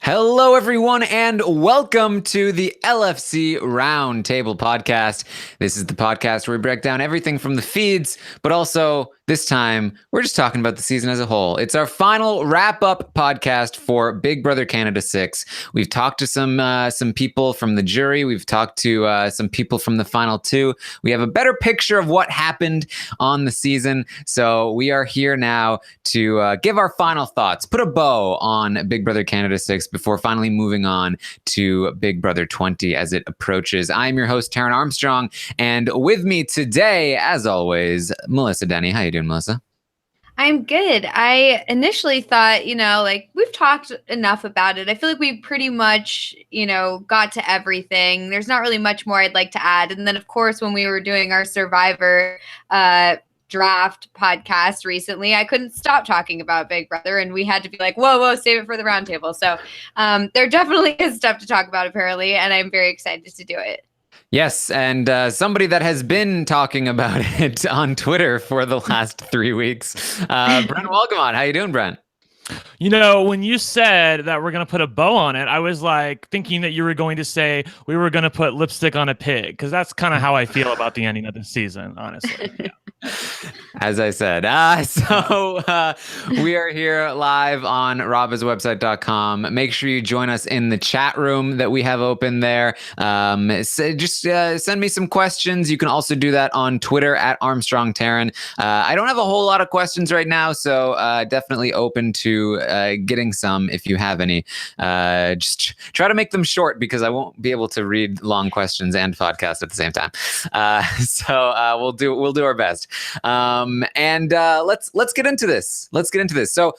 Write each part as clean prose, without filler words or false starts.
Hello, everyone, and welcome to the LFC Roundtable podcast. This is the podcast where we break down everything from the feeds, but also this time we're just talking about the season as a whole. It's our final wrap-up podcast for Big Brother Canada 6. We've talked to some people from the jury. We've talked to some people from the final two. We have a better picture of what happened on the season. So we are here now to give our final thoughts, put a bow on Big Brother Canada 6 before finally moving on to Big Brother 20 as it approaches. I'm your host, Taryn Armstrong, and with me today, as always, Melissa Denny. How you doing, Melissa? I'm good. I initially thought, we've talked enough about it. I feel like we pretty much, got to everything. There's not really much more I'd like to add. And then, of course, when we were doing our Survivor draft podcast recently, I couldn't stop talking about Big Brother, and we had to be like, whoa, save it for the roundtable. So there definitely is stuff to talk about, apparently, and I'm very excited to do it. Yes, and somebody that has been talking about it on Twitter for the last 3 weeks, Brent Walgamon. How you doing, Brent? You know, when you said that we're going to put a bow on it, I was like thinking that you were going to say we were going to put lipstick on a pig, because that's kind of how I feel about the ending of the season, honestly. Yeah. As I said, we are here live on robaswebsite.com. Make sure you join us in the chat room that we have open there. Send me some questions. You can also do that on Twitter at Armstrong Taryn. I don't have a whole lot of questions right now, so definitely open to getting some if you have any. Just try to make them short, because I won't be able to read long questions and podcast at the same time. So we'll do our best. Let's get into this. So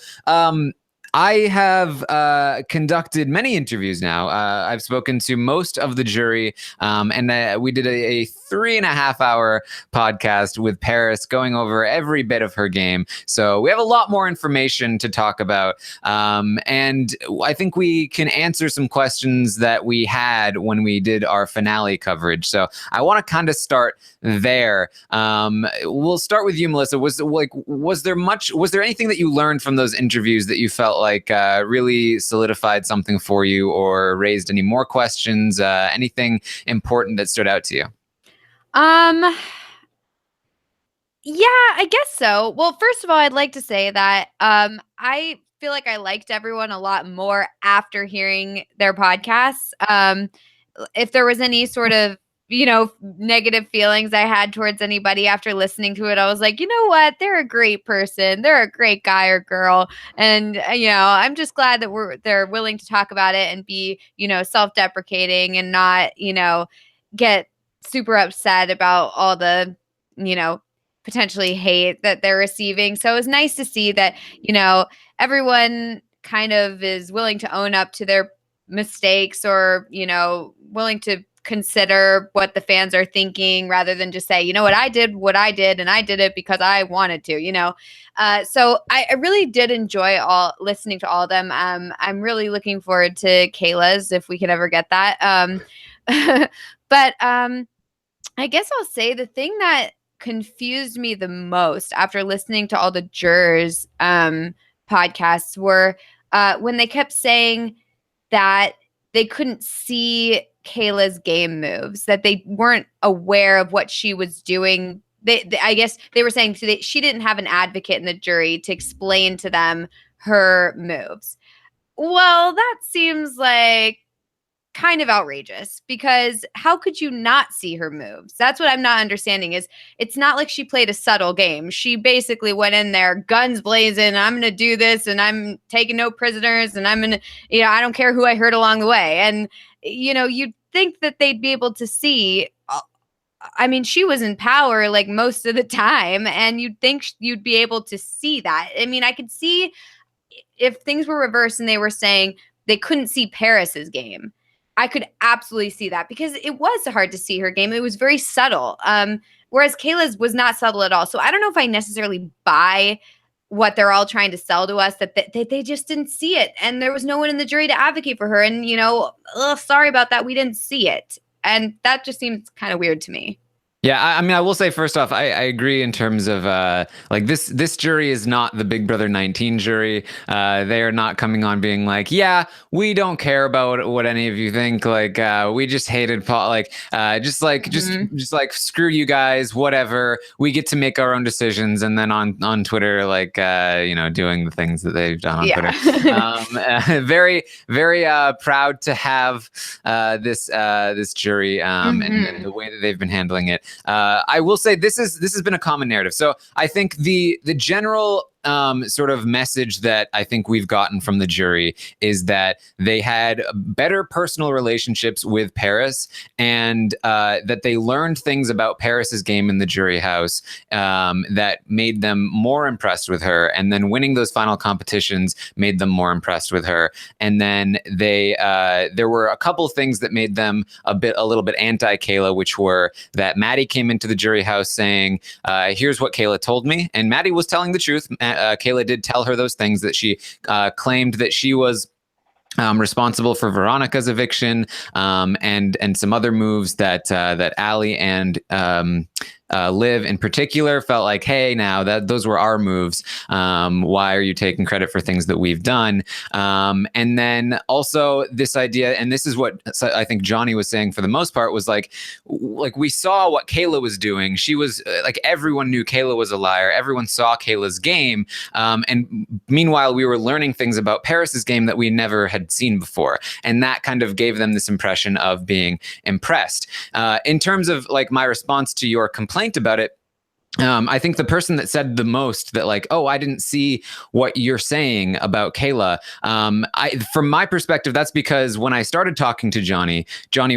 I have conducted many interviews now. I've spoken to most of the jury, and we did a 3.5 hour podcast with Paris going over every bit of her game. So we have a lot more information to talk about. And I think we can answer some questions that we had when we did our finale coverage. So I want to kind of start there. We'll start with you, Melissa. Was there anything that you learned from those interviews that you felt like really solidified something for you, or raised any more questions? Anything important that stood out to you? Yeah, I guess so. Well, first of all, I'd like to say that I feel like I liked everyone a lot more after hearing their podcasts. If there was any sort of negative feelings I had towards anybody after listening to it, I was like, you know what? They're a great person. They're a great guy or girl. And, I'm just glad that they're willing to talk about it and be, self-deprecating and not, get super upset about all the, potentially hate that they're receiving. So it was nice to see that, everyone kind of is willing to own up to their mistakes, or, willing to consider what the fans are thinking, rather than just say, I did and I did it because I wanted to, so I really did enjoy listening to all of them. I'm really looking forward to Kayla's, if we could ever get that. But I guess I'll say the thing that confused me the most after listening to all the jurors podcasts were when they kept saying that they couldn't see Kayla's game moves, that they weren't aware of what she was doing. I guess they were saying she didn't have an advocate in the jury to explain to them her moves. Well, that seems like kind of outrageous, because how could you not see her moves? That's what I'm not understanding. Is it's not like she played a subtle game. She basically went in there guns blazing. I'm going to do this, and I'm taking no prisoners, and I'm going to, I don't care who I hurt along the way. And, you'd think that they'd be able to see. I mean, she was in power like most of the time, and you'd think you'd be able to see that. I mean, I could see if things were reversed and they were saying they couldn't see Paris's game. I could absolutely see that, because it was hard to see her game. It was very subtle. Whereas Kayla's was not subtle at all. So I don't know if I necessarily buy what they're all trying to sell to us, that they just didn't see it. And there was no one in the jury to advocate for her. And, sorry about that. We didn't see it. And that just seems kind of weird to me. Yeah, I mean, I will say first off, I agree in terms of like this jury is not the Big Brother 19 jury. They are not coming on being like, yeah, we don't care about what any of you think. Like, we just hated Paul. Like, just like screw you guys, whatever. We get to make our own decisions, and then on Twitter, like doing the things that they've done on Twitter. Very very proud to have this jury and the way that they've been handling it. I will say this has been a common narrative. So I think the general sort of message that I think we've gotten from the jury is that they had better personal relationships with Paris, and that they learned things about Paris's game in the jury house that made them more impressed with her, and then winning those final competitions made them more impressed with her. And then there were a couple things that made them a little bit anti-Kayla, which were that Maddie came into the jury house saying, here's what Kayla told me, and Maddie was telling the truth. Kayla did tell her those things, that she claimed that she was responsible for Veronica's eviction, and some other moves that Allie and Liv in particular felt like, hey, now that those were our moves. Why are you taking credit for things that we've done? And then also this idea, and this is what I think Johnny was saying for the most part, was like we saw what Kayla was doing. She was like, everyone knew Kayla was a liar. Everyone saw Kayla's game. And meanwhile, we were learning things about Paris's game that we never had seen before. And that kind of gave them this impression of being impressed. In terms of like my response to your complaint about it, I think the person that said the most that like, oh, I didn't see what you're saying about Kayla. From my perspective, that's because when I started talking to Johnny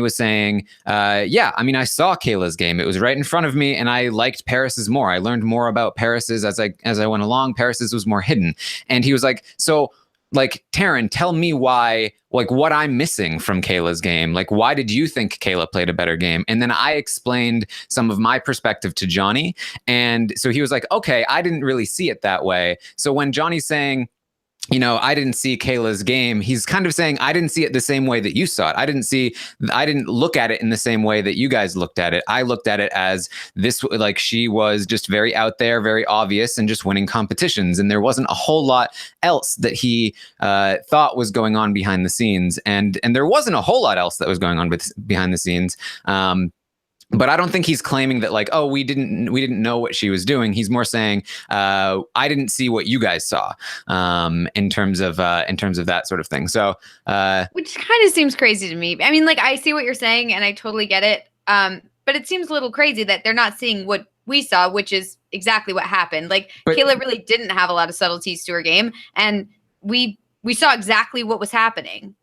was saying, yeah, I mean, I saw Kayla's game. It was right in front of me, and I liked Paris's more. I learned more about Paris's as I went along. Paris's was more hidden. And he was like, so like, Taryn, tell me why, like what I'm missing from Kayla's game. Like, why did you think Kayla played a better game? And then I explained some of my perspective to Johnny. And so he was like, okay, I didn't really see it that way. So when Johnny's saying, I didn't see Kayla's game, he's kind of saying, I didn't see it the same way that you saw it. I didn't look at it in the same way that you guys looked at it. I looked at it as this, like she was just very out there, very obvious, and just winning competitions. And there wasn't a whole lot else that he thought was going on behind the scenes. And there wasn't a whole lot else that was going on behind the scenes. But I don't think he's claiming that like, oh, we didn't know what she was doing. He's more saying, I didn't see what you guys saw, in terms of that sort of thing. So, which kind of seems crazy to me. I mean, like, I see what you're saying, and I totally get it. But it seems a little crazy that they're not seeing what we saw, which is exactly what happened. Like, Kayla really didn't have a lot of subtleties to her game, and we saw exactly what was happening.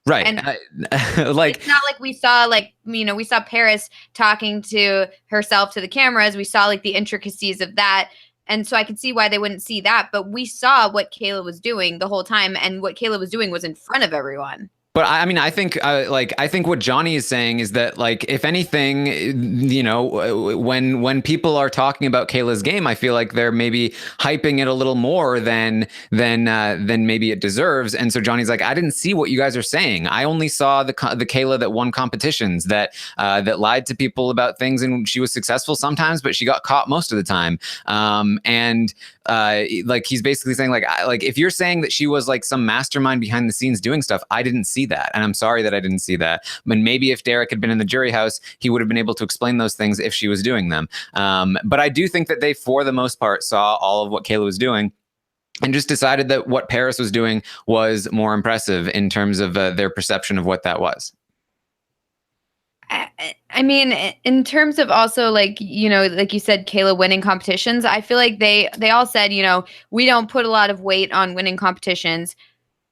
Right. And like, it's not like we saw, like, we saw Paris talking to herself to the cameras. We saw like the intricacies of that. And so I could see why they wouldn't see that. But we saw what Kayla was doing the whole time. And what Kayla was doing was in front of everyone. But I mean, I think what Johnny is saying is that, like, if anything, when people are talking about Kayla's game, I feel like they're maybe hyping it a little more than maybe it deserves. And so Johnny's like, I didn't see what you guys are saying. I only saw the Kayla that won competitions, that lied to people about things, and she was successful sometimes, but she got caught most of the time. Like, he's basically saying, like if you're saying that she was like some mastermind behind the scenes doing stuff, I didn't see that, and I'm sorry that I didn't see that. And maybe if Derek had been in the jury house, he would have been able to explain those things if she was doing them. But I do think that they, for the most part, saw all of what Kayla was doing, and just decided that what Paris was doing was more impressive in terms of their perception of what that was. I mean, in terms of also, like, like you said, Kayla winning competitions, I feel like they all said, we don't put a lot of weight on winning competitions,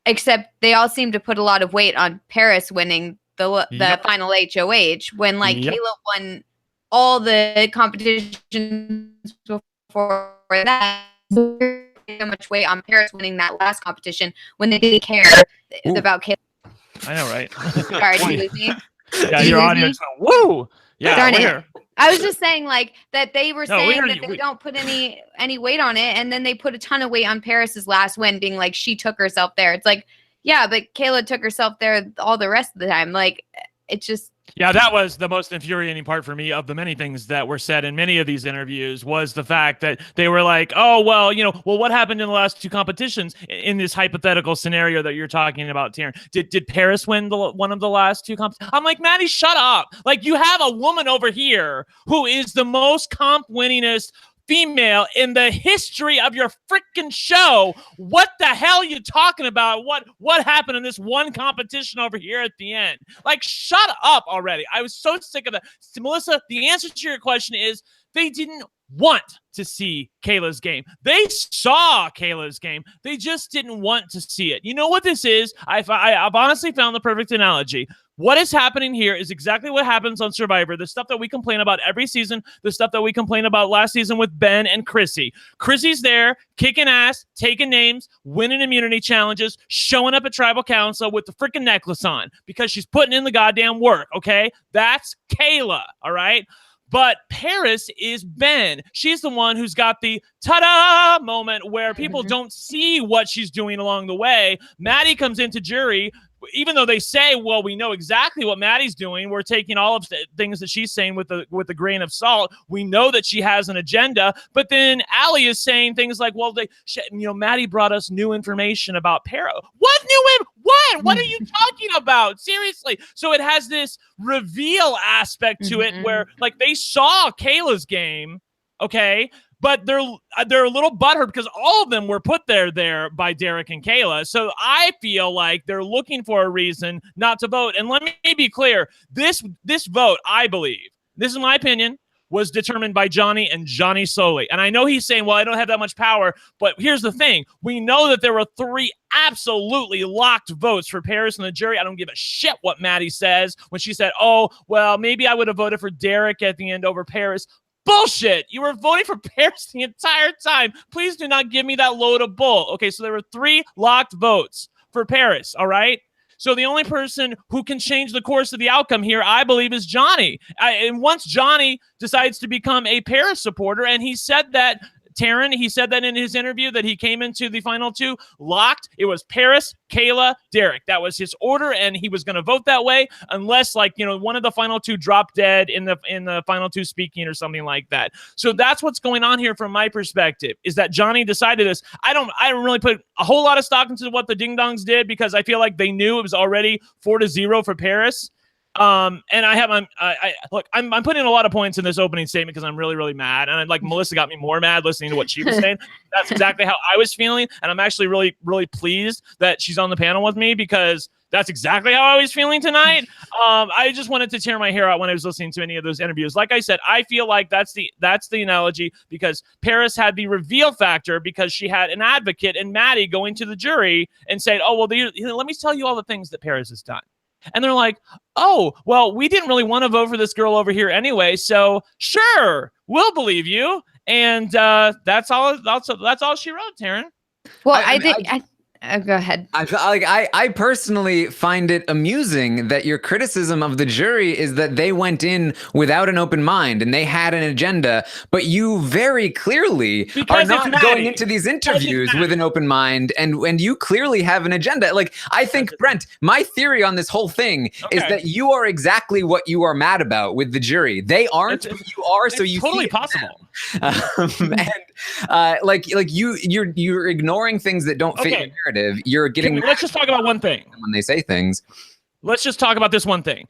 except they all seem to put a lot of weight on Paris winning the final HOH, when like Kayla won all the competitions before that. So much weight on Paris winning that last competition when they didn't care about Kayla. I know, right? Sorry, did you lose me? Yeah, your audience went, woo! Yeah, Darn we're it. I was just saying, like, that they were saying that they we don't put any weight on it, and then they put a ton of weight on Paris's last win, being like, she took herself there. It's like, yeah, but Kayla took herself there all the rest of the time. Like, it's just, Yeah, that was the most infuriating part for me of the many things that were said in many of these interviews was the fact that they were like, oh, well, what happened in the last two competitions in this hypothetical scenario that you're talking about, Taryn? Did Paris win one of the last two competitions? I'm like, Maddie, shut up. Like, you have a woman over here who is the most comp winningest female in the history of your freaking show. What the hell are you talking about? What happened in this one competition over here at the end? Like, shut up already. I was so sick of that. So, Melissa, the answer to your question is they didn't want to see Kayla's game. They saw Kayla's game. They just didn't want to see it. You know what this is? I've honestly found the perfect analogy. What is happening here is exactly what happens on Survivor. The stuff that we complain about every season, the stuff that we complain about last season with Ben and Chrissy. Chrissy's there, kicking ass, taking names, winning immunity challenges, showing up at Tribal Council with the freaking necklace on because she's putting in the goddamn work, okay? That's Kayla, all right? But Paris is Ben. She's the one who's got the ta-da moment where people don't see what she's doing along the way. Maddie comes into jury. Even though they say, well, we know exactly what Maddie's doing, we're taking all of the things that she's saying with a grain of salt. We know that she has an agenda, but then Allie is saying things like, well, Maddie brought us new information about Pero. What new? What are you talking about? Seriously. So it has this reveal aspect to it where like they saw Kayla's game, okay, but they're a little butthurt because all of them were put there by Derek and Kayla. So I feel like they're looking for a reason not to vote. And let me be clear, this vote, I believe, this is my opinion, was determined by Johnny and Johnny solely. And I know he's saying, well, I don't have that much power, but here's the thing. We know that there were 3 absolutely locked votes for Paris and the jury. I don't give a shit what Maddie says when she said, oh, well, maybe I would have voted for Derek at the end over Paris. Bullshit. You were voting for Paris the entire time. Please do not give me that load of bull. Okay, so there were 3 locked votes for Paris, all right? So the only person who can change the course of the outcome here, I believe, is Johnny. And once Johnny decides to become a Paris supporter, and he said that, Taryn, he said that in his interview that he came into the final 2 locked. It was Paris, Kayla, Derek. That was his order, and he was going to vote that way unless, one of the final 2 dropped dead in the final 2 speaking or something like that. So that's what's going on here from my perspective, is that Johnny decided this. I don't really put a whole lot of stock into what the Ding Dongs did because I feel like they knew it was already 4-0 for Paris. And I'm putting a lot of points in this opening statement because I'm really, really mad. And Melissa got me more mad listening to what she was saying. That's exactly how I was feeling. And I'm actually really, really pleased that she's on the panel with me because that's exactly how I was feeling tonight. I just wanted to tear my hair out when I was listening to any of those interviews. Like I said, I feel like that's the analogy because Paris had the reveal factor because she had an advocate and Maddie going to the jury and saying, oh, well, let me tell you all the things that Paris has done. And they're like, oh, well, we didn't really want to vote for this girl over here anyway, so sure, we'll believe you. And that's all she wrote, Taryn. Well, go ahead. I personally find it amusing that your criticism of the jury is that they went in without an open mind and they had an agenda, but you very clearly are not going into these interviews with an open mind, and you clearly have an agenda. Like, I think, Brent, my theory on this whole thing is that you are exactly what you are mad about with the jury. They aren't who you are, so you totally possible. You're ignoring things that don't fit your narrative. You're getting. Let's just talk about one thing. When they say things, let's just talk about this one thing.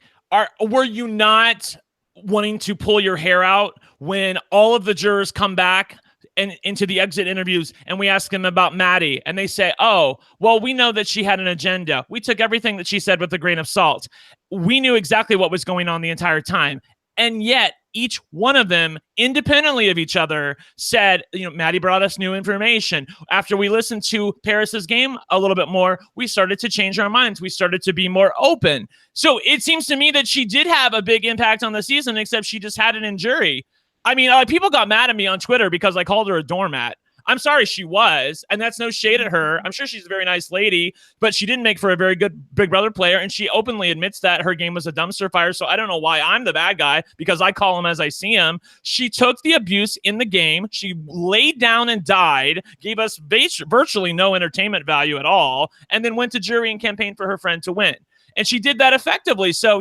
Were you not wanting to pull your hair out when all of the jurors come back and into the exit interviews and we ask them about Maddie and they say, oh, well, we know that she had an agenda. We took everything that she said with a grain of salt. We knew exactly what was going on the entire time. And yet each one of them, independently of each other, said, Maddie brought us new information. After we listened to Paris's game a little bit more, we started to change our minds. We started to be more open. So it seems to me that she did have a big impact on the season, except she just had it in jury. I mean, people got mad at me on Twitter because I called her a doormat. I'm sorry, she was, and that's no shade at her. I'm sure she's a very nice lady, but she didn't make for a very good Big Brother player, and she openly admits that her game was a dumpster fire, so I don't know why I'm the bad guy, because I call him as I see him. She took the abuse in the game. She laid down and died, gave us virtually no entertainment value at all, and then went to jury and campaigned for her friend to win. And she did that effectively, so,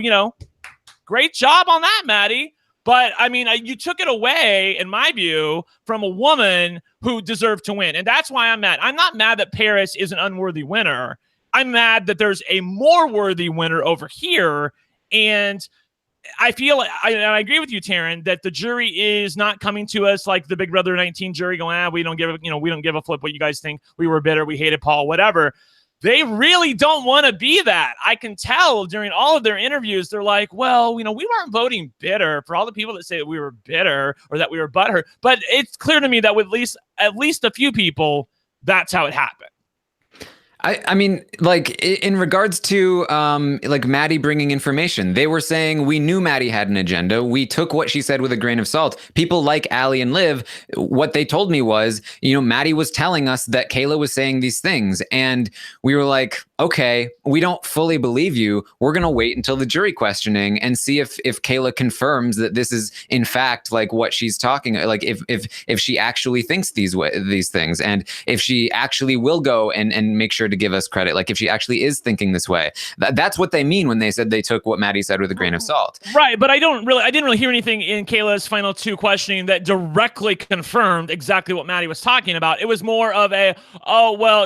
Great job on that, Maddie. But I mean, you took it away, in my view, from a woman who deserved to win. And that's why I'm mad. I'm not mad that Paris is an unworthy winner. I'm mad that there's a more worthy winner over here. And I feel, I agree with you, Taryn, that the jury is not coming to us like the Big Brother 19 jury going, we don't give a flip what you guys think. We were bitter. We hated Paul, whatever. They really don't want to be that. I can tell during all of their interviews, they're like, well, we weren't voting bitter, for all the people that say that we were bitter or that we were butthurt. But it's clear to me that with at least a few people, that's how it happened. I mean, like in regards to like Maddie bringing information, they were saying we knew Maddie had an agenda. We took what she said with a grain of salt. People like Allie and Liv, what they told me was, Maddie was telling us that Kayla was saying these things. And we were like, okay, we don't fully believe you. We're going to wait until the jury questioning and see if Kayla confirms that this is in fact like what she's talking, like if she actually thinks these things, and if she actually will go and make sure to give us credit, like if she actually is thinking this way. That's what they mean when they said they took what Maddie said with a grain of salt. Right, but I didn't really hear anything in Kayla's final two questioning that directly confirmed exactly what Maddie was talking about. It was more of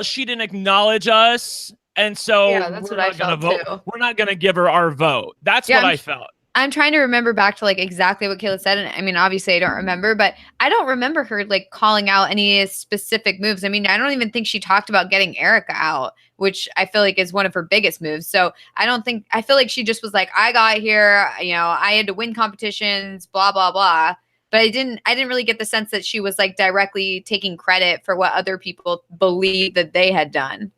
she didn't acknowledge us, and so that's what I felt too. We're not going to give her our vote. That's what I felt. I'm trying to remember back to like exactly what Kayla said. And I mean, obviously I don't remember, but I don't remember her like calling out any specific moves. I mean, I don't even think she talked about getting Erica out, which I feel like is one of her biggest moves. So I feel like she just was like, I got here, I had to win competitions, blah, blah, blah. But I didn't really get the sense that she was like directly taking credit for what other people believe that they had done.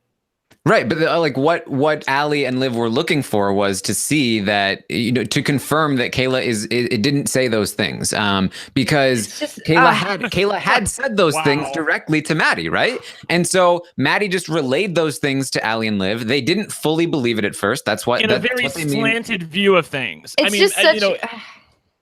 Right, but like what Allie and Liv were looking for was to see that, to confirm that Kayla it didn't say those things, because Kayla had said those things directly to Maddie, right? And so Maddie just relayed those things to Allie and Liv. They didn't fully believe it at first. That's what a very slanted view of things.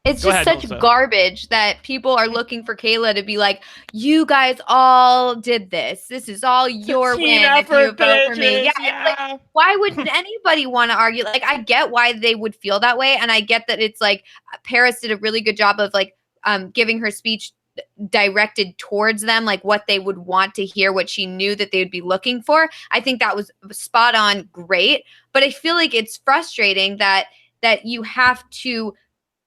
It's just such garbage that people are looking for Kayla to be like, you guys all did this. This is all your win if you vote for me. Yeah. Like, why would anybody want to argue? Like, I get why they would feel that way. And I get that it's like Paris did a really good job of like giving her speech directed towards them, like what they would want to hear, what she knew that they would be looking for. I think that was spot on, great. But I feel like it's frustrating that you have to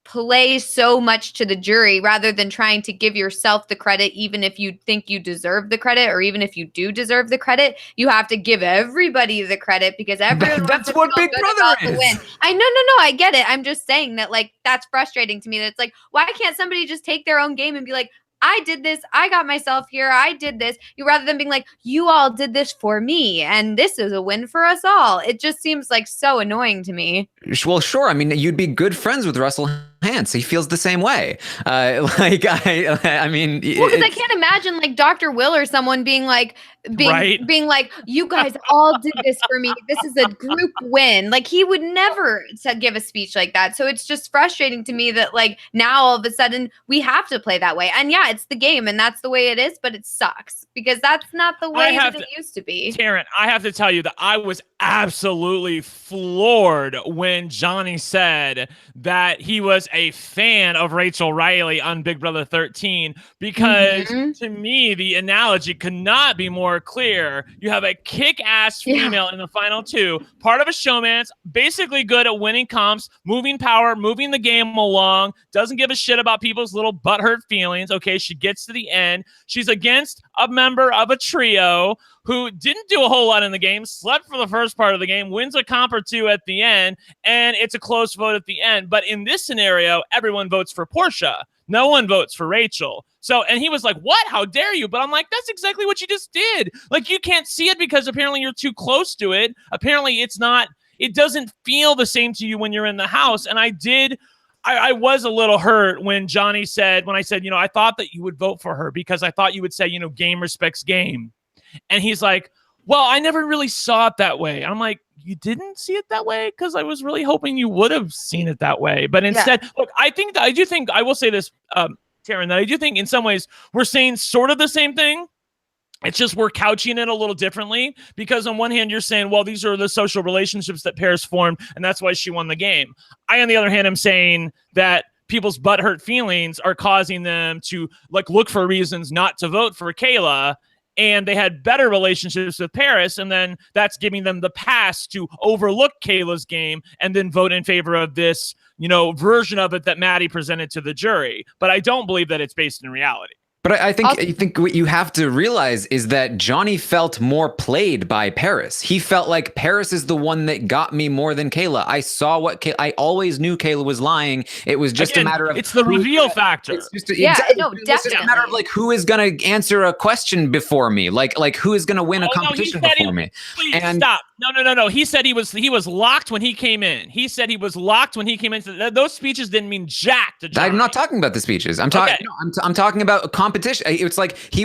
play so much to the jury rather than trying to give yourself the credit, even if you think you deserve the credit, or even if you do deserve the credit. You have to give everybody the credit because everyone that's what Big Brother is. Win. No, I get it. I'm just saying that like that's frustrating to me. That it's like, why can't somebody just take their own game and be like, I did this. I got myself here. I did this. Rather than being like, you all did this for me, and this is a win for us all. It just seems like so annoying to me. Well, sure. I mean, you'd be good friends with Russell Hantz. He feels the same way. I mean, well, because I can't imagine like Dr. Will or someone being like, being like, you guys all did this for me. This is a group win. Like he would never give a speech like that. So it's just frustrating to me that like now all of a sudden we have to play that way. And yeah, it's the game and that's the way it is, but it sucks because that's not the way that it used to be. Taryn, I have to tell you that I was absolutely floored when Johnny said that he was a fan of Rachel Riley on Big Brother 13, because to me, the analogy could not be more clear. You have a kick-ass female in the final two, part of a showmance, basically good at winning comps, moving power, moving the game along, doesn't give a shit about people's little butthurt feelings. Okay, she gets to the end. She's against a member of a trio who didn't do a whole lot in the game, slept for the first part of the game, wins a comp or two at the end, and it's a close vote at the end. But in this scenario, everyone votes for Portia. No one votes for Rachel. So, and he was like, what? How dare you? But I'm like, that's exactly what you just did. Like, you can't see it because apparently you're too close to it. Apparently it doesn't feel the same to you when you're in the house. And I was a little hurt when Johnny said, I said, I thought that you would vote for her because I thought you would say, game respects game. And he's like, well, I never really saw it that way. I'm like, you didn't see it that way? Because I was really hoping you would have seen it that way. But instead, look, I will say this, Taryn, that I do think in some ways we're saying sort of the same thing. It's just we're couching it a little differently because on one hand, you're saying, well, these are the social relationships that Paris formed, and that's why she won the game. I, on the other hand, am saying that people's butthurt feelings are causing them to like look for reasons not to vote for Kayla, and they had better relationships with Paris, and then that's giving them the pass to overlook Kayla's game and then vote in favor of this, version of it that Maddie presented to the jury. But I don't believe that it's based in reality. But I think what you have to realize is that Johnny felt more played by Paris. He felt like Paris is the one that got me more than Kayla. I saw I always knew Kayla was lying. It was just a matter of it's the reveal factor. It's just it's just a matter of like who is going to answer a question before me, like who is going to win a competition before me. Please stop. No. He said he was locked when he came in. He said he was locked when he came in. Those speeches didn't mean jack to Johnny. I'm not talking about the speeches. I'm talking. Okay. I'm talking about a competition. It's like he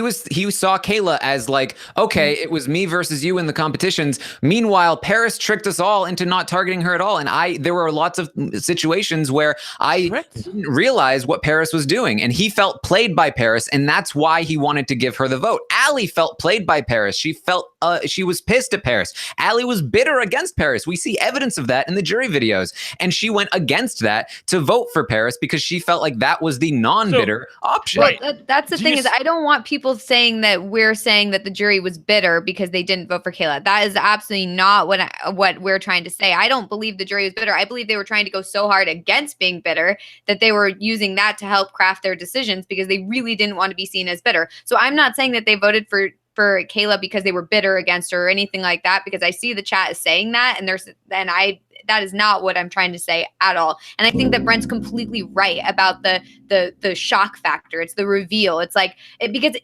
saw Kayla as like, okay, it was me versus you in the competitions. Meanwhile, Paris tricked us all into not targeting her at all, and there were lots of situations where I didn't realize what Paris was doing, and he felt played by Paris, and that's why he wanted to give her the vote. Allie felt played by Paris. She felt she was pissed at Paris. Allie was bitter against Paris. We see evidence of that in the jury videos, and she went against that to vote for Paris because she felt like that was the non-bitter option. Right. That's the thing is I don't want people saying that we're saying that the jury was bitter because they didn't vote for Kayla. That is absolutely not what we're trying to say. I don't believe the jury was bitter. I believe they were trying to go so hard against being bitter that they were using that to help craft their decisions because they really didn't want to be seen as bitter. So I'm not saying that they voted for Kayla because they were bitter against her or anything like that, because I see the chat is saying that, and that is not what I'm trying to say at all. And I think that Brent's completely right about the shock factor. It's the reveal. It's like because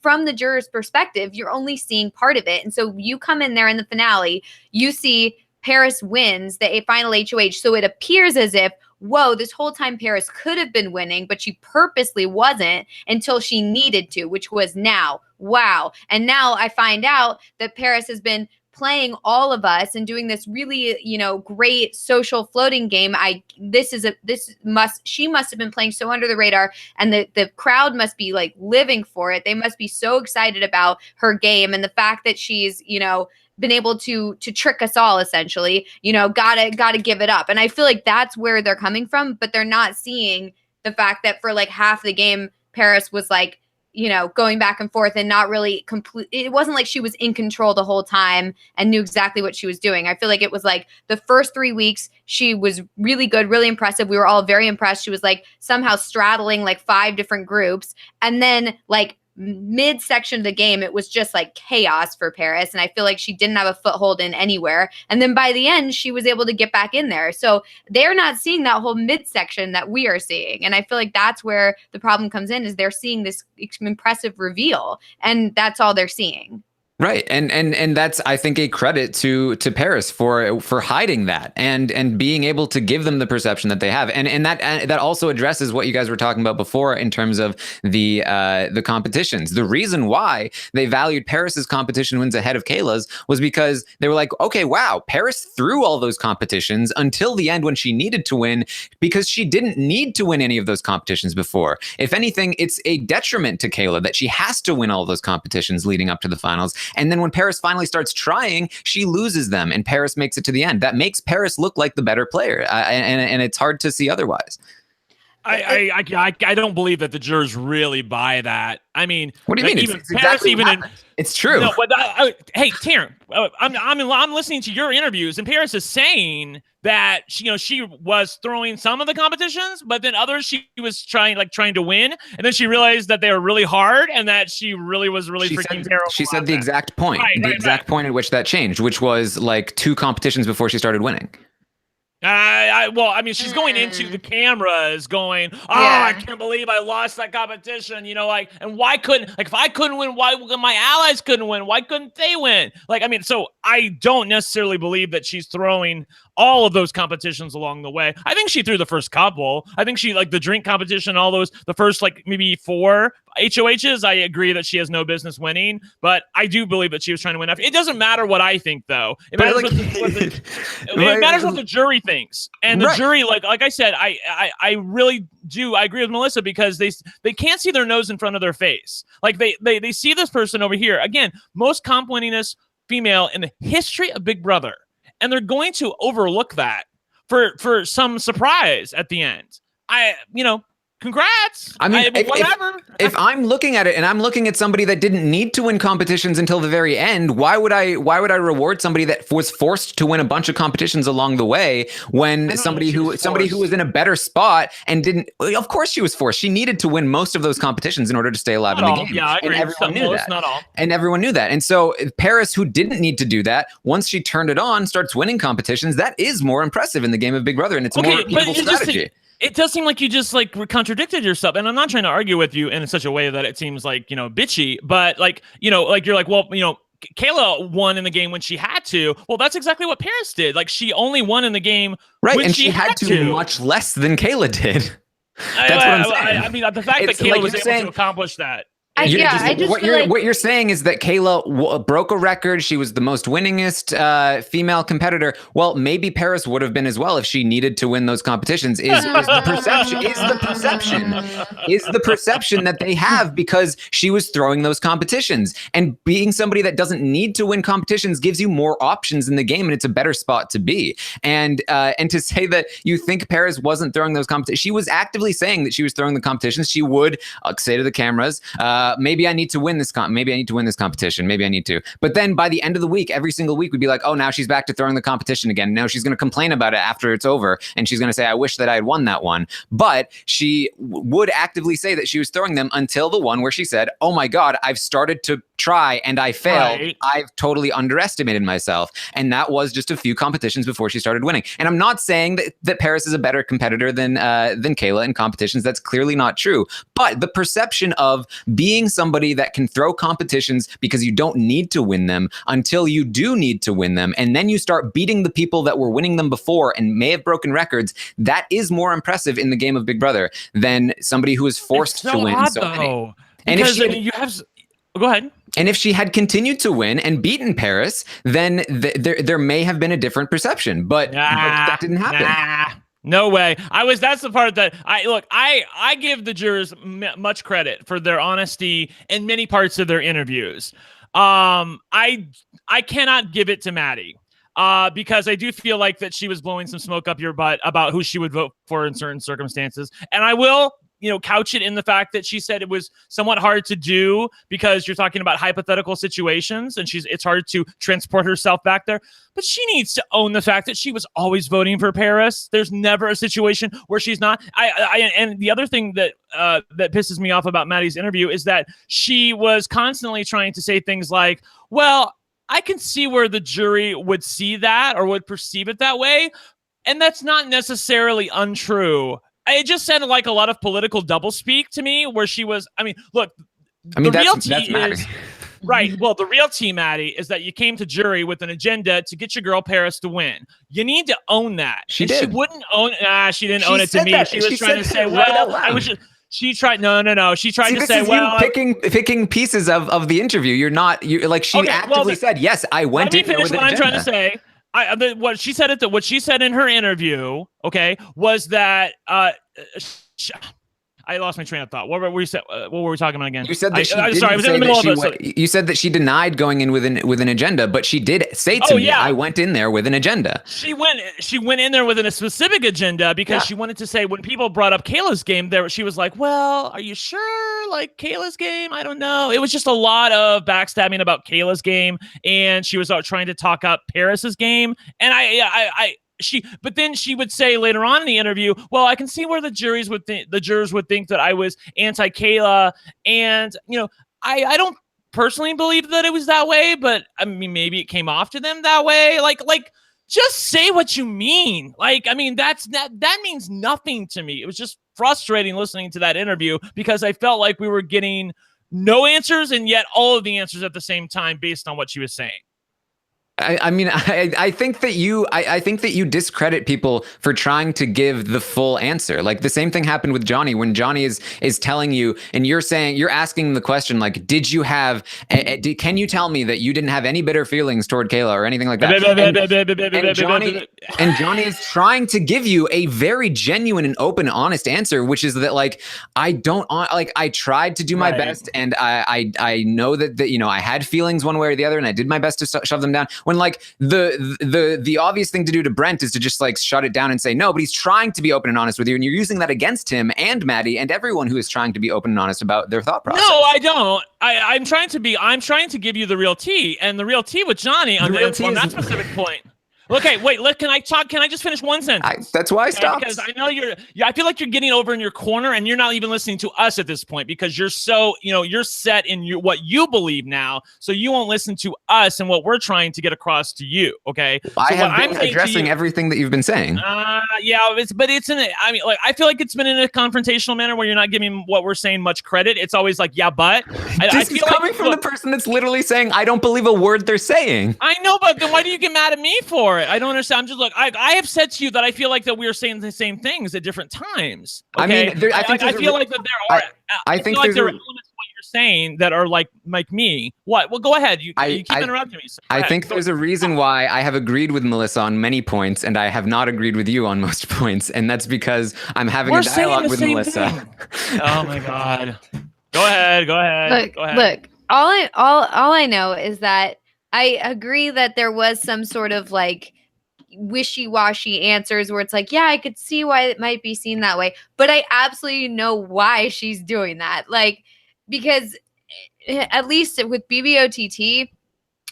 from the juror's perspective, you're only seeing part of it. And so you come in there in the finale, you see Paris wins the final HOH. So it appears as if, whoa, this whole time Paris could have been winning, but she purposely wasn't until she needed to, which was now. Wow. And now I find out that Paris has been playing all of us and doing this really, great social floating game. She must have been playing so under the radar, and the crowd must be like living for it. They must be so excited about her game and the fact that she's, been able to trick us all, essentially, gotta give it up. And I feel like that's where they're coming from, but they're not seeing the fact that for like half the game, Paris was like, going back and forth and not really complete. It wasn't like she was in control the whole time and knew exactly what she was doing. I feel like it was like the first 3 weeks, she was really good, really impressive. We were all very impressed. She was like somehow straddling like 5 different groups. And then like mid-section of the game, it was just like chaos for Paris, and I feel like she didn't have a foothold in anywhere. And then by the end, she was able to get back in there. So they're not seeing that whole midsection that we are seeing, and I feel like that's where the problem comes in, is they're seeing this impressive reveal, and that's all they're seeing. Right. And that's, I think, a credit to Paris for hiding that and being able to give them the perception that they have. And that also addresses what you guys were talking about before in terms of the competitions. The reason why they valued Paris's competition wins ahead of Kayla's was because they were like, okay, wow, Paris threw all those competitions until the end when she needed to win, because she didn't need to win any of those competitions before. If anything, it's a detriment to Kayla that she has to win all those competitions leading up to the finals. And then when Paris finally starts trying, she loses them, and Paris makes it to the end. That makes Paris look like the better player, and it's hard to see otherwise. I don't believe that the jurors really buy that. I mean, what do you mean? Even it's Paris, exactly even it's true. No, but hey, Taryn, I'm listening to your interviews, and Paris is saying that she was throwing some of the competitions, but then others she was trying to win, and then she realized that they were really hard, and that she really was freaking terrible. She said the exact point, point at which that changed, which was like 2 competitions before she started winning. She's going into the cameras going, I can't believe I lost that competition, and why couldn't, if I couldn't win, why my allies couldn't win? Why couldn't they win? So I don't necessarily believe that she's throwing all of those competitions along the way. I think she threw the first couple. I think she, the drink competition, all those, the first maybe 4 HOHs, I agree that she has no business winning, but I do believe that she was trying to win. It doesn't matter what I think, though. It matters, what the jury thinks. things. And the jury, like I said, I really do. I agree with Melissa because they can't see their nose in front of their face. Like they see this person over here. Again, most comp winningest female in the history of Big Brother. And they're going to overlook that for some surprise at the end. Congrats. I mean, whatever. If I'm looking at it and I'm looking at somebody that didn't need to win competitions until the very end, why would I reward somebody that was forced to win a bunch of competitions along the way when somebody who was in a better spot and didn't? Of course she was forced. She needed to win most of those competitions in order to stay alive in the game. Yeah, I agree. And everyone knew that. Not all. And everyone knew that. And so Paris, who didn't need to do that, once she turned it on, starts winning competitions. That is more impressive in the game of Big Brother, and it's more people's strategy. It does seem like you just like contradicted yourself, and I'm not trying to argue with you in such a way that it seems like, bitchy, but like, like you're like, well, Kayla won in the game when she had to. Well, that's exactly what Paris did. Like she only won in the game when she had to much less than Kayla did. That's what I'm saying. I mean, the fact that Kayla was able to accomplish that. What you're saying is that Kayla broke a record. She was the most winningest female competitor. Well, maybe Paris would have been as well if she needed to win those competitions. Is the perception that they have because she was throwing those competitions, and being somebody that doesn't need to win competitions gives you more options in the game, and it's a better spot to be. And to say that you think Paris wasn't throwing those competitions, she was actively saying that she was throwing the competitions. She would say to the cameras, maybe I need to win this maybe I need to win this competition. Maybe I need to. But then by the end of the week, every single week, we'd be like, oh, now she's back to throwing the competition again. Now she's going to complain about it after it's over. And she's going to say, I wish that I had won that one. But she would actively say that she was throwing them until the one where she said, oh my God, I've started to try and I failed. Right. I've totally underestimated myself. And that was just a few competitions before she started winning. And I'm not saying that Paris is a better competitor than Kayla in competitions. That's clearly not true. But the perception of being somebody that can throw competitions because you don't need to win them until you do need to win them, and then you start beating the people that were winning them before and may have broken records, that is more impressive in the game of Big Brother than somebody who is forced to win so many. And if go ahead. And if she had continued to win and beaten Paris, then there may have been a different perception, but that didn't happen. No way. That's the part that I give the jurors much credit for their honesty in many parts of their interviews. I cannot give it to Maddie because I do feel like that she was blowing some smoke up your butt about who she would vote for in certain circumstances. And I will couch it in the fact that she said it was somewhat hard to do because you're talking about hypothetical situations and it's hard to transport herself back there. But she needs to own the fact that she was always voting for Paris. There's never a situation where she's not. And the other thing that pisses me off about Maddie's interview is that she was constantly trying to say things like, well, I can see where the jury would see that or would perceive it that way. And that's not necessarily untrue. It just sounded like a lot of political doublespeak to me, where she was. I mean, look, the real tea is right. Well, the real tea, Maddie, is that you came to jury with an agenda to get your girl Paris to win. You need to own that. She did. She wouldn't own. She didn't own it to me. She was trying to say, well, I wish. She tried. No. She tried to say, well, picking pieces of the interview. You're like she actively said, yes, I went in there with an agenda. I'm trying to say. What she said in her interview, okay, was that I lost my train of thought. What were we talking about again? You said that you said that she denied going in with an agenda, but she did say to me, I went in there with an agenda. She went in there with a specific agenda because she wanted to say, when people brought up Kayla's game there, she was like, well, are you sure? Like Kayla's game? I don't know. It was just a lot of backstabbing about Kayla's game, and she was out trying to talk up Paris's game. And but then she would say later on in the interview, well, I can see where the jurors would think that I was anti-Kayla. And, I don't personally believe that it was that way, but I mean, maybe it came off to them that way. Like, just say what you mean. Like, I mean, that means nothing to me. It was just frustrating listening to that interview because I felt like we were getting no answers and yet all of the answers at the same time based on what she was saying. I think that you discredit people for trying to give the full answer. Like the same thing happened with Johnny when Johnny is telling you, and you're asking the question like, did you have? Can you tell me that you didn't have any bitter feelings toward Kayla or anything like that? And Johnny is trying to give you a very genuine and open, honest answer, which is that like I tried to do my best, and I know that I had feelings one way or the other, and I did my best to shove them down. When like the obvious thing to do to Brent is to just like shut it down and say no, but he's trying to be open and honest with you, and you're using that against him and Maddie and everyone who is trying to be open and honest about their thought process. No, I don't. I'm trying to give you the real tea, and the real tea with Johnny on that specific point. Okay, wait. Can I talk? Can I just finish one sentence? That's why I stopped. Because I know I feel like you're getting over in your corner, and you're not even listening to us at this point because you're so, you're set in what you believe now, so you won't listen to us and what we're trying to get across to you. Okay. I have been addressing everything that you've been saying. Yeah, it's in it. I mean, like I feel like it's been in a confrontational manner where you're not giving what we're saying much credit. It's always like, yeah, but this is coming from the person that's literally saying I don't believe a word they're saying. I know, but then why do you get mad at me for it? I don't understand. I'm just like I have said to you that I feel like that we are saying the same things at different times. Okay? I mean, I feel like that there are. I think like there are elements of what you're saying that are like me. What? Well, go ahead. You keep interrupting me. So I think there's a reason why I have agreed with Melissa on many points, and I have not agreed with you on most points, and that's because I'm having a dialogue with Melissa. Oh my God. Go ahead. Look. All I know is that I agree that there was some sort of like wishy-washy answers where it's like, yeah, I could see why it might be seen that way, but I absolutely know why she's doing that. Like, because at least with BBOTT,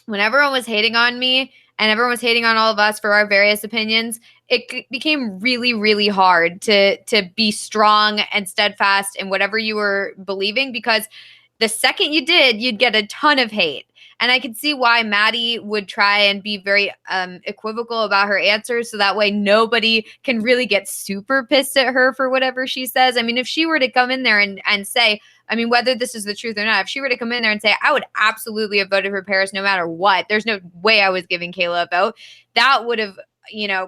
when everyone was hating on me and everyone was hating on all of us for our various opinions, it became really, really hard to be strong and steadfast in whatever you were believing, because the second you did, you'd get a ton of hate. And I could see why Maddie would try and be very equivocal about her answers, so that way nobody can really get super pissed at her for whatever she says. I mean, if she were to come in there and say, I mean, whether this is the truth or not, if she were to come in there and say, I would absolutely have voted for Paris no matter what, there's no way I was giving Kayla a vote, that would have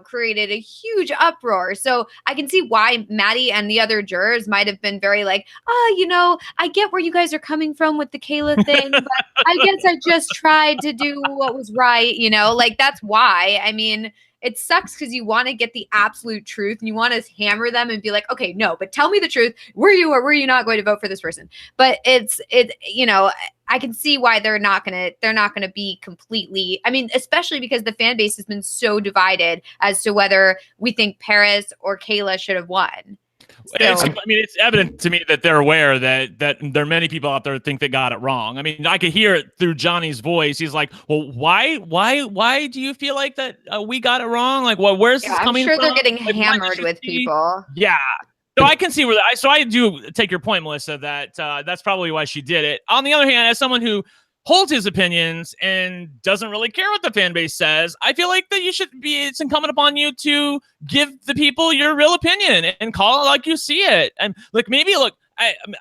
created a huge uproar. So I can see why Maddie and the other jurors might have been very like, I get where you guys are coming from with the Kayla thing, but I guess I just tried to do what was right, like that's why. I mean, it sucks because you want to get the absolute truth and you want to hammer them and be like, okay, no, but tell me the truth. Were you or were you not going to vote for this person? But I can see why they're not gonna be completely. I mean, especially because the fan base has been so divided as to whether we think Paris or Kayla should have won. So, it's evident to me that they're aware that there are many people out there that think they got it wrong. I mean, I could hear it through Johnny's voice. He's like, well, why do you feel like that we got it wrong? Like, well, where's this coming from? I'm sure they're getting hammered with people. Yeah. So I can see where I do take your point, Melissa, that that's probably why she did it. On the other hand, as someone who holds his opinions and doesn't really care what the fan base says, I feel like that it's incumbent upon you to give the people your real opinion and call it like you see it. And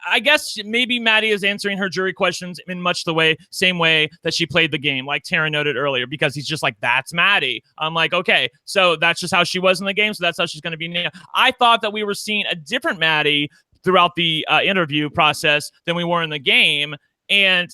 I guess maybe Maddie is answering her jury questions in much the same way that she played the game, like Tara noted earlier, because he's just like, that's Maddie. I'm like, okay, so that's just how she was in the game, so that's how she's going to be now. I thought that we were seeing a different Maddie throughout the interview process than we were in the game. And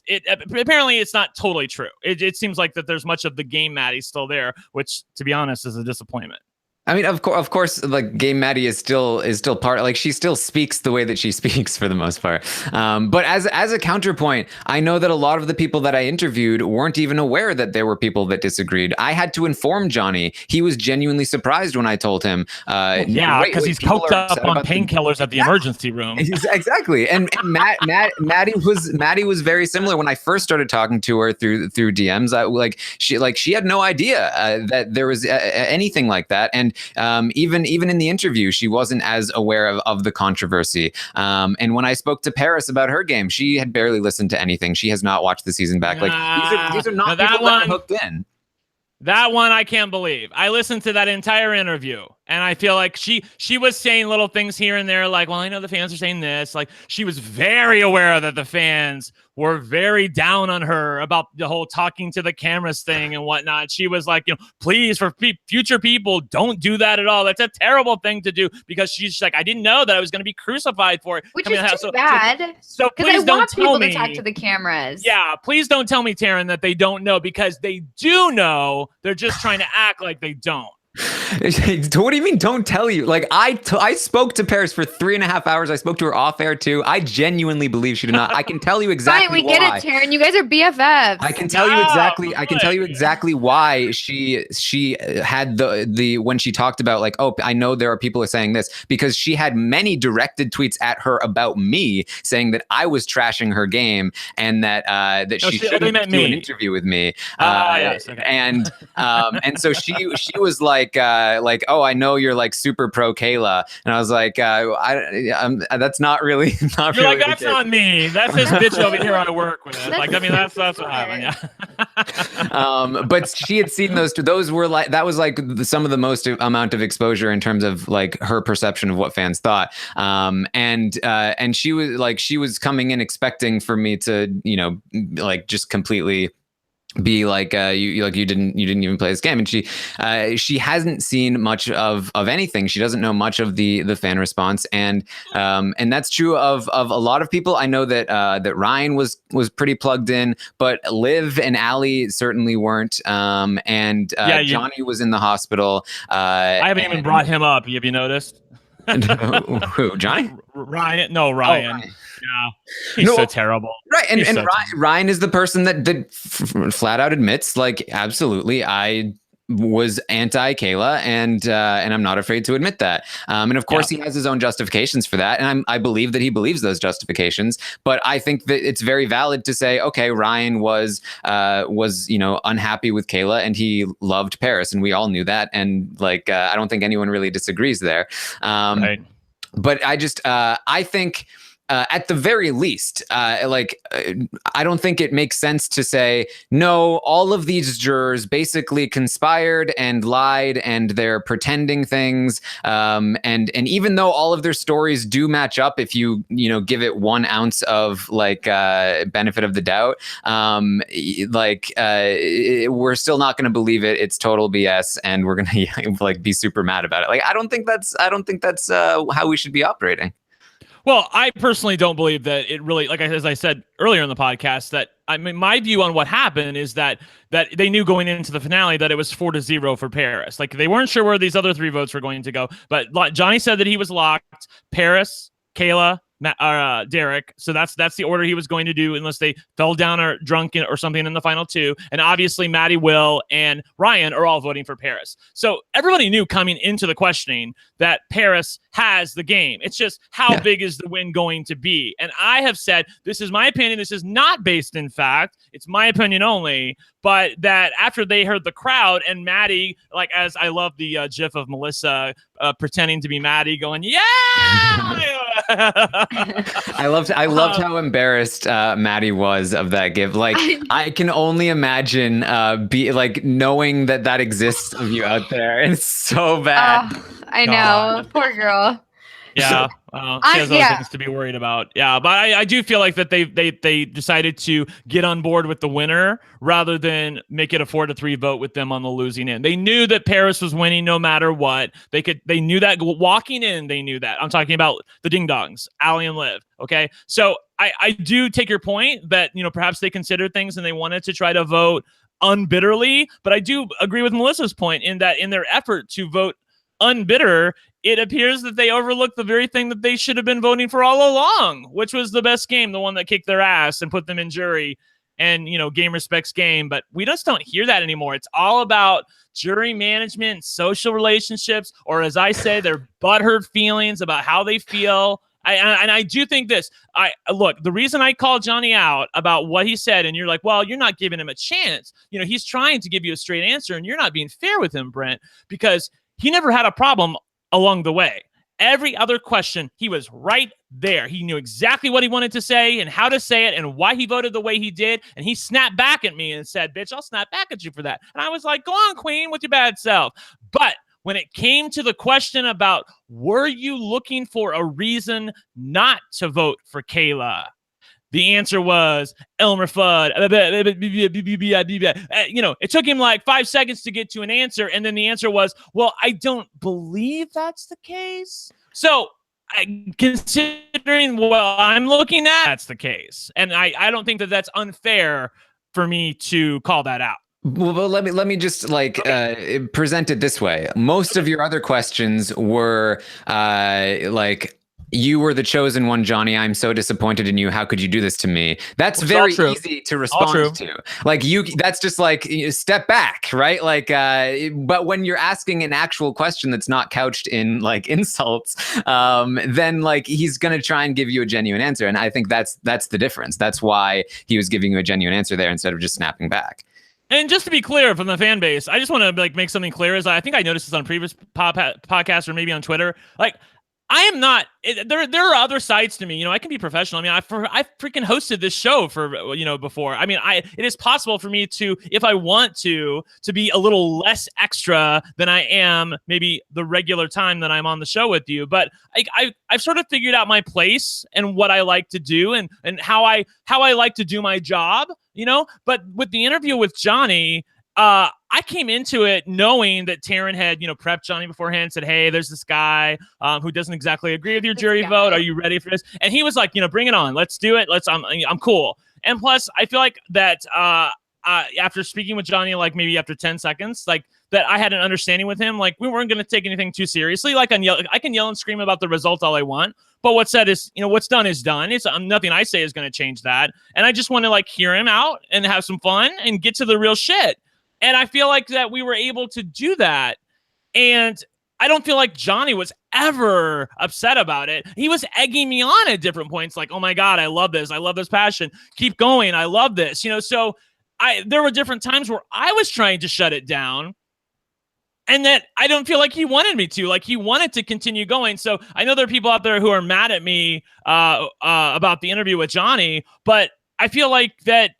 apparently it's not totally true. It seems like that there's much of the game Maddie still there, which, to be honest, is a disappointment. I mean, of course, like game Maddie is still part. Like she still speaks the way that she speaks for the most part. But as a counterpoint, I know that a lot of the people that I interviewed weren't even aware that there were people that disagreed. I had to inform Johnny. He was genuinely surprised when I told him. Because he's coked up on painkillers at the emergency room. Exactly. And Maddie was very similar when I first started talking to her through DMs. She had no idea that there was anything like that. And even in the interview, she wasn't as aware of the controversy. And when I spoke to Paris about her game, she had barely listened to anything. She has not watched the season back. These are not people that are hooked in. That one I can't believe. I listened to that entire interview, And I feel like she was saying little things here and there, like, well, I know the fans are saying this. Like, she was very aware that the fans were very down on her about the whole talking to the cameras thing and whatnot. She was like, please, for future people, don't do that at all. That's a terrible thing to do, because she's like, I didn't know that I was going to be crucified for it. Which is too bad. So please don't tell me. To talk to the cameras. Yeah, please don't tell me, Taryn, that they don't know, because they do know. They're just trying to act like they don't. What do you mean don't tell you? Like, I spoke to Paris for 3.5 hours. I spoke to her off air too. I genuinely believe she did not. I can tell you exactly Fine, we get it, Taryn. You guys are BFFs. I can tell you exactly. I can tell you exactly why she had the when she talked about, like, oh, I know there are people saying this, because she had many directed tweets at her about me saying that I was trashing her game and that she shouldn't do an interview with me. Yes, okay. And so she was like, oh, I know you're like super pro Kayla, and I was like, that's not really not. You're really like, that's not me. That's this bitch over here I work with. Like, I mean, that's what happened. Yeah. But she had seen those two. Those were like, that was like some of the most amount of exposure in terms of like her perception of what fans thought. And she was coming in expecting for me to, like, just completely be like, you didn't even play this game. And she hasn't seen much of anything. She doesn't know much of the fan response, and that's true of a lot of people. I know that Ryan was pretty plugged in, but Liv and Ali certainly weren't. Johnny was in the hospital. I haven't even brought him up. Have you noticed? Who? Johnny? Ryan? No, Ryan. Oh, Ryan. Yeah, he's so terrible. Right, and Ryan is the person that flat out admits, like, absolutely, I was anti Kayla, and I'm not afraid to admit that. And of course, he has his own justifications for that, and I believe that he believes those justifications. But I think that it's very valid to say, okay, Ryan was unhappy with Kayla, and he loved Paris, and we all knew that. And like, I don't think anyone really disagrees there. Right. But I think. At the very least, I don't think it makes sense to say, no, all of these jurors basically conspired and lied, and they're pretending things. And even though all of their stories do match up, if you give it 1 ounce of like benefit of the doubt, we're still not going to believe it. It's total BS, and we're going to like be super mad about it. Like, I don't think that's how we should be operating. Well, I personally don't believe that it really, like, as I said earlier in the podcast, that my view on what happened is that they knew going into the finale that it was 4-0 for Paris. Like, they weren't sure where these other 3 votes were going to go, but Johnny said that he was locked. Paris, Kayla, Derek. So that's the order he was going to do, unless they fell down or drunk or something in the final 2. And obviously Maddie, Will, and Ryan are all voting for Paris. So everybody knew coming into the questioning that Paris has the game. It's just how big is the win going to be? And I have said, this is my opinion. This is not based in fact. It's my opinion only. But that after they heard the crowd and Maddie, like, as I love the gif of Melissa pretending to be Maddie going, yeah. I loved how embarrassed Maddie was of that gift. Like, I can only imagine be like knowing that exists of you out there. And it's so bad. I know. Poor girl. Yeah. She has other things to be worried about. Yeah, but I do feel like that they decided to get on board with the winner rather than make it a 4-3 vote with them on the losing end. They knew that Paris was winning no matter what. They knew that walking in. They knew that. I'm talking about the Ding Dongs, Ali and Liv. Okay, so I do take your point that perhaps they considered things and they wanted to try to vote unbitterly. But I do agree with Melissa's point in that in their effort to vote unbitter, it appears that they overlooked the very thing that they should have been voting for all along, which was the best game, the one that kicked their ass and put them in jury, and game respects game. But we just don't hear that anymore. It's all about jury management, social relationships, or as I say, their butthurt feelings about how they feel. I do think this. Look, the reason I called Johnny out about what he said, and you're like, well, you're not giving him a chance. He's trying to give you a straight answer, and you're not being fair with him, Brent, because he never had a problem along the way. Every other question, he was right there. He knew exactly what he wanted to say and how to say it and why he voted the way he did. And he snapped back at me and said, bitch, I'll snap back at you for that. And I was like, go on, queen, with your bad self. But when it came to the question about, were you looking for a reason not to vote for Kayla? The answer was Elmer Fudd. It took him like 5 seconds to get to an answer. And then the answer was, well, I don't believe that's the case. So considering what I'm looking at, that's the case. And I don't think that that's unfair for me to call that out. Well, let me just present it this way. Most of your other questions were you were the chosen one, Johnny. I'm so disappointed in you. How could you do this to me? That's very easy to respond to. That's just step back, right? But when you're asking an actual question that's not couched in insults, then he's gonna try and give you a genuine answer. And I think that's the difference. That's why he was giving you a genuine answer there instead of just snapping back. And just to be clear from the fan base, I just want to make something clear. Is I think I noticed this on previous podcasts or maybe on Twitter. I am not. There are other sides to me. I can be professional. I mean, I freaking hosted this show for before. I mean, it is possible for me to, if I want to be a little less extra than I am maybe the regular time that I'm on the show with you. But I've sort of figured out my place and what I like to do and how I like to do my job. But with the interview with Johnny, I came into it knowing that Taryn had, prepped Johnny beforehand, said, hey, there's this guy who doesn't exactly agree with your jury vote. Are you ready for this? And he was like, bring it on. Let's do it. I'm cool. And plus, I feel like that after speaking with Johnny, maybe after 10 seconds, that I had an understanding with him. We weren't going to take anything too seriously. I can yell and scream about the result all I want. But what's said is, what's done is done. It's nothing I say is going to change that. And I just want to hear him out and have some fun and get to the real shit. And I feel like that we were able to do that. And I don't feel like Johnny was ever upset about it. He was egging me on at different points. Oh my God, I love this. I love this passion. Keep going. I love this. So there were different times where I was trying to shut it down. And that I don't feel like he wanted me to. He wanted to continue going. So I know there are people out there who are mad at me about the interview with Johnny. But I feel like that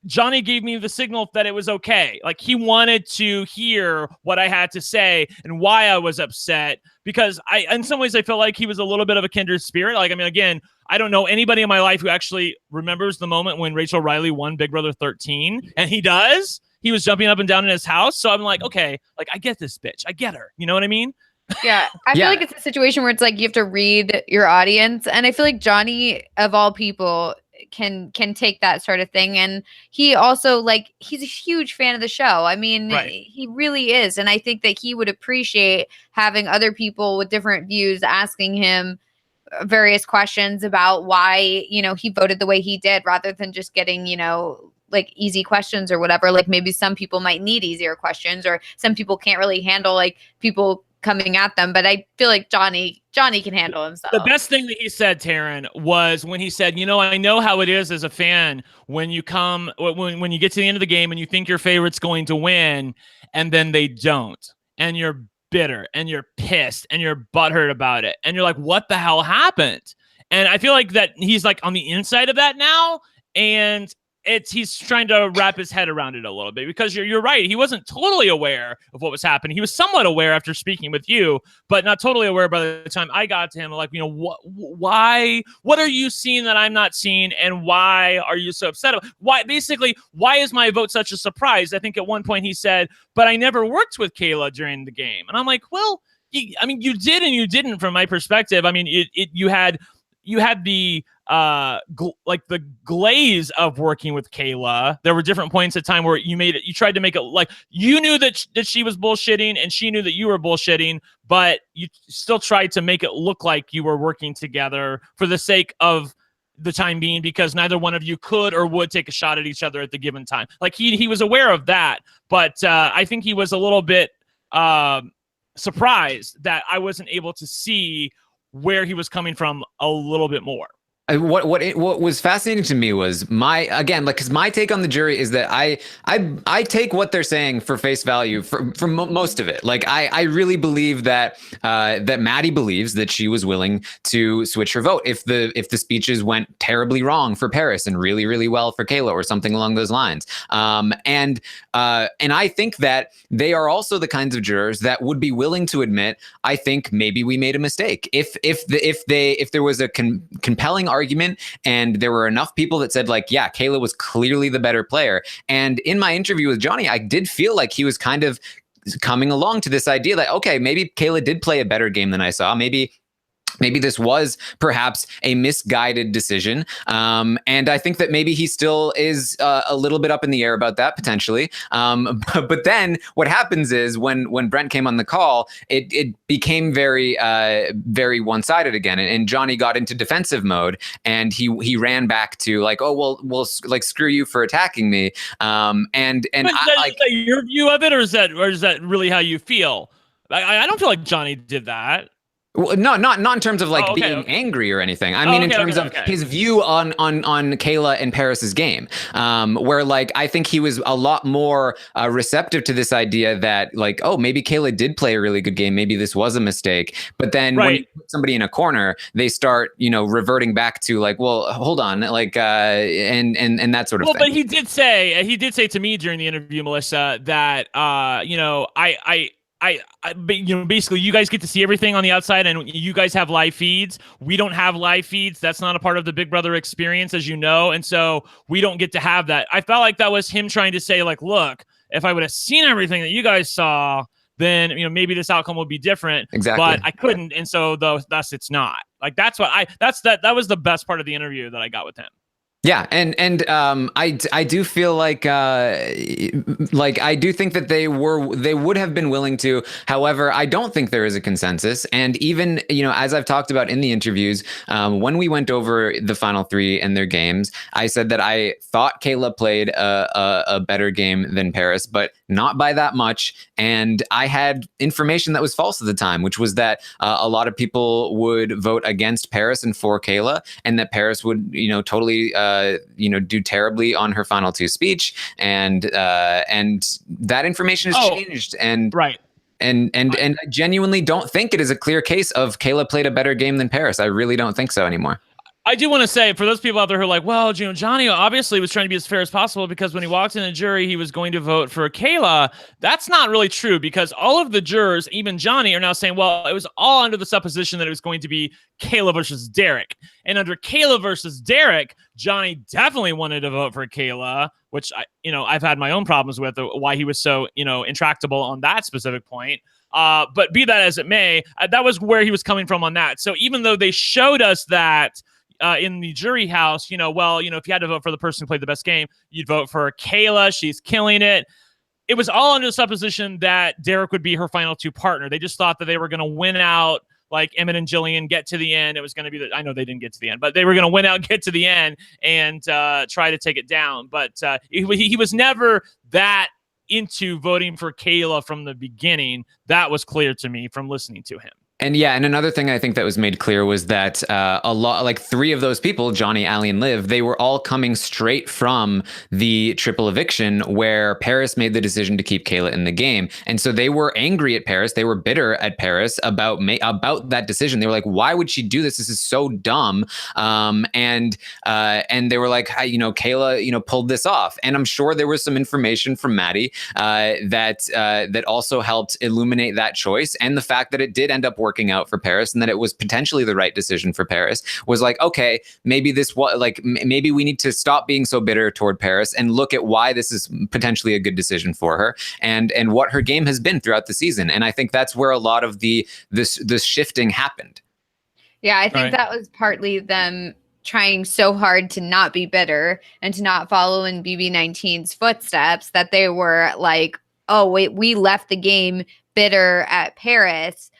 Johnny gave me the signal that it was okay. He wanted to hear what I had to say and why I was upset, because in some ways I felt like he was a little bit of a kindred spirit. Again, I don't know anybody in my life who actually remembers the moment when Rachel Riley won Big Brother 13, and he does. He was jumping up and down in his house. So I'm like, okay, I get this bitch. I get her. You know what I mean? Yeah. I feel like it's a situation where it's you have to read your audience. And I feel like Johnny, of all people, can take that sort of thing. And he also he's a huge fan of the show. I mean, right. He really is. And I think that he would appreciate having other people with different views asking him various questions about why, he voted the way he did, rather than just getting, easy questions or whatever. Maybe some people might need easier questions, or some people can't really handle people coming at them. But I feel like Johnny can handle himself. The best thing that he said, Taryn, was when he said, I know how it is as a fan when you when you get to the end of the game and you think your favorite's going to win and then they don't, and you're bitter and you're pissed and you're butthurt about it. And you're like, what the hell happened? And I feel like that he's on the inside of that now. And he's trying to wrap his head around it a little bit, because you're right. He wasn't totally aware of what was happening. He was somewhat aware after speaking with you, but not totally aware by the time I got to him. Why? What are you seeing that I'm not seeing, and why are you so upset? Why is my vote such a surprise? I think at one point he said, "But I never worked with Kayla during the game," and I'm like, well, you did and you didn't. From my perspective, I mean, you had the the glaze of working with Kayla. There were different points at time where you tried to make it you knew that she was bullshitting and she knew that you were bullshitting, but you still tried to make it look like you were working together for the sake of the time being, because neither one of you could or would take a shot at each other at the given time. He was aware of that, but I think he was a little bit surprised that I wasn't able to see where he was coming from a little bit more. What was fascinating to me was because my take on the jury is that I take what they're saying for face value for most of it. Like I really believe that that Maddie believes that she was willing to switch her vote if the speeches went terribly wrong for Paris and really well for Kayla or something along those lines. And I think that they are also the kinds of jurors that would be willing to admit, I think maybe we made a mistake. If there was a compelling argument and there were enough people that said, like, yeah, Kayla was clearly the better player. And in my interview with Johnny, I did feel like he was kind of coming along to this idea that, okay, maybe Kayla did play a better game than I saw. Maybe this was perhaps a misguided decision. And I think that maybe he still is a little bit up in the air about that potentially. But then what happens is when Brent came on the call, it became very one-sided again. And Johnny got into defensive mode and he ran back to like, oh, well, like, screw you for attacking me. And is that your view of it, or is that really how you feel? I don't feel like Johnny did that. Well, no, not in terms of like being angry or anything. I mean, in terms of his view on Kayla and Paris's game, where like I think he was a lot more receptive to this idea that like, oh, maybe Kayla did play a really good game. Maybe this was a mistake. But then when you put somebody in a corner, they start, reverting back to like, well, hold on, like, and that sort of thing. But he did say to me during the interview, Melissa, that basically you guys get to see everything on the outside and you guys have live feeds. We don't have live feeds. That's not a part of the Big Brother experience, as you know. And so we don't get to have that. I felt like that was him trying to say like, look, if I would have seen everything that you guys saw, then, maybe this outcome would be different. Exactly. But I couldn't. And so thus it's not. Like, that was the best part of the interview that I got with him. Yeah, and I do feel like I do think that they would have been willing to. However, I don't think there is a consensus. And even as I've talked about in the interviews, when we went over the final three and their games, I said that I thought Kayla played a better game than Paris, but not by that much. And I had information that was false at the time, which was that a lot of people would vote against Paris and for Kayla, and that Paris would totally do terribly on her final two speech, and that information has changed. And right. And I genuinely don't think it is a clear case of Kayla played a better game than Paris. I really don't think so anymore. I do want to say, for those people out there who are like, well, Johnny obviously was trying to be as fair as possible because when he walked in the jury, he was going to vote for Kayla. That's not really true, because all of the jurors, even Johnny, are now saying, well, it was all under the supposition that it was going to be Kayla versus Derek. And under Kayla versus Derek, Johnny definitely wanted to vote for Kayla, which I've had my own problems with why he was so, intractable on that specific point. But be that as it may, that was where he was coming from on that. So even though they showed us that, in the jury house, if you had to vote for the person who played the best game, you'd vote for Kayla. She's killing it. It was all under the supposition that Derek would be her final two partner. They just thought that they were going to win out, like Emmett and Jillian get to the end. It was going to be I know they didn't get to the end, but they were going to win out, get to the end, and try to take it down. But he was never that into voting for Kayla from the beginning. That was clear to me from listening to him. And yeah, and another thing I think that was made clear was that a lot, like three of those people, Johnny, Allie, and Liv, they were all coming straight from the triple eviction where Paris made the decision to keep Kayla in the game. And so they were angry at Paris. They were bitter at Paris about that decision. They were like, why would she do this? This is so dumb. And they were like, Kayla, pulled this off. And I'm sure there was some information from Maddie that also helped illuminate that choice. And the fact that it did end up working out for Paris and that it was potentially the right decision for Paris was like, okay, maybe maybe we need to stop being so bitter toward Paris and look at why this is potentially a good decision for her and what her game has been throughout the season. And I think that's where a lot of this shifting happened. Yeah, I think that was partly them trying so hard to not be bitter and to not follow in BB19's footsteps that they were like, oh, wait, we left the game bitter at Paris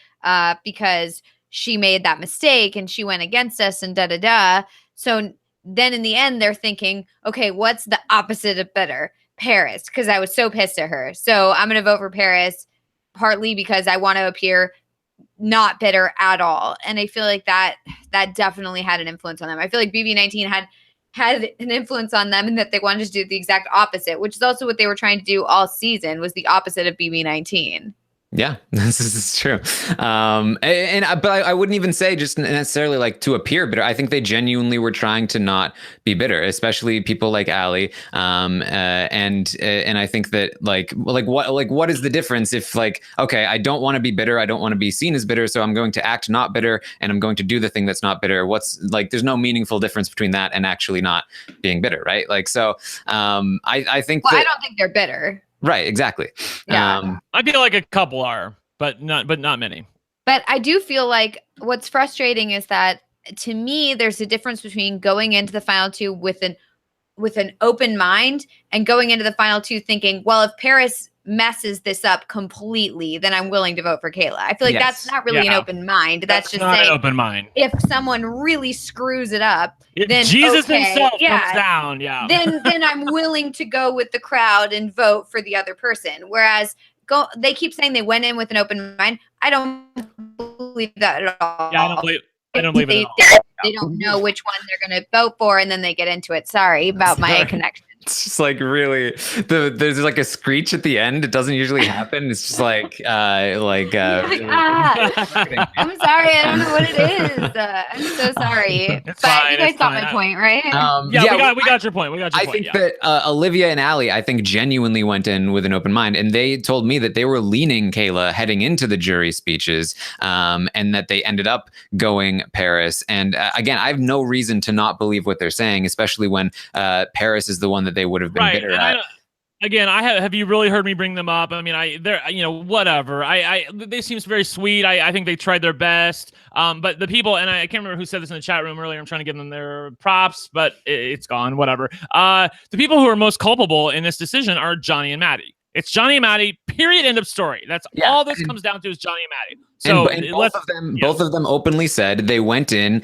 because she made that mistake and she went against us and da-da-da. So then in the end, they're thinking, okay, what's the opposite of bitter? Paris, because I was so pissed at her. So I'm going to vote for Paris, partly because I want to appear not bitter at all. And I feel like that definitely had an influence on them. I feel like BB19 had an influence on them, and that they wanted to do the exact opposite, which is also what they were trying to do all season, was the opposite of BB19. Yeah, this is true. But I wouldn't even say just necessarily like to appear bitter. I think they genuinely were trying to not be bitter, especially people like Allie. And I think that what is the difference if like, okay, I don't want to be bitter. I don't want to be seen as bitter. So I'm going to act not bitter, and I'm going to do the thing that's not bitter. What's like, there's no meaningful difference between that and actually not being bitter. Right. Like, so I think, I don't think they're bitter. Right, exactly. Yeah. I feel like a couple are, but not many. But I do feel like what's frustrating is that, to me, there's a difference between going into the final two with an open mind and going into the final two thinking, well, if Paris messes this up completely, then I'm willing to vote for Kayla. I feel like that's not really an open mind. That's just not saying, an open mind. If someone really screws it up, then Jesus okay, himself comes down, then I'm willing to go with the crowd and vote for the other person. Whereas they keep saying they went in with an open mind. I don't believe that at all. Yeah, I don't believe it at all. They don't know which one they're going to vote for, and then they get into it. Sorry about my connection. It's just like really there's like a screech at the end. It doesn't usually happen. It's just like I'm sorry. I don't know what it is. I'm so sorry. It's but fine, you guys got my point, right? We got your point. I think that Olivia and Allie, I think, genuinely went in with an open mind, and they told me that they were leaning Kayla heading into the jury speeches, and that they ended up going Paris. And again, I have no reason to not believe what they're saying, especially when Paris is the one that they would have been bitter at. Have you really heard me bring them up? I mean, they're, whatever. They seem very sweet. I think they tried their best. But the people, and I can't remember who said this in the chat room earlier. I'm trying to give them their props, but it's gone. Whatever. The people who are most culpable in this decision are Johnny and Maddie. It's Johnny and Maddie, period, end of story. That's all this comes down to, is Johnny and Maddie. So and both of them openly said they went in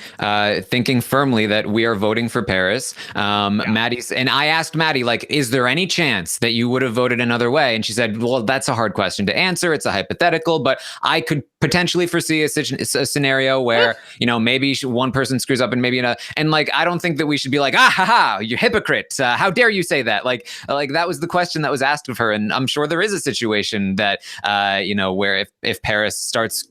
thinking firmly that we are voting for Paris. Maddie's, and I asked Maddie, like, is there any chance that you would have voted another way? And she said, well, that's a hard question to answer. It's a hypothetical, but I could potentially foresee a scenario where, maybe one person screws up and maybe and like, I don't think that we should be like, you hypocrite. How dare you say that? Like that was the question that was asked of her. And I'm sure there is a situation that, where if Paris starts,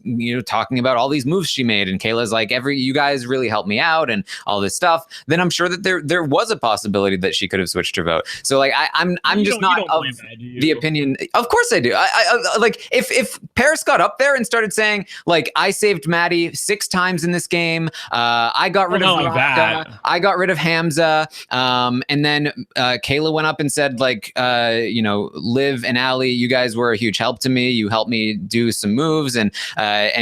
talking about all these moves she made, and Kayla's like, you guys really helped me out and all this stuff, then I'm sure that there was a possibility that she could have switched her vote. So like, I'm just not of the opinion. Of course I do. I like if Paris got up there and started saying like, I saved Maddie 6 times in this game. I got rid of Veronica, I got rid of Hamza. And then Kayla went up and said like, Liv and Allie, you guys were a huge help to me. You helped me do some moves, and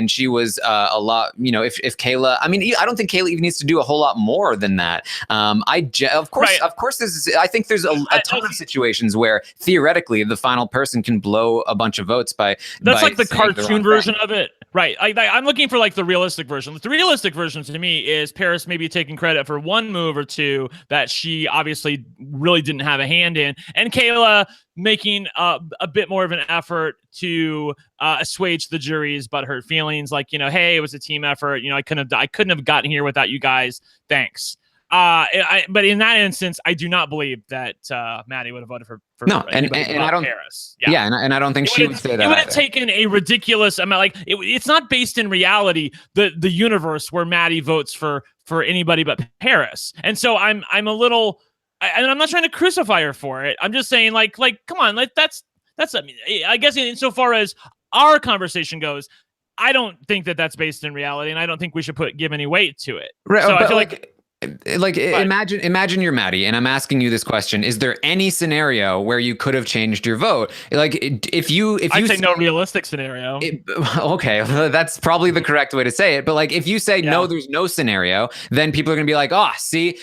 she was a lot. If Kayla, I mean, I don't think Kayla even needs to do a whole lot more than that. Of course, this is. I think there's a ton of situations where theoretically the final person can blow a bunch of votes by. That's like the cartoon version of it, right? I'm looking for like the realistic version. The realistic version to me is Paris maybe taking credit for one move or two that she obviously really didn't have a hand in, and Kayla making a bit more of an effort to assuage the jury's butthurt feelings, like, hey, it was a team effort. I couldn't have gotten here without you guys. Thanks. But in that instance, I do not believe that Maddie would have voted for no, and I don't. Paris. And I don't think she would say that. It would have taken a ridiculous amount. Like it's not based in reality. The universe where Maddie votes for anybody but Paris, and so I'm a little. And I'm not trying to crucify her for it. I'm just saying, like, come on, that's. I guess insofar as our conversation goes, I don't think that that's based in reality, and I don't think we should give any weight to it. Right. So I feel like imagine you're Maddie, and I'm asking you this question: is there any scenario where you could have changed your vote? Like, if you I'd say no realistic scenario. Okay, that's probably the correct way to say it. But like, if you say no, there's no scenario, then people are gonna be like, see,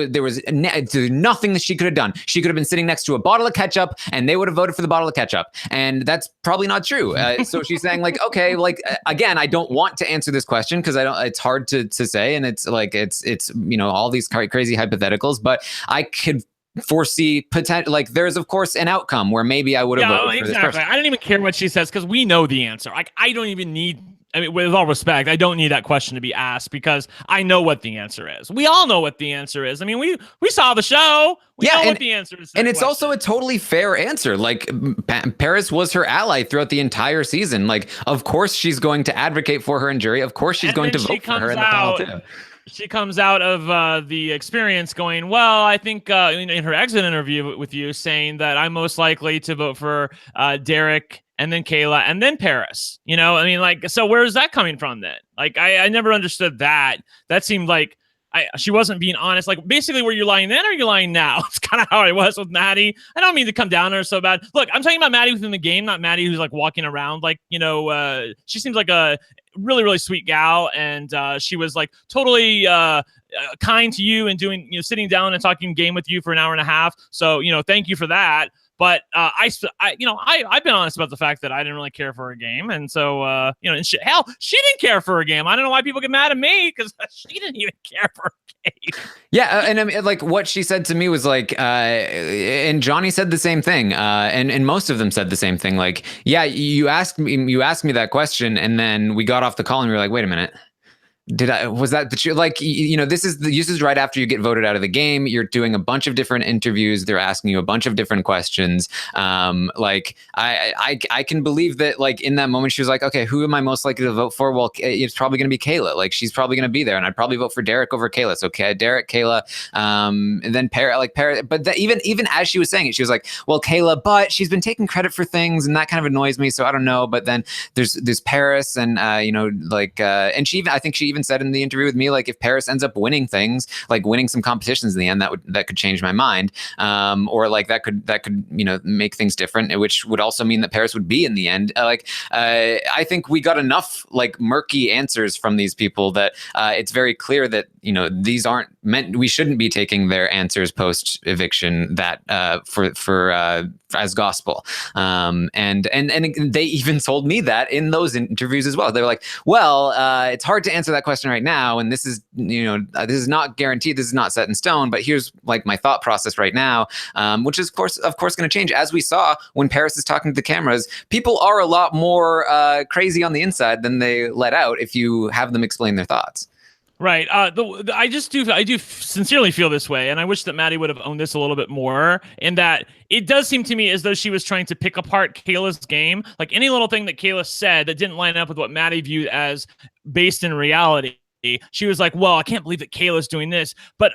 there was nothing that she could have done. She could have been sitting next to a bottle of ketchup, and they would have voted for the bottle of ketchup, and that's probably not true. So she's saying like, okay, like again, I don't want to answer this question because I don't. It's hard to say, and it's like it's all these crazy hypotheticals, but I could foresee potential. Like, there's of course an outcome where maybe I would have voted for this person. I don't even care what she says because we know the answer. Like, I don't even need. I mean, with all respect, I don't need that question to be asked because I know what the answer is. We all know what the answer is. I mean, we saw the show. We know what the answer is. And it's also a totally fair answer. Like, Paris was her ally throughout the entire season. Like, of course she's going to advocate for her in jury. Of course she's going to vote for her in the panel too. She comes out of the experience going, well, I think in her exit interview with you saying that I'm most likely to vote for Derek and then Kayla and then Paris. You know, I mean, like, so where is that coming from then? Like, I never understood that. That seemed like she wasn't being honest. Like, basically, were you lying then or are you lying now? It's kind of how I was with Maddie. I don't mean to come down on her so bad. Look, I'm talking about Maddie within the game, not Maddie who's like walking around. Like, you know, she seems like a really, really sweet gal. And she was like totally kind to you and doing, you know, sitting down and talking game with you for an hour and a half. So, you know, thank you for that. But I've been honest about the fact that I didn't really care for her game, and so you know, and she didn't care for her game. I don't know why people get mad at me because she didn't even care for her game. Yeah, and I mean, like what she said to me was like, and Johnny said the same thing, and most of them said the same thing. Like, yeah, you asked me that question, and then we got off the call, and we were like, wait a minute. Was that the truth? Like, you know, this is right after you get voted out of the game. You're doing a bunch of different interviews. They're asking you a bunch of different questions. Like, I can believe that, like, in that moment, she was like, okay, who am I most likely to vote for? Well, it's probably going to be Kayla. Like, she's probably going to be there. And I'd probably vote for Derek over Kayla. So, Derek, Kayla, and then Paris. But even as she was saying it, she was like, well, Kayla, but she's been taking credit for things. And that kind of annoys me. So I don't know. But then there's Paris and, you know, like, and I think she even said in the interview with me, like, if Paris ends up winning things, like winning some competitions in the end, that could change my mind, or like that could you know, make things different, which would also mean that Paris would be in the end. I think we got enough like murky answers from these people that it's very clear that, you know, these aren't meant. We shouldn't be taking their answers post eviction that for as gospel. And they even told me that in those interviews as well. They were like, well, it's hard to answer that question right now, and this is, you know, this is not guaranteed, this is not set in stone, but here's like my thought process right now, which is of course going to change. As we saw when Paris is talking to the cameras, people are a lot more crazy on the inside than they let out if you have them explain their thoughts. Right. I do sincerely feel this way, and I wish that Maddie would have owned this a little bit more, in that it does seem to me as though she was trying to pick apart Kayla's game. Like, any little thing that Kayla said that didn't line up with what Maddie viewed as based in reality, she was like, well, I can't believe that Kayla's doing this, but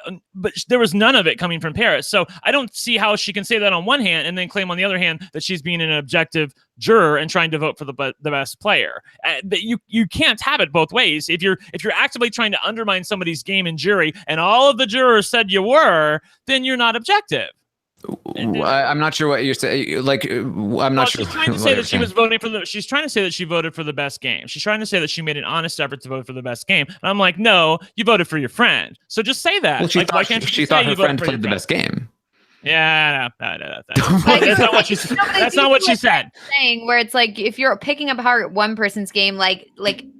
there was none of it coming from Paris. So I don't see how she can say that on one hand and then claim on the other hand that she's being an objective juror and trying to vote for the best player. You can't have it both ways. If you're actively trying to undermine somebody's game in jury and all of the jurors said you were, then you're not objective. I'm not sure what you're saying. Like, I'm not sure. She's trying to say that she was voting for she's trying to say that she voted for the best game. She's trying to say that she made an honest effort to vote for the best game. And I'm like, no, you voted for your friend. So just say that. Well, why can't she thought her friend played the best game. Yeah, no. That's not what she said. That's not what she said. Saying where it's like, if you're picking apart one person's game, like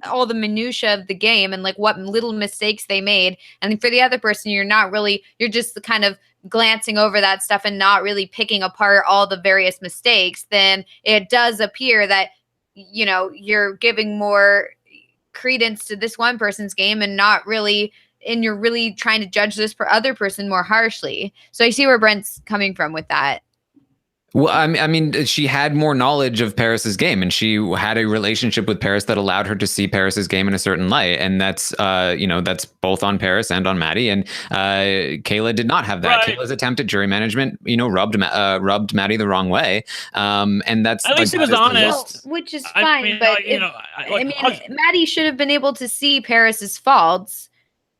all the minutia of the game and like what little mistakes they made, and for the other person, you're just kind of glancing over that stuff and not really picking apart all the various mistakes, then it does appear that, you know, you're giving more credence to this one person's game and you're really trying to judge this other person more harshly. So I see where Brent's coming from with that. Well, I mean, she had more knowledge of Paris's game, and she had a relationship with Paris that allowed her to see Paris's game in a certain light, and that's that's both on Paris and on Maddie. And Kayla did not have that. Right. Kayla's attempt at jury management, rubbed Maddie the wrong way, and that's at least he was honest, which is fine. But Maddie should have been able to see Paris's faults.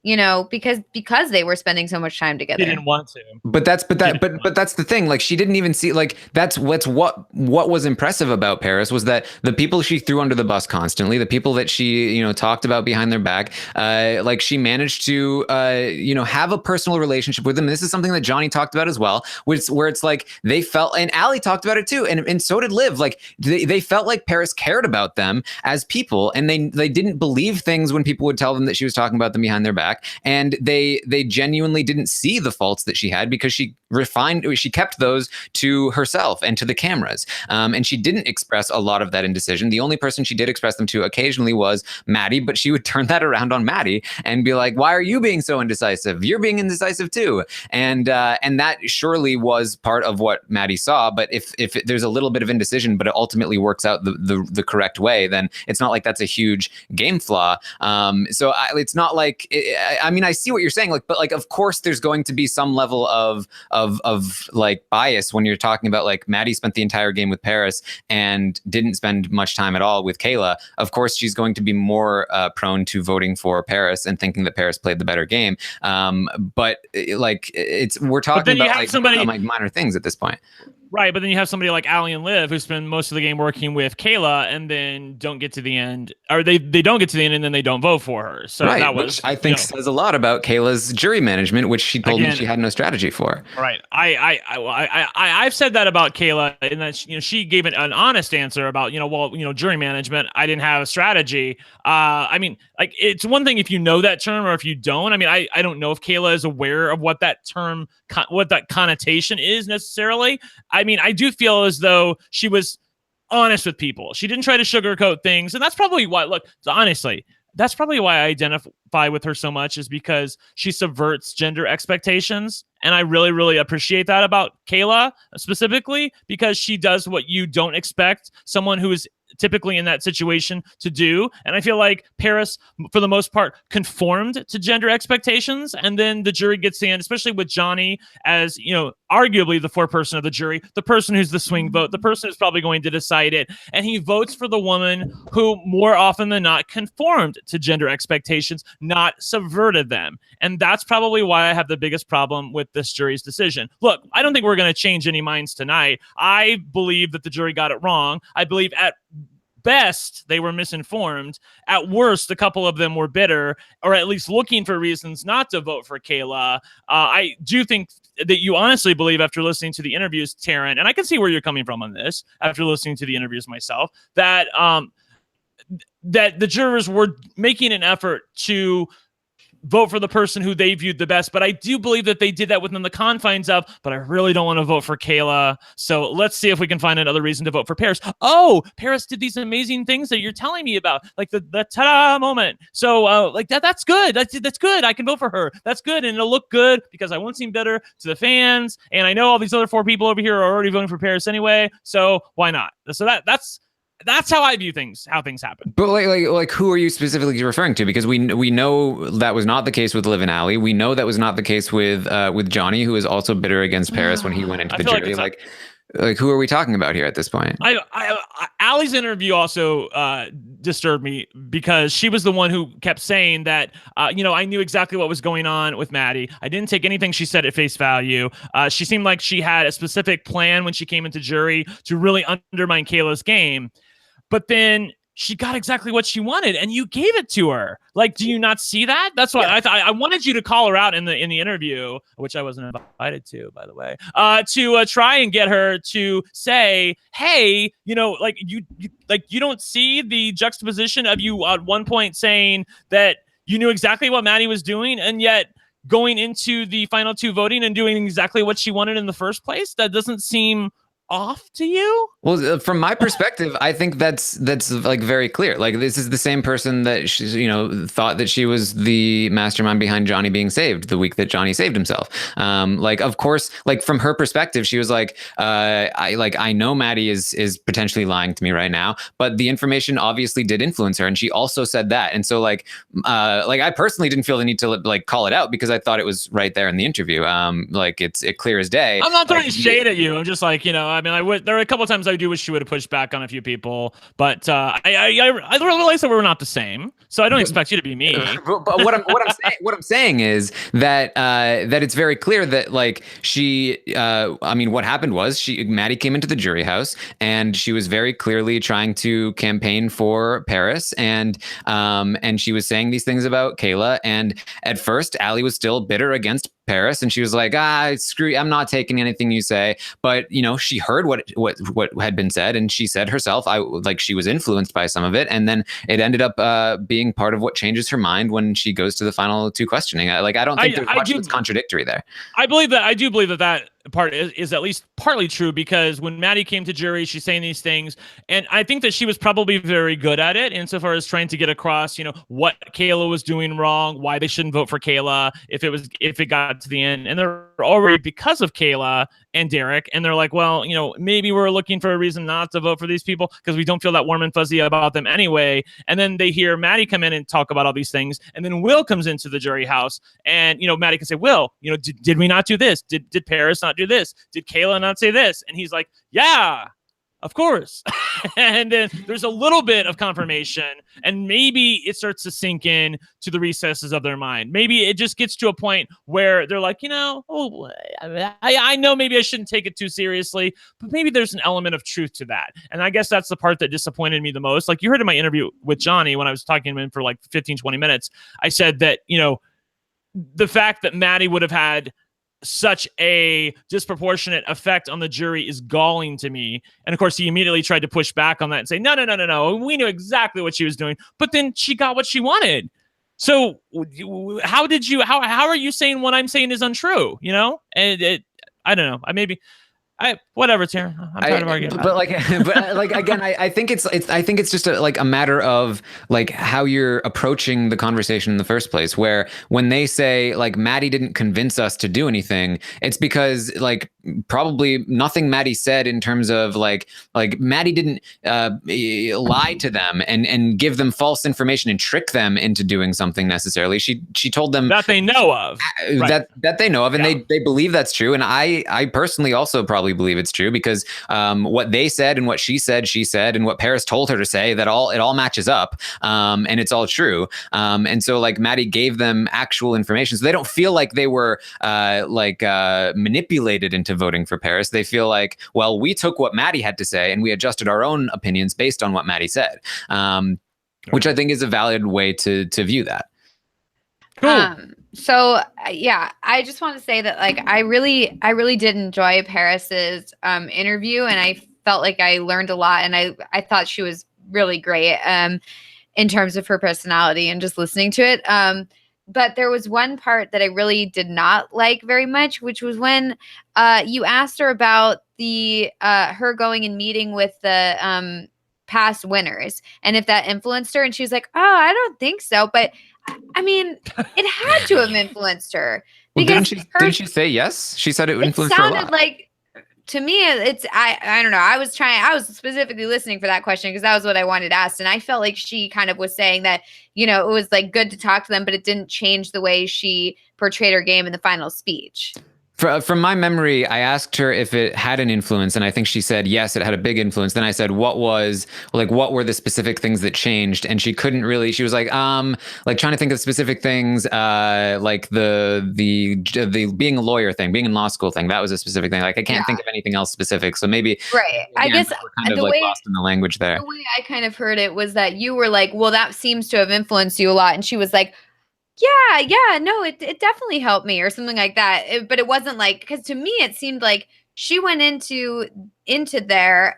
You know, because they were spending so much time together. She didn't want to. But that's the thing. Like, she didn't even see, like, that's what was impressive about Paris was that the people she threw under the bus constantly, the people that she, you know, talked about behind their back, like, she managed to have a personal relationship with them. This is something that Johnny talked about as well, where it's like they felt, and Ali talked about it too, and so did Liv. Like, they felt like Paris cared about them as people, and they didn't believe things when people would tell them that she was talking about them behind their back. back, and they genuinely didn't see the faults that she had because she kept those to herself and to the cameras, and she didn't express a lot of that indecision. The only person she did express them to occasionally was Maddie, but she would turn that around on Maddie and be like, "Why are you being so indecisive? You're being indecisive too." And that surely was part of what Maddie saw. But if there's a little bit of indecision, but it ultimately works out the correct way, then it's not like that's a huge game flaw. So it's not like I mean, I see what you're saying, like, but like, of course, there's going to be some level of like bias when you're talking about like Maddie spent the entire game with Paris and didn't spend much time at all with Kayla. Of course, she's going to be more prone to voting for Paris and thinking that Paris played the better game. But like, we're talking about like minor things at this point. Right, but then you have somebody like Allie and Liv who spend most of the game working with Kayla and then don't get to the end, or they don't get to the end and then they don't vote for her. So right, that was, which I think says a lot about Kayla's jury management, which she told me she had no strategy for. Right, I've said that about Kayla, and that she gave an honest answer about jury management. I didn't have a strategy. I mean, like, it's one thing if you know that term or if you don't. I mean, I don't know if Kayla is aware of what that term, what that connotation is necessarily. I mean, I do feel as though she was honest with people. She didn't try to sugarcoat things. And that's probably why, look, honestly, that's probably why I identify with her so much, is because she subverts gender expectations. And I really, really appreciate that about Kayla specifically, because she does what you don't expect someone who is typically in that situation to do. And I feel like Paris, for the most part, conformed to gender expectations. And then the jury gets in, especially with Johnny as, arguably the foreperson of the jury, the person who's the swing vote, the person who's probably going to decide it. And he votes for the woman who more often than not conformed to gender expectations, not subverted them. And that's probably why I have the biggest problem with this jury's decision. Look, I don't think we're going to change any minds tonight. I believe that the jury got it wrong. I believe at best they were misinformed. At worst, a couple of them were bitter, or at least looking for reasons not to vote for Kayla. I do think that you honestly believe, after listening to the interviews, Taryn, and I can see where you're coming from on this after listening to the interviews myself, that that the jurors were making an effort to vote for the person who they viewed the best. But I do believe that they did that within the confines of, but I really don't want to vote for Kayla. So let's see if we can find another reason to vote for Paris. Oh, Paris did these amazing things that you're telling me about, like the ta-da moment. So like that's good. That's good. I can vote for her. That's good. And it'll look good because I won't seem bitter to the fans. And I know all these other 4 people over here are already voting for Paris anyway. So why not? So that's how I view things, how things happen. But like who are you specifically referring to? Because we know that was not the case with Liv and Allie. We know that was not the case with Johnny, who is also bitter against Paris when he went into the jury. Like who are we talking about here at this point? Allie's interview also disturbed me, because she was the one who kept saying that, I knew exactly what was going on with Maddie. I didn't take anything she said at face value. She seemed like she had a specific plan when she came into jury to really undermine Kayla's game. But then she got exactly what she wanted, and you gave it to her. Like, do you not see that? That's why I wanted you to call her out in the interview, which I wasn't invited to, by the way, to try and get her to say, hey, you don't see the juxtaposition of you at one point saying that you knew exactly what Maddie was doing, and yet going into the final 2 voting and doing exactly what she wanted in the first place. That doesn't seem off to you? Well, from my perspective, I think that's like very clear. Like, this is the same person that she's, thought that she was the mastermind behind Johnny being saved the week that Johnny saved himself. Like, of course, like from her perspective, she was like, I know Maddie is potentially lying to me right now, but the information obviously did influence her, and she also said that. And so like I personally didn't feel the need to like call it out, because I thought it was right there in the interview. Like it's clear as day. I'm not throwing shade at you. I'm just like, I mean, there are a couple of times I do wish she would have pushed back on a few people, but I realized that we're not the same, so I don't expect you to be me. But what I'm saying is that it's very clear that like she, I mean, what happened was Maddie came into the jury house and she was very clearly trying to campaign for Paris, and she was saying these things about Kayla, and at first Allie was still bitter against Paris, and she was like, screw you, I'm not taking anything you say. But she heard what had been said, and she said herself, she was influenced by some of it, and then it ended up being part of what changes her mind when she goes to the final two questioning. I don't think there's much that's contradictory there. I do believe that part is at least partly true, because when Maddie came to jury, she's saying these things, and I think that she was probably very good at it insofar as trying to get across, what Kayla was doing wrong, why they shouldn't vote for Kayla if it got to the end, and they're already because of Kayla and Derek, and they're like, well, maybe we're looking for a reason not to vote for these people because we don't feel that warm and fuzzy about them anyway. And then they hear Maddie come in and talk about all these things, and then Will comes into the jury house, and Maddie can say, Will, did we not do this? Did Paris not do this? Did Kayla not say this? And he's like, yeah, of course. And then there's a little bit of confirmation, and maybe it starts to sink in to the recesses of their mind. Maybe it just gets to a point where they're like, I know maybe I shouldn't take it too seriously, but maybe there's an element of truth to that. And I guess that's the part that disappointed me the most. Like you heard in my interview with Johnny, when I was talking to him for like 15, 20 minutes, I said that, the fact that Maddie would have had such a disproportionate effect on the jury is galling to me. And of course, he immediately tried to push back on that and say, no. We knew exactly what she was doing, but then she got what she wanted. So how are you saying what I'm saying is untrue? And I don't know. Whatever, Tara. I'm tired of arguing. But again, I think it's just a matter of like how you're approaching the conversation in the first place. Where when they say like Maddie didn't convince us to do anything, it's because like probably nothing Maddie said in terms of like Maddie didn't lie to them and give them false information and trick them into doing something necessarily. She told them that they know of, that they know of, and they believe that's true. And I personally also probably believe it's true because what they said and what she said, and what Paris told her to say, it all matches up, and it's all true. And so like Maddie gave them actual information, so they don't feel like they were manipulated into voting for Paris. They feel like, well, we took what Maddie had to say and we adjusted our own opinions based on what Maddie said, which I think is a valid way to view that. Cool. So yeah, I just want to say that like I really did enjoy Paris's interview, and I felt like I learned a lot, and I thought she was really great in terms of her personality and just listening to it. But there was one part that I really did not like very much, which was when you asked her about the her going and meeting with the past winners and if that influenced her, and she was like, "Oh, I don't think so," but I mean, it had to have influenced her. Well, didn't she say yes? She said it influenced her a lot. It sounded like, to me, I don't know. I was specifically listening for that question because that was what I wanted asked. And I felt like she kind of was saying that, it was like good to talk to them, but it didn't change the way she portrayed her game in the final speech. From my memory, I asked her if it had an influence, and I think she said yes, it had a big influence. Then I said, what were the specific things that changed? And she couldn't really. She was like trying to think of specific things, like the being a lawyer thing, being in law school thing. That was a specific thing. Like I can't think of anything else specific. So maybe right. I guess we're kind of like lost in the language there. The way I kind of heard it was that you were like, well, that seems to have influenced you a lot, and she was like, yeah, no, it definitely helped me or something like that. But it wasn't like, because to me, it seemed like she went into there.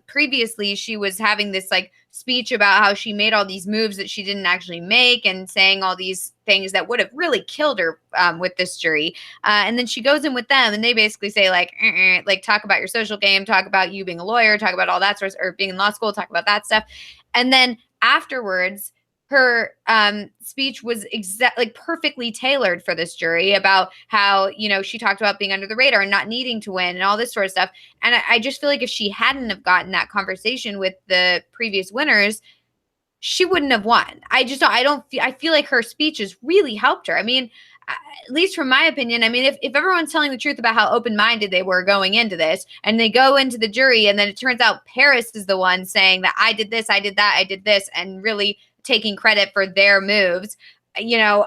Previously, she was having this like speech about how she made all these moves that she didn't actually make and saying all these things that would have really killed her with this jury. And then she goes in with them and they basically say like talk about your social game, talk about you being a lawyer, talk about all that sort of, or being in law school, talk about that stuff. And then afterwards, her speech was perfectly tailored for this jury about how, she talked about being under the radar and not needing to win and all this sort of stuff. And I just feel like if she hadn't have gotten that conversation with the previous winners, she wouldn't have won. I feel like her speeches really helped her. I mean, at least from my opinion, I mean, if everyone's telling the truth about how open-minded they were going into this, and they go into the jury, and then it turns out Paris is the one saying that I did this, I did that, I did this, and really taking credit for their moves, I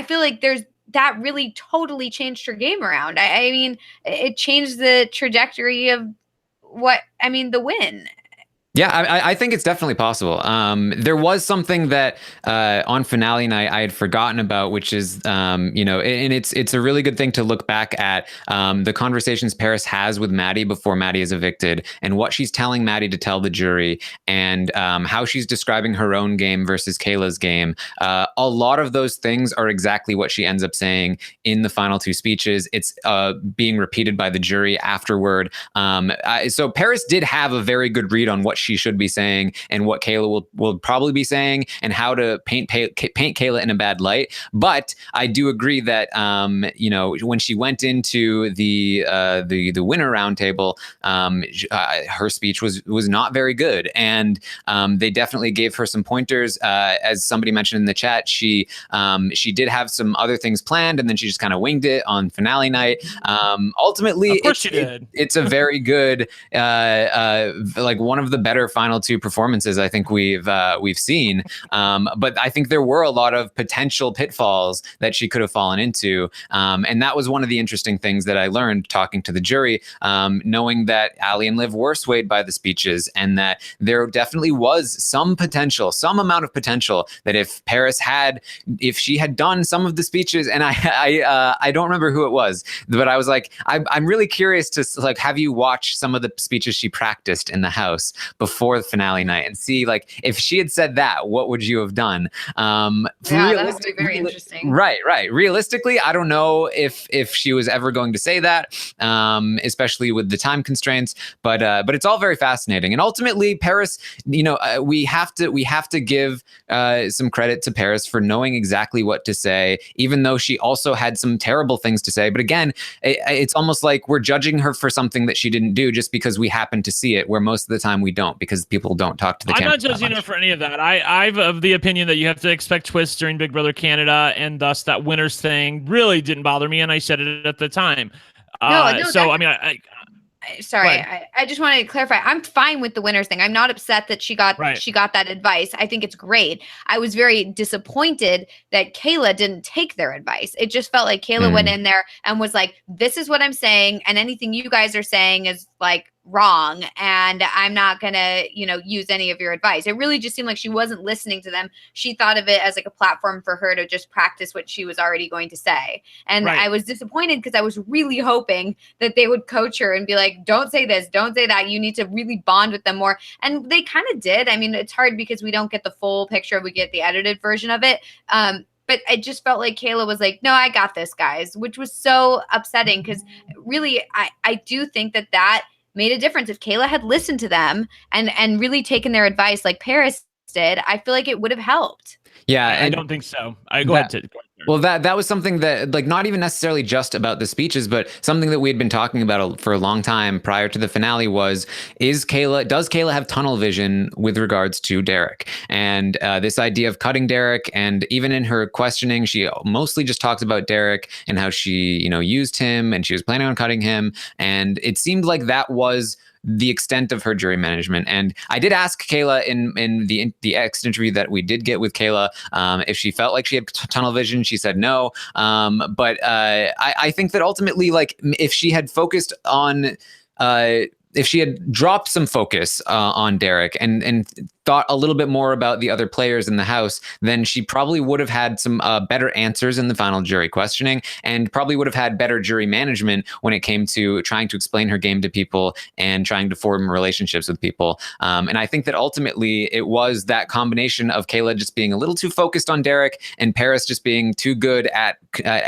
feel like that really totally changed her game around. I mean, it changed the trajectory of the win. Yeah, I think it's definitely possible. There was something that on finale night I had forgotten about, which is, and it's a really good thing to look back at the conversations Paris has with Maddie before Maddie is evicted, and what she's telling Maddie to tell the jury, and how she's describing her own game versus Kayla's game. A lot of those things are exactly what she ends up saying in the final two speeches. It's being repeated by the jury afterward. So Paris did have a very good read on what she should be saying and what Kayla will probably be saying, and how to paint Kayla in a bad light. But I do agree that when she went into the winner roundtable, her speech was not very good, and they definitely gave her some pointers. As somebody mentioned in the chat, she did have some other things planned, and then she just kind of winged it on finale night. Ultimately, of course she did. It's a very good, like one of the better final two performances I think we've seen. But I think there were a lot of potential pitfalls that she could have fallen into. And that was one of the interesting things that I learned talking to the jury, knowing that Ali and Liv were swayed by the speeches, and that there definitely was some amount of potential that if she had done some of the speeches, and I don't remember who it was, but I was like, I'm really curious to like have you watch some of the speeches she practiced in the house before the finale night and see like if she had said that, what would you have done? Yeah, that would be very interesting. Right. Realistically, I don't know if she was ever going to say that, especially with the time constraints. But it's all very fascinating. And ultimately, Paris, we have to give some credit to Paris for knowing exactly what to say, even though she also had some terrible things to say. But again, it's almost like we're judging her for something that she didn't do just because we happen to see it, where most of the time we don't, because people don't talk to the camera. I'm not judging her for any of that. I'm of the opinion that you have to expect twists during Big Brother Canada, and thus that winners thing really didn't bother me, and I said it at the time. No, so I mean, sorry, I just wanted to clarify. I'm fine with the winners thing. I'm not upset that she got that advice. I think it's great. I was very disappointed that Kayla didn't take their advice. It just felt like Kayla went in there and was like, this is what I'm saying, and anything you guys are saying is like wrong, and I'm not gonna use any of your advice. It really just seemed like she wasn't listening to them. She thought of it as like a platform for her to just practice what she was already going to say, and I was disappointed because I was really hoping that they would coach her and be like, don't say this, don't say that, you need to really bond with them more. And they kind of did. I mean, it's hard because we don't get the full picture, we get the edited version of it. But it just felt like Kayla was like, no, I got this, guys, which was so upsetting, because really I do think that made a difference. If Kayla had listened to them and really taken their advice like Paris did, I feel like it would have helped. Yeah, I don't think so. Go ahead. Well, that was something that, like, not even necessarily just about the speeches, but something that we had been talking about for a long time prior to the finale does Kayla have tunnel vision with regards to Derek? And this idea of cutting Derek, and even in her questioning, she mostly just talks about Derek and how she, used him and she was planning on cutting him. And it seemed like that was the extent of her jury management. And I did ask Kayla in the exit interview that we did get with Kayla if she felt like she had tunnel vision. She said no. But I think that ultimately, like, if she had focused on if she had dropped some focus on Derek and thought a little bit more about the other players in the house, then she probably would have had some better answers in the final jury questioning, and probably would have had better jury management when it came to trying to explain her game to people and trying to form relationships with people. And I think that ultimately it was that combination of Kayla just being a little too focused on Derek and Paris just being too good at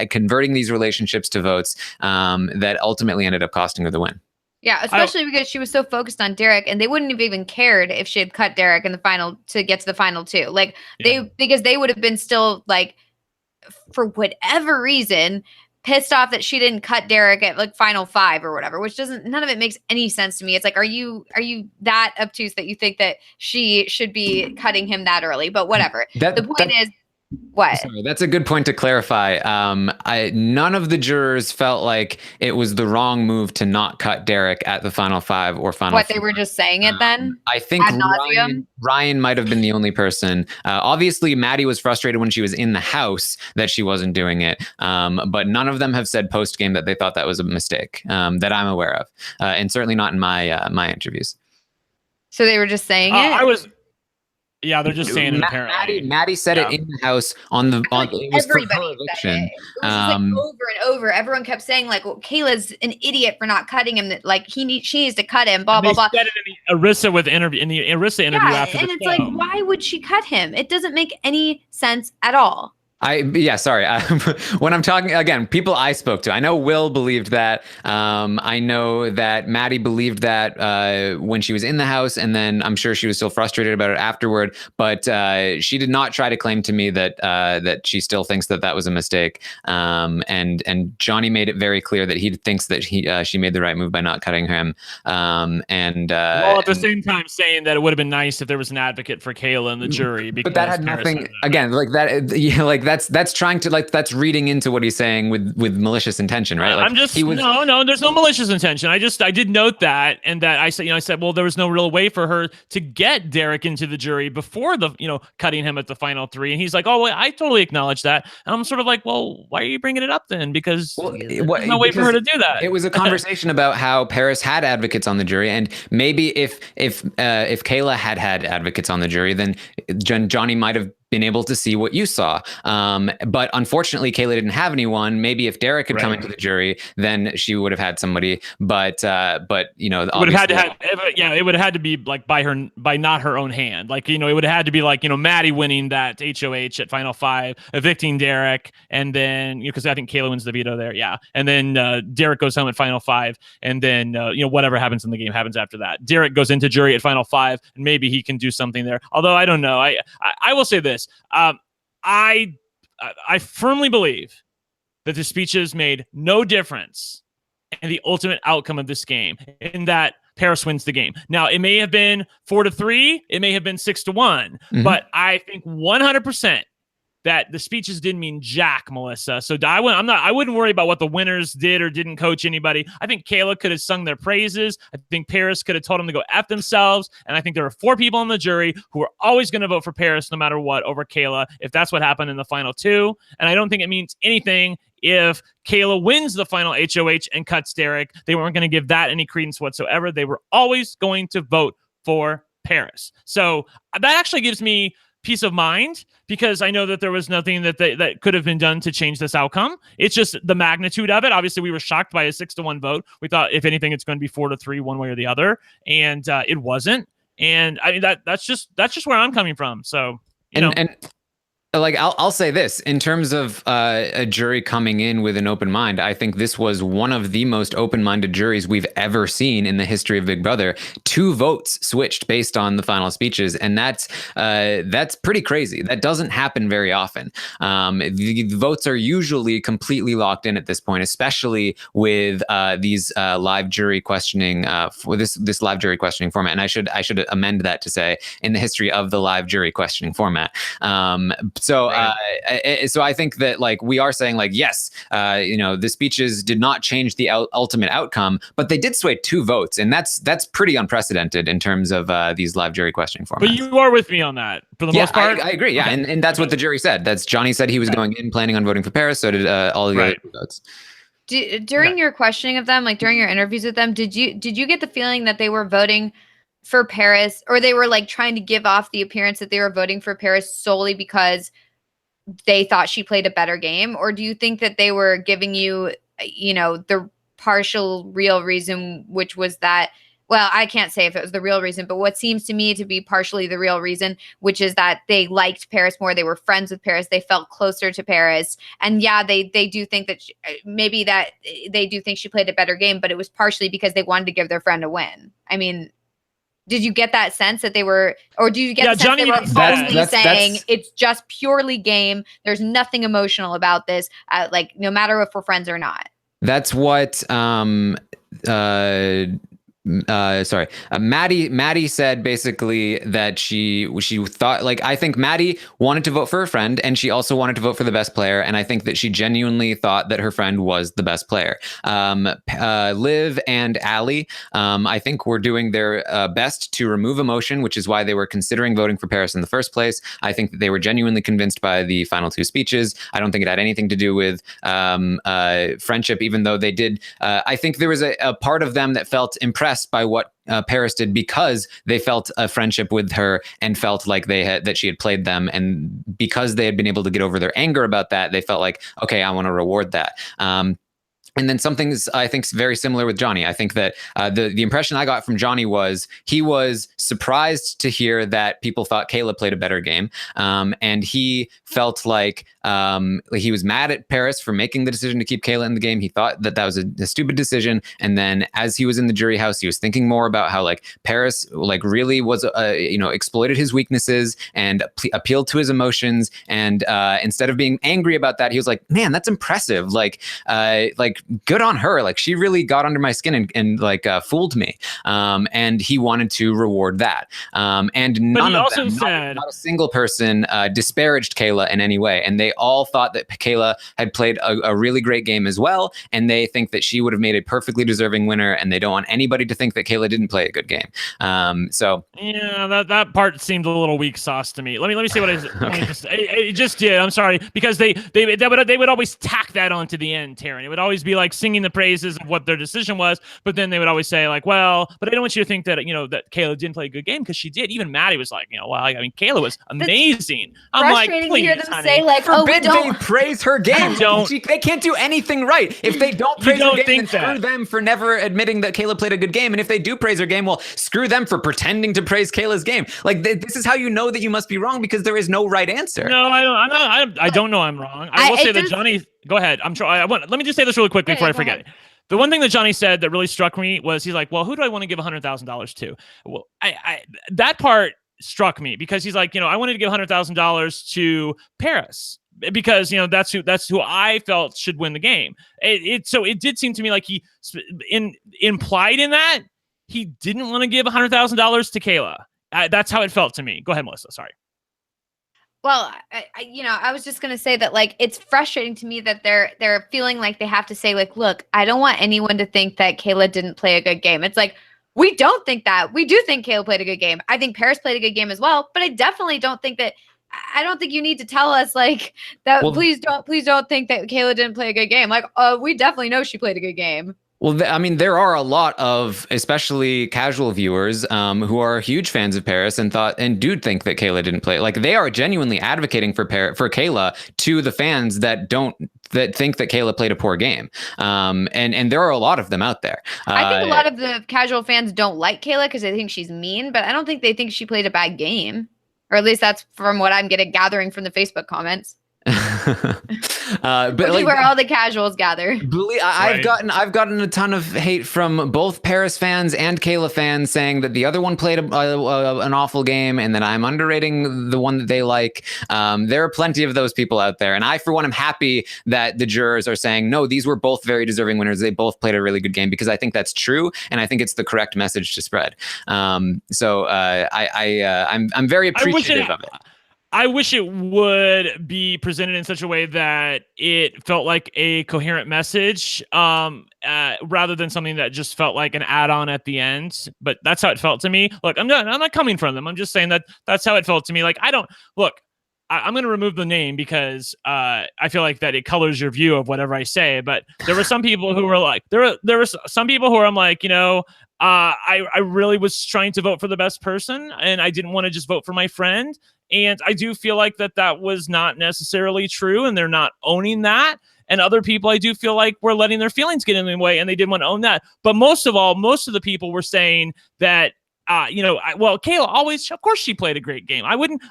converting these relationships to votes that ultimately ended up costing her the win. Yeah, especially because she was so focused on Derek, and they wouldn't have even cared if she had cut Derek in the final to get to the final two. Like because they would have been still like, for whatever reason, pissed off that she didn't cut Derek at like final 5 or whatever, which none of it makes any sense to me. It's like, are you that obtuse that you think that she should be cutting him that early? But whatever. The point is, what? Sorry, that's a good point to clarify. None of the jurors felt like it was the wrong move to not cut Derek at the final 5 or final. What, 4. They were just saying it then? I think Ryan might have been the only person. Obviously, Maddie was frustrated when she was in the house that she wasn't doing it. But none of them have said post game that they thought that was a mistake that I'm aware of, and certainly not in my interviews. So they were just saying it. Yeah, they're just saying it apparently. Maddie said it in the house it was for her eviction. It was just like over and over. Everyone kept saying like, well, Kayla's an idiot for not cutting him. That like she needs to cut him. Blah blah blah. Said it in the Arissa interview after and the it's show. like, why would she cut him? It doesn't make any sense at all. Sorry. When I'm talking, again, people I spoke to, I know Will believed that. I know that Maddie believed that when she was in the house, and then I'm sure she was still frustrated about it afterward. But she did not try to claim to me that she still thinks that was a mistake. And Johnny made it very clear that he thinks that she made the right move by not cutting him. Well, at the same time, saying that it would have been nice if there was an advocate for Kayla in the jury. But that had nothing. Again, like that. Yeah, like that's trying to that's reading into what he's saying with malicious intention, right? Like, I'm just no, there's no malicious intention. I did note that, and that I said, well, there was no real way for her to get Derek into the jury before the cutting him at the final 3, and he's like, oh, well, I totally acknowledge that, and I'm sort of like, well, why are you bringing it up then? Because there's no way for her to do that. It was a conversation about how Paris had advocates on the jury, and maybe if Kayla had advocates on the jury, then Johnny might have been able to see what you saw. But unfortunately, Kayla didn't have anyone. Maybe if Derek had come into the jury, then she would have had somebody. But it would have had to be like by not her own hand. Like, it would have had to be like, Maddie winning that HOH at Final 5, evicting Derek, and then, because I think Kayla wins the veto there. Yeah. And then Derek goes home at Final 5, and then, whatever happens in the game happens after that. Derek goes into jury at Final 5, and maybe he can do something there. Although I don't know. I will say this. I firmly believe that the speeches made no difference in the ultimate outcome of this game, in that Paris wins the game. Now, it may have been 4-3, it may have been 6-1, but I think 100% that the speeches didn't mean jack, Melissa. So I wouldn't worry about what the winners did or didn't coach anybody. I think Kayla could have sung their praises. I think Paris could have told them to go F themselves. And I think there are 4 people on the jury who are always going to vote for Paris no matter what over Kayla, if that's what happened in the final 2. And I don't think it means anything if Kayla wins the final HOH and cuts Derek. They weren't going to give that any credence whatsoever. They were always going to vote for Paris. So that actually gives me peace of mind, because I know that there was nothing that could have been done to change this outcome. It's just the magnitude of it. Obviously, we were shocked by a 6-1 vote. We thought, if anything, it's going to be 4-3, one way or the other, and it wasn't. And I mean, that's just where I'm coming from. So and like, I'll say this, in terms of a jury coming in with an open mind, I think this was one of the most open-minded juries we've ever seen in the history of Big Brother. 2 votes switched based on the final speeches, and that's pretty crazy. That doesn't happen very often. The votes are usually completely locked in at this point, especially with these live jury questioning for this live jury questioning format. And I should amend that to say, in the history of the live jury questioning format. So I think that, like, we are saying, like, yes, the speeches did not change the ultimate outcome, but they did sway 2 votes, and that's pretty unprecedented in terms of these live jury questioning formats. But you are with me on that for the most part. I agree. Yeah, okay. and that's what the jury said. That's Johnny said he was going in planning on voting for Paris. So did all the other votes. During your questioning of them, like during your interviews with them, did you get the feeling that they were voting for Paris, or they were like trying to give off the appearance that they were voting for Paris solely because they thought she played a better game? Or do you think that they were giving you, the partial real reason, which was that, well, I can't say if it was the real reason, but what seems to me to be partially the real reason, which is that they liked Paris more. They were friends with Paris. They felt closer to Paris. And yeah, they do think that they do think she played a better game, but it was partially because they wanted to give their friend a win. I mean, did you get that sense that they were, or do you get the sense Johnny, they were only saying it's just purely game? There's nothing emotional about this, like no matter if we're friends or not. That's what Maddie said, basically, that she thought, like, I think Maddie wanted to vote for her friend, and she also wanted to vote for the best player, and I think that she genuinely thought that her friend was the best player. Liv and Allie, I think, were doing their best to remove emotion, which is why they were considering voting for Paris in the first place. I think that they were genuinely convinced by the final 2 speeches. I don't think it had anything to do with friendship, even though they did. I think there was a part of them that felt impressed by what Paris did because they felt a friendship with her and felt like that she had played them, and because they had been able to get over their anger about that, they felt like, okay, I want to reward that. And then something's, I think, very similar with Johnny. I think that the impression I got from Johnny was he was surprised to hear that people thought Kayla played a better game. And he felt like he was mad at Paris for making the decision to keep Kayla in the game. He thought that was a stupid decision. And then as he was in the jury house, he was thinking more about how like Paris like really was, exploited his weaknesses and appealed to his emotions. And instead of being angry about that, he was like, man, that's impressive. Like good on her. Like she really got under my skin and fooled me. And he wanted to reward that. And none of them, not a single person disparaged Kayla in any way. And they all thought that Kayla had played a really great game as well. And they think that she would have made a perfectly deserving winner. And they don't want anybody to think that Kayla didn't play a good game. So yeah, that part seemed a little weak sauce to me. Let me see what it just did. I'm sorry, because they would always tack that onto the end, Taryn. It would always be like singing the praises of what their decision was, but then they would always say like, well, but I don't want you to think that that Kayla didn't play a good game, because she did. Even Maddie was like, well, I mean, Kayla was amazing. I'm like, please, to hear them honey, say like, they praise her game. They can't do anything right if they don't praise her game. Then screw them for never admitting that Kayla played a good game. And if they do praise her game, well, screw them for pretending to praise Kayla's game. Like this is how you know that you must be wrong, because there is no right answer. No, I don't know I'm wrong. I will say that Johnny. Go ahead. Let me just say this really quickly before I forget it. The one thing that Johnny said that really struck me was he's like, well, who do I want to give $100,000 to? Well, that part struck me, because he's like, I wanted to give $100,000 to Paris, because that's who I felt should win the game. So it did seem to me like he implied in that he didn't want to give $100,000 to Kayla. That's how it felt to me. Go ahead, Melissa. Sorry. Well, I was just gonna say that like it's frustrating to me that they're feeling like they have to say like, look, I don't want anyone to think that Kayla didn't play a good game. It's like, we don't think that. We do think Kayla played a good game. I think Paris played a good game as well, but I definitely don't think that. I don't think you need to tell us like that. Well, please don't think that Kayla didn't play a good game. Like, we definitely know she played a good game. Well, I mean, there are a lot of, especially casual viewers, who are huge fans of Paris and do think that Kayla didn't play. Like, they are genuinely advocating for Kayla to the fans that think that Kayla played a poor game. And there are a lot of them out there. I think a lot of the casual fans don't like Kayla because they think she's mean, but I don't think they think she played a bad game, or at least that's from what I'm gathering from the Facebook comments. But like, where all the casuals gather. I've gotten a ton of hate from both Paris fans and Kayla fans saying that the other one played an awful game and that I'm underrating the one that they like. There are plenty of those people out there, and I, for one, am happy that the jurors are saying no, these were both very deserving winners. They both played a really good game, because I think that's true, and I think it's the correct message to spread. I'm very appreciative of it. I wish it would be presented in such a way that it felt like a coherent message, rather than something that just felt like an add-on at the end. But that's how it felt to me. Look, I'm not coming from them. I'm just saying that's how it felt to me. Like, I'm going to remove the name because I feel like that it colors your view of whatever I say. But there were some people who were like, there were some people who I'm like, I really was trying to vote for the best person, and I didn't want to just vote for my friend. And I do feel like that was not necessarily true, and they're not owning that. And other people, I do feel like, were letting their feelings get in the way, and they didn't want to own that. But most of the people were saying that, Kayla always, of course, she played a great game. I wouldn't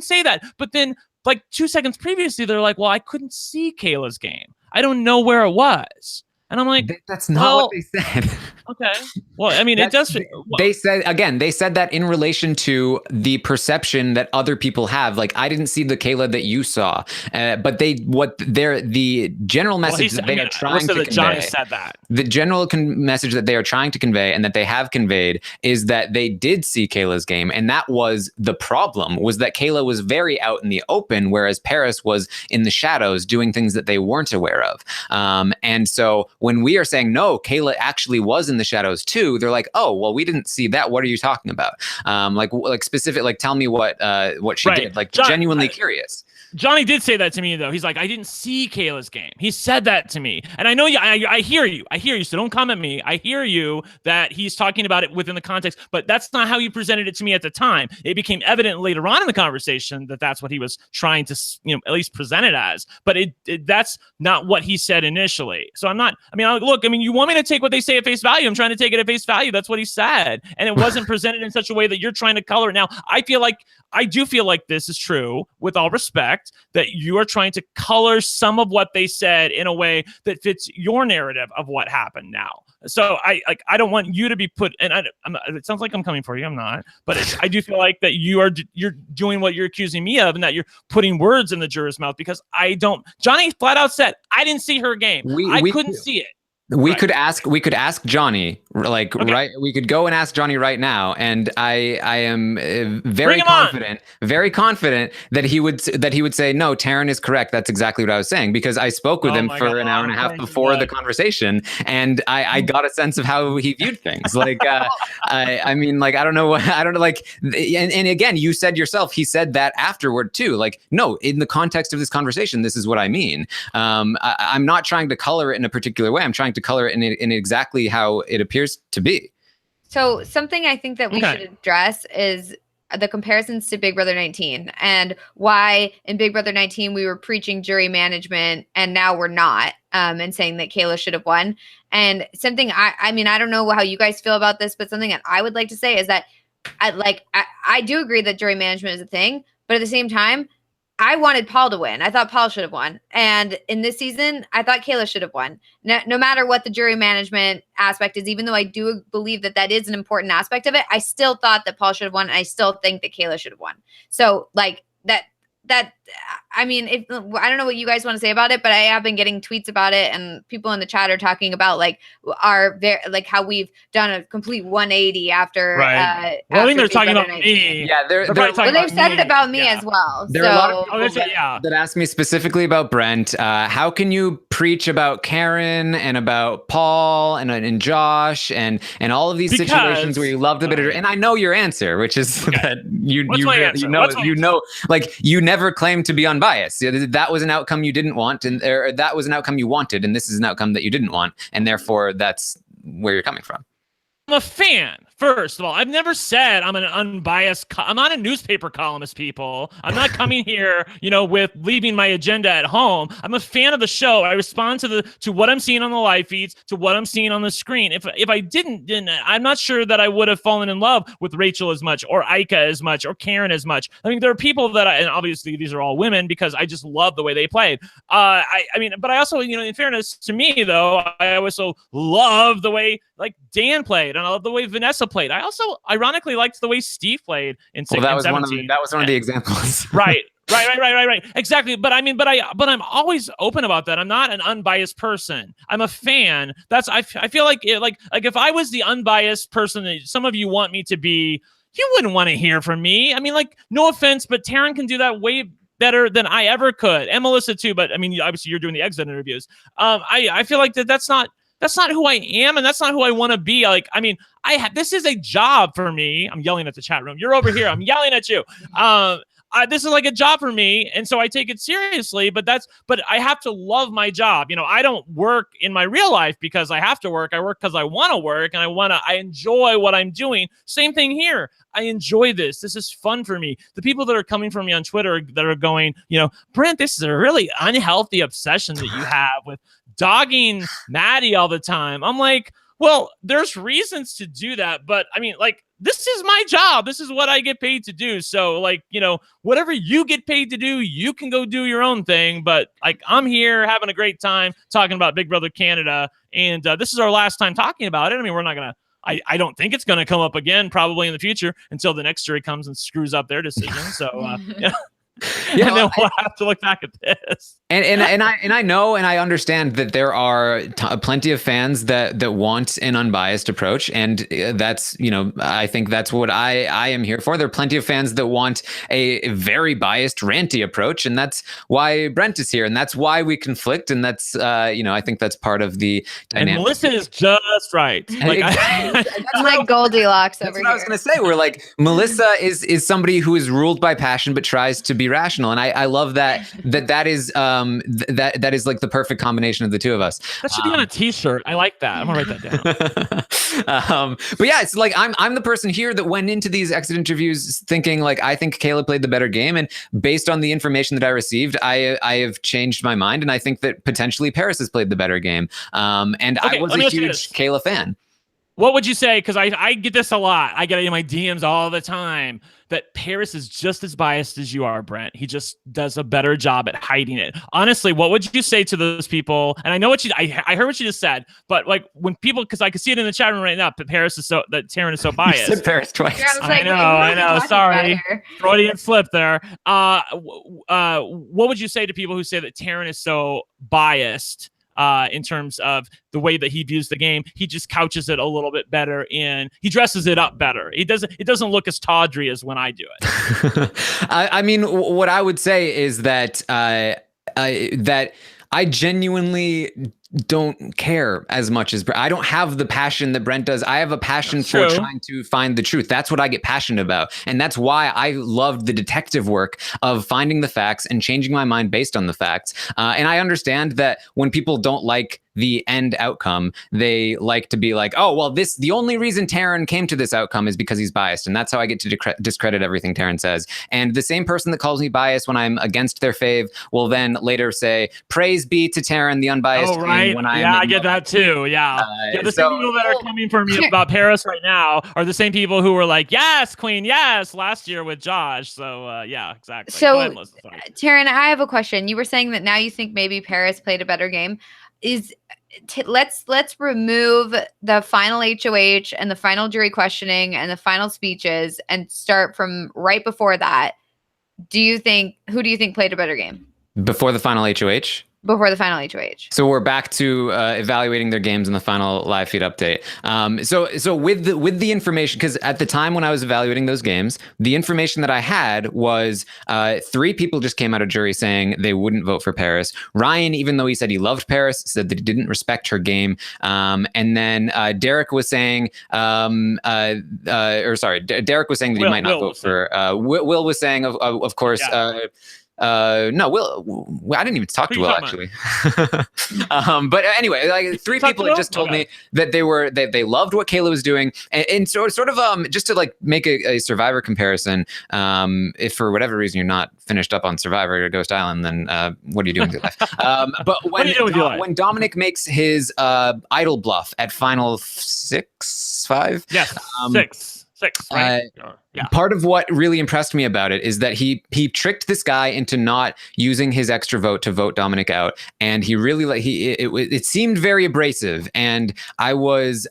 say that. But then, like 2 seconds previously, they're like, well, I couldn't see Kayla's game. I don't know where it was. And I'm like, that's not what they said. Okay. Well, I mean, it does. They said that in relation to the perception that other people have. Like, I didn't see the Kayla that you saw, but the general message that they are trying to convey. Johnny said that. The general message that they are trying to convey, and that they have conveyed, is that they did see Kayla's game, and that was the problem. Was that Kayla was very out in the open, whereas Paris was in the shadows doing things that they weren't aware of. And so when we are saying no, Kayla actually was in the shadows too, they're like, oh, well, we didn't see that. What are you talking about? Like specific, like tell me what she did. Like, genuinely curious. Johnny did say that to me, though. He's like, I didn't see Kayla's game. He said that to me. And I know you, I hear you. I hear you. So don't come at me. I hear you that he's talking about it within the context, but that's not how you presented it to me at the time. It became evident later on in the conversation that that's what he was trying to, at least present it as. But that's not what he said initially. So I'm not, look, you want me to take what they say at face value. I'm trying to take it at face value. That's what he said. And it wasn't presented in such a way that you're trying to color it. Now, I do feel like this is true, with all respect, that you are trying to color some of what they said in a way that fits your narrative of what happened now. So I don't want you to be put, and it sounds like I'm coming for you. I'm not, but I do feel like that you're doing what you're accusing me of, and that you're putting words in the juror's mouth, because I don't. Johnny flat out said, I didn't see her game. I couldn't see it. We could ask Johnny, like, okay. Right. We could go and ask Johnny right now. And I am very confident that he would say, no, Taryn is correct. That's exactly what I was saying, because I spoke with him for an hour and a half before the conversation. And I got a sense of how he viewed things. Like, I don't know and again, you said yourself, he said that afterward too. Like, no, in the context of this conversation, this is what I mean. I'm not trying to color it in a particular way. I'm trying to color it in exactly how it appears to be. So something I think that we should address is the comparisons to Big Brother 19, and why in Big Brother 19 we were preaching jury management and now we're not, and saying that Kayla should have won. And something I don't know how you guys feel about this, but something that I would like to say is that I do agree that jury management is a thing, but at the same time, I wanted Paul to win. I thought Paul should have won. And in this season, I thought Kayla should have won. No matter what the jury management aspect is, even though I do believe that that is an important aspect of it, I still thought that Paul should have won. And I still think that Kayla should have won. So I don't know what you guys want to say about it, but I have been getting tweets about it, and people in the chat are talking about how we've done a complete 180 after. Right. I think they're talking about me. Yeah, they've said it about me as well. There are a lot of people that ask me specifically about Brent. How can you preach about Karen and about Paul and Josh and all of these situations where you love the bitter? And I know your answer, which is that you never claimed to be unbiased. That was an outcome you didn't want, or that was an outcome you wanted, and this is an outcome that you didn't want, and therefore that's where you're coming from. I'm a fan. First of all, I've never said I'm an unbiased. I'm not a newspaper columnist, people. I'm not coming here, with leaving my agenda at home. I'm a fan of the show. I respond to what I'm seeing on the live feeds, to what I'm seeing on the screen. If I didn't, I'm not sure that I would have fallen in love with Rachel as much, or Ika as much, or Karen as much. There are people that and obviously these are all women, because I just love the way they played. But I also, in fairness to me, though, I also love the way Dan played, and I love the way Vanessa played. I also ironically liked the way Steve played in 16 and 17. That was one of the examples. Right. Exactly. But I'm always open about that. I'm not an unbiased person. I'm a fan. I feel like if I was the unbiased person that some of you want me to be, you wouldn't want to hear from me. No offense, but Taryn can do that way better than I ever could, and Melissa too. But obviously you're doing the exit interviews. I feel like that's not who I am, and that's not who I want to be. This is a job for me. I'm yelling at the chat room. You're over here. I'm yelling at you. This is like a job for me, and so I take it seriously. But I have to love my job. I don't work in my real life because I have to work. I work because I want to work, and I enjoy what I'm doing. Same thing here. I enjoy this. This is fun for me. The people that are coming from me on Twitter that are going, Brent, this is a really unhealthy obsession that you have with dogging Maddie all the time. I'm like, well, there's reasons to do that, but this is my job. This is what I get paid to do. So whatever you get paid to do, you can go do your own thing. But I'm here having a great time talking about Big Brother Canada. And this is our last time talking about it. We're not going to, I don't think it's going to come up again probably in the future until the next jury comes and screws up their decision. So, and then we'll have to look back at this. And I know and I understand that there are plenty of fans that want an unbiased approach, and that's I think that's what I am here for. There are plenty of fans that want a very biased, ranty approach, and that's why Brent is here, and that's why we conflict, and that's I think that's part of the dynamic. And Melissa is just right. I'm like Goldilocks over here. I was going to say, we're Melissa is somebody who is ruled by passion but tries to be rational. And I love that is that is like the perfect combination of the two of us. That should be on a t-shirt. I like that. I'm gonna write that down. But yeah, it's like I'm the person here that went into these exit interviews thinking like I think Caleb played the better game, and based on the information that I received, I have changed my mind, and I think that potentially Paris has played the better game. And I was a huge Kayla fan. What would you say? Because I get this a lot. I get it in my DMs all the time that Paris is just as biased as you are, Brent. He just does a better job at hiding it. Honestly, what would you say to those people? And I know what I heard what you just said, but like when people, because I can see it in the chat room right now, that Taryn is so biased. You said Paris twice. Yeah, I know. Sorry, Freudian slip there. What would you say to people who say that Taryn is so biased? In terms of the way that he views the game, he just couches it a little bit better he dresses it up better. It doesn't look as tawdry as when I do it. I mean, what I would say is that that I genuinely don't care as much as I don't have the passion that Brent does. I have a passion for trying to find the truth. That's what I get passionate about. And that's why I loved the detective work of finding the facts and changing my mind based on the facts. And I understand that when people don't like the end outcome, they like to be like, oh, well, the only reason Taryn came to this outcome is because he's biased. And that's how I get to discredit everything Taryn says. And the same person that calls me biased when I'm against their fave will then later say, praise be to Taryn, the unbiased. Oh, right. When I get that too. Yeah. The same people that are coming for me about Paris right now are the same people who were like, yes, Queen, yes, last year with Josh. So yeah, exactly. So Taryn, I have a question. You were saying that now you think maybe Paris played a better game. Let's remove the final HOH and the final jury questioning and the final speeches and start from right before that. Who do you think played a better game? Before the final HOH? Before the final HOH. So we're back to evaluating their games in the final live feed update. So with the information, because at the time when I was evaluating those games, the information that I had was 3 people just came out of jury saying they wouldn't vote for Paris. Ryan, even though he said he loved Paris, said that he didn't respect her game. And then Derek was saying, Derek was saying that he might not vote for. Will was saying, of course. Yeah. No, Will, I didn't even talk to Will actually. But anyway, like 3 people had just told me that they loved what Kayla was doing, and sort of just to like make a Survivor comparison. If for whatever reason you're not finished up on Survivor or Ghost Island, then what are you doing with your life? But when Dominic makes his idol bluff at final 5, yes, 6. Right? Yeah. Part of what really impressed me about it is that he tricked this guy into not using his extra vote to vote Dominic out, and he really it seemed very abrasive, and I was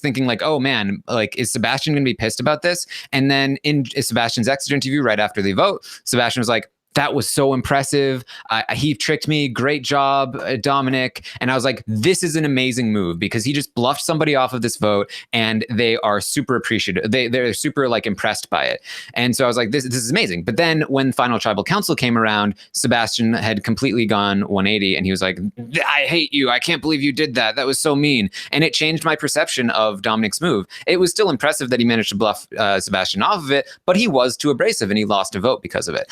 thinking like, oh man, like is Sebastian gonna be pissed about this? And then in Sebastian's exit interview right after the vote, Sebastian was like, that was so impressive. He tricked me. Great job, Dominic. And I was like, this is an amazing move because he just bluffed somebody off of this vote and they are super appreciative. They're super like impressed by it. And so I was like, this is amazing. But then when Final Tribal Council came around, Sebastian had completely gone 180 and he was like, I hate you. I can't believe you did that. That was so mean. And it changed my perception of Dominic's move. It was still impressive that he managed to bluff Sebastian off of it, but he was too abrasive and he lost a vote because of it.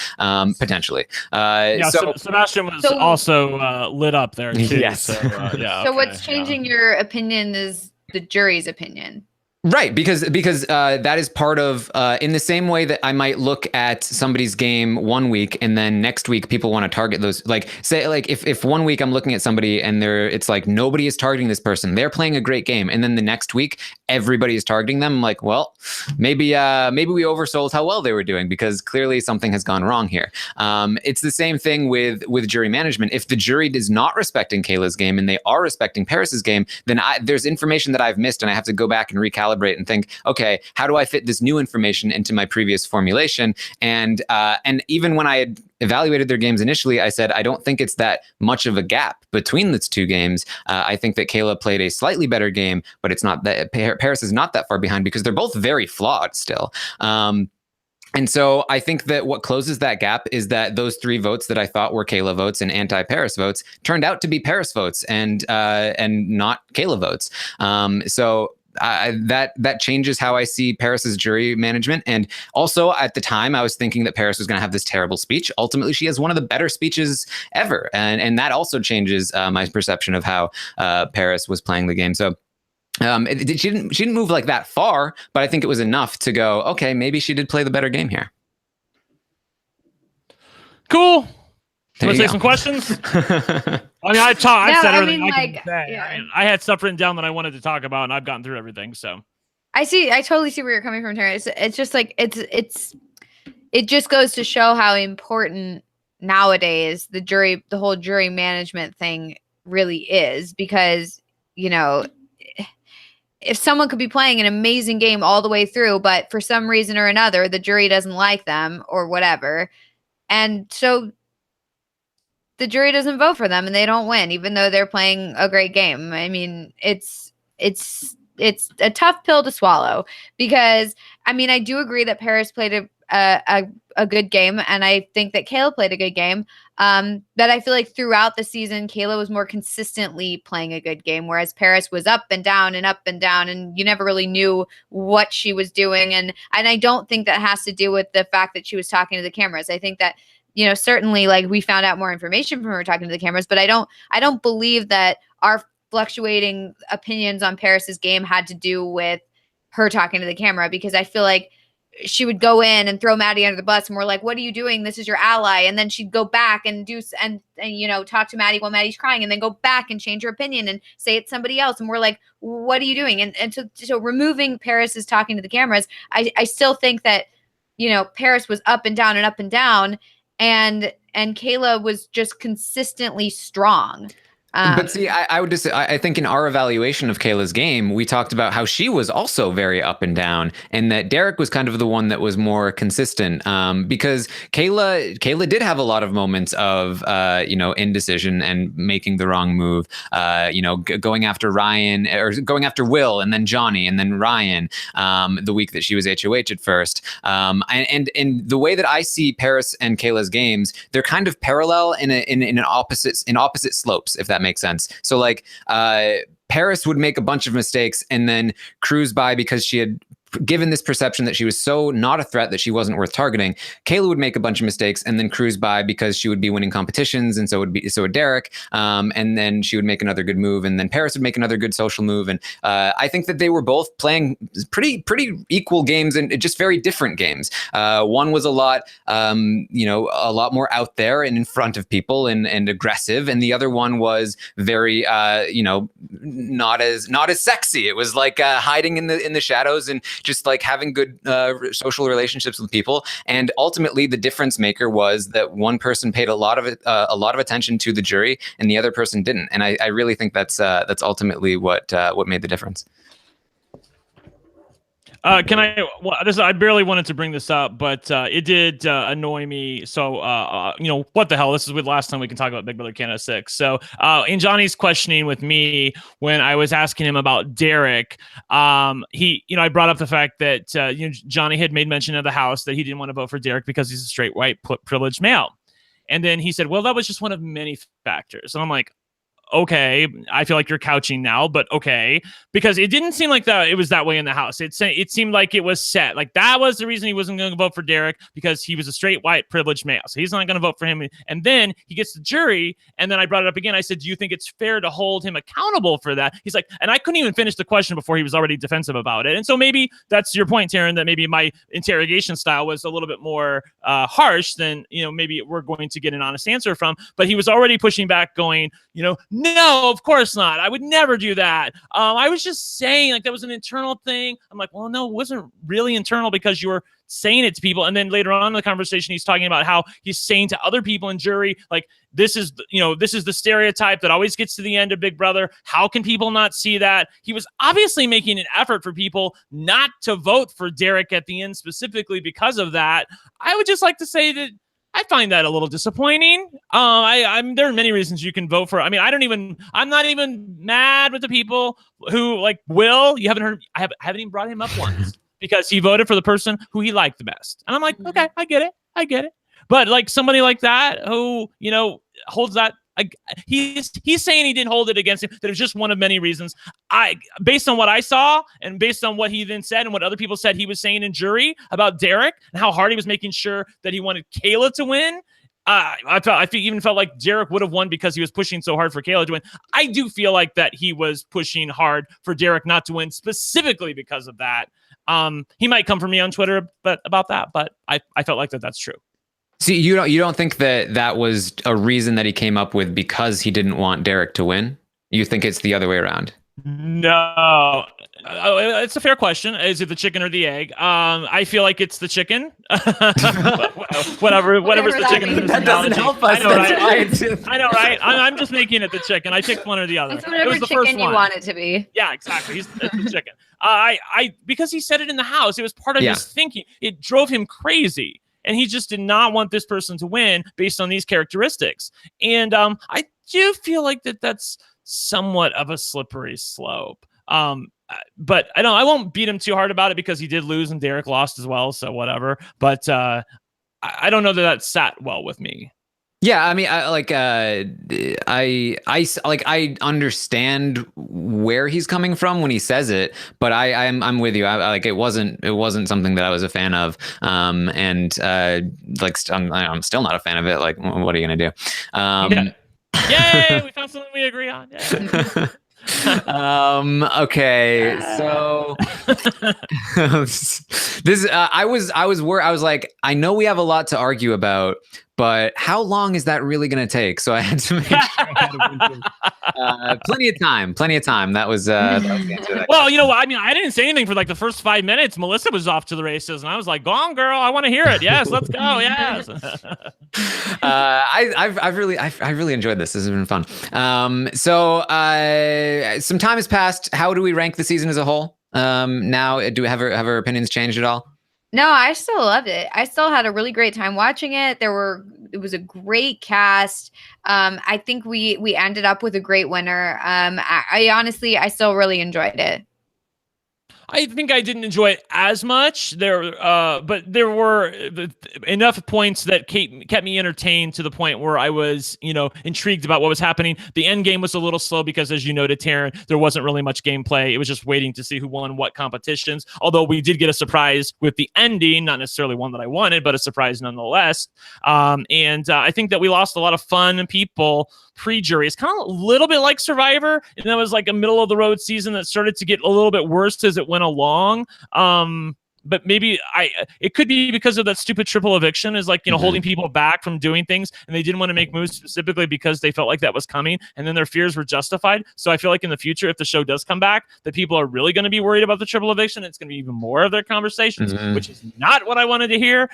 Potentially. Sebastian was also lit up there too. Yes. So what's changing your opinion is the jury's opinion. Right, because that is part of in the same way that I might look at somebody's game one week and then next week people want to target those. Like say like if one week I'm looking at somebody and it's like nobody is targeting this person, they're playing a great game, and then the next week everybody is targeting them. I'm like, well, maybe we oversold how well they were doing because clearly something has gone wrong here. It's the same thing with jury management. If the jury is not respecting Kayla's game and they are respecting Paris's game, then there's information that I've missed and I have to go back and recalibrate and think, okay, how do I fit this new information into my previous formulation? And even when I had evaluated their games initially, I said, I don't think it's that much of a gap between the 2 games. I think that Kayla played a slightly better game, but it's not that Paris is not that far behind because they're both very flawed still. And so I think that what closes that gap is that those 3 votes that I thought were Kayla votes and anti-Paris votes turned out to be Paris votes and not Kayla votes. So that changes how I see Paris's jury management. And also at the time, I was thinking that Paris was going to have this terrible speech. Ultimately, she has one of the better speeches ever, and that also changes my perception of how Paris was playing the game. So. She didn't move like that far, but I think it was enough to go, okay, maybe she did play the better game here. Cool. Let's take some questions. I mean, I said everything I can say. Yeah. I had stuff written down that I wanted to talk about, and I've gotten through everything. So I totally see where you're coming from, Terry. It's just like it just goes to show how important nowadays the whole jury management thing really is, because if someone could be playing an amazing game all the way through, but for some reason or another, the jury doesn't like them or whatever, and so the jury doesn't vote for them and they don't win, even though they're playing a great game. I mean, it's a tough pill to swallow, because I do agree that Paris played a good game, and I think that Kayla played a good game. But I feel like throughout the season, Kayla was more consistently playing a good game, whereas Paris was up and down, and you never really knew what she was doing. And I don't think that has to do with the fact that she was talking to the cameras. I think that, certainly, like, we found out more information from her talking to the cameras, but I don't believe that our fluctuating opinions on Paris's game had to do with her talking to the camera, because I feel like she would go in and throw Maddie under the bus, and we're like, what are you doing? This is your ally. And then she'd go back and talk to Maddie while Maddie's crying, and then go back and change her opinion and say it's somebody else. And we're like, what are you doing? And so removing Paris's talking to the cameras, I still think that, Paris was up and down, and Kayla was just consistently strong. But see, I think in our evaluation of Kayla's game, we talked about how she was also very up and down, and that Derek was kind of the one that was more consistent. Because Kayla did have a lot of moments of indecision and making the wrong move. Going after Ryan, or going after Will, and then Johnny, and then Ryan. The week that she was HOH at first. And the way that I see Paris and Kayla's games, they're kind of parallel in opposite slopes, if that makes sense. So like Paris would make a bunch of mistakes and then cruise by because she had given this perception that she was so not a threat that she wasn't worth targeting. Kayla would make a bunch of mistakes and then cruise by because she would be winning competitions, and so would Derek. And then she would make another good move, and then Paris would make another good social move. And I think that they were both playing pretty equal games, and just very different games. One was a lot more out there and in front of people and aggressive, and the other one was very not as sexy. It was like hiding in the shadows and just like having good social relationships with people. And ultimately, the difference maker was that one person paid a lot of attention to the jury, and the other person didn't. And I really think that's ultimately what made the difference. I barely wanted to bring this up, but it did annoy me. So, what the hell? This is with last time we can talk about Big Brother Canada 6. So, in Johnny's questioning with me when I was asking him about Derek, I brought up the fact that Johnny had made mention of the house that he didn't want to vote for Derek because he's a straight white privileged male, and then he said, "Well, that was just one of many factors." And I'm like, okay, I feel like you're couching now, but okay, because it didn't seem like that it was that way in the house. It seemed like it was set. Like that was the reason he wasn't going to vote for Derek, because he was a straight white privileged male. So he's not going to vote for him. And then he gets the jury. And then I brought it up again. I said, do you think it's fair to hold him accountable for that? He's like, and I couldn't even finish the question before he was already defensive about it. And so maybe that's your point, Taryn, that maybe my interrogation style was a little bit more harsh than, maybe we're going to get an honest answer from. But he was already pushing back going, no, of course not. I would never do that. I was just saying, like, that was an internal thing. I'm like, well, no, it wasn't really internal because you were saying it to people. And then later on in the conversation, he's talking about how he's saying to other people in jury, like, this is the stereotype that always gets to the end of Big Brother. How can people not see that? He was obviously making an effort for people not to vote for Derek at the end specifically because of that. I would just like to say that I find that a little disappointing. There are many reasons you can vote for. I mean, I'm not even mad with the people who like Will. You haven't heard. I haven't even brought him up once because he voted for the person who he liked the best. And I'm like, okay, I get it. But like somebody like that who, holds that he's saying he didn't hold it against him. That it was just one of many reasons. Based on what I saw and based on what he then said and what other people said he was saying in jury about Derek and how hard he was making sure that he wanted Kayla to win. I even felt like Derek would have won because he was pushing so hard for Kayla to win. I do feel like that he was pushing hard for Derek not to win specifically because of that. He might come for me on Twitter about that, but I felt like that's true. See, you don't think that was a reason that he came up with because he didn't want Derek to win? You think it's the other way around? No, it's a fair question. Is it the chicken or the egg? I feel like it's the chicken. Whatever's the chicken. That doesn't help us. I know, right? I'm just making it the chicken. I picked one or the other. It's whatever chicken you want it to be. Yeah, exactly. It's the chicken. Because he said it in the house. It was part of his thinking. It drove him crazy. And he just did not want this person to win based on these characteristics. And I do feel like that's somewhat of a slippery slope. But I won't beat him too hard about it because he did lose and Derek lost as well. So whatever. But I don't know that sat well with me. Yeah, I mean, I understand where he's coming from when he says it, but I'm with you. It wasn't something that I was a fan of, I'm still not a fan of it. Like, what are you gonna do? Yay, we found something we agree on. Okay, so this I was worried. I was like, I know we have a lot to argue about, but how long is that really going to take? So I had to make sure I had plenty of time. That was the answer. Well, you know what? I mean, I didn't say anything for like the first 5 minutes. Melissa was off to the races, and I was like, "Go on, girl! I want to hear it. Yes, let's go. Yes." I've really enjoyed this. This has been fun. So some time has passed. How do we rank the season as a whole? Now, do we have our opinions changed at all? No, I still loved it. I still had a really great time watching it. It was a great cast. I think we ended up with a great winner. I honestly, I still really enjoyed it. I think I didn't enjoy it as much but there were enough points that kept me entertained to the point where I was, intrigued about what was happening. The end game was a little slow because, as you noted, Taryn, there wasn't really much gameplay. It was just waiting to see who won what competitions. Although we did get a surprise with the ending, not necessarily one that I wanted, but a surprise nonetheless. And I think that we lost a lot of fun people pre-jury. It's kind of a little bit like Survivor, and that was like a middle of the road season that started to get a little bit worse as it went along. But maybe it could be because of that stupid triple eviction is holding people back from doing things, and they didn't want to make moves specifically because they felt like that was coming, and then their fears were justified. So I feel like in the future, if the show does come back, that people are really going to be worried about the triple eviction. It's going to be even more of their conversations, which is not what I wanted to hear.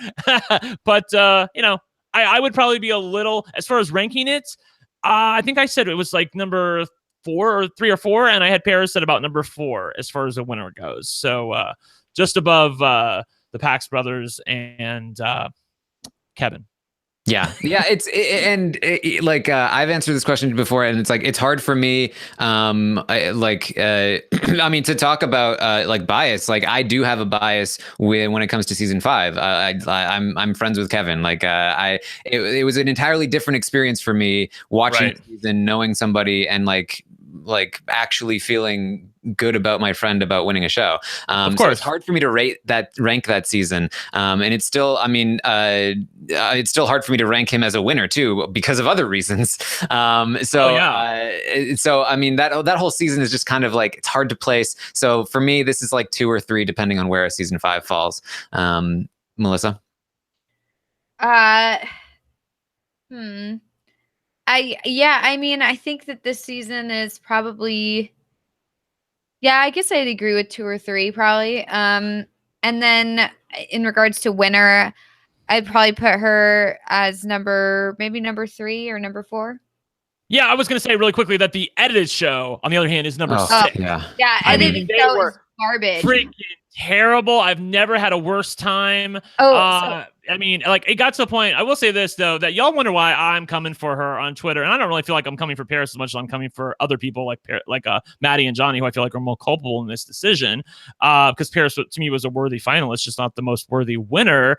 But I would probably be a little, as far as ranking it, I think I said it was like number 4 or 3 or 4, and I had Paris at about number 4 as far as the winner goes. So just above the Pax brothers and Kevin. Yeah. I've answered this question before, and it's like it's hard for me. I mean, to talk about bias. Like, I do have a bias when it comes to season 5. I'm friends with Kevin. It was an entirely different experience for me watching the season, knowing somebody, and like actually feeling good about my friend about winning a show. Of course, so it's hard for me to rank that season. And it's still, it's still hard for me to rank him as a winner too, because of other reasons. So I mean, that whole season is just kind of like, it's hard to place. So for me, this is like 2 or 3, depending on where season 5 falls. Melissa? I think that this season is probably, I guess I'd agree with 2 or 3 probably. And then in regards to winner, I'd probably put her as number 3 or number 4. Yeah, I was going to say really quickly that the edited show, on the other hand, is number 6. Yeah, edited show is garbage. Freaking terrible. I've never had a worse time. It got to the point, I will say this though, that y'all wonder why I'm coming for her on Twitter, and I don't really feel like I'm coming for Paris as much as I'm coming for other people like Maddie and Johnny, who I feel like are more culpable in this decision, because Paris to me was a worthy finalist, just not the most worthy winner.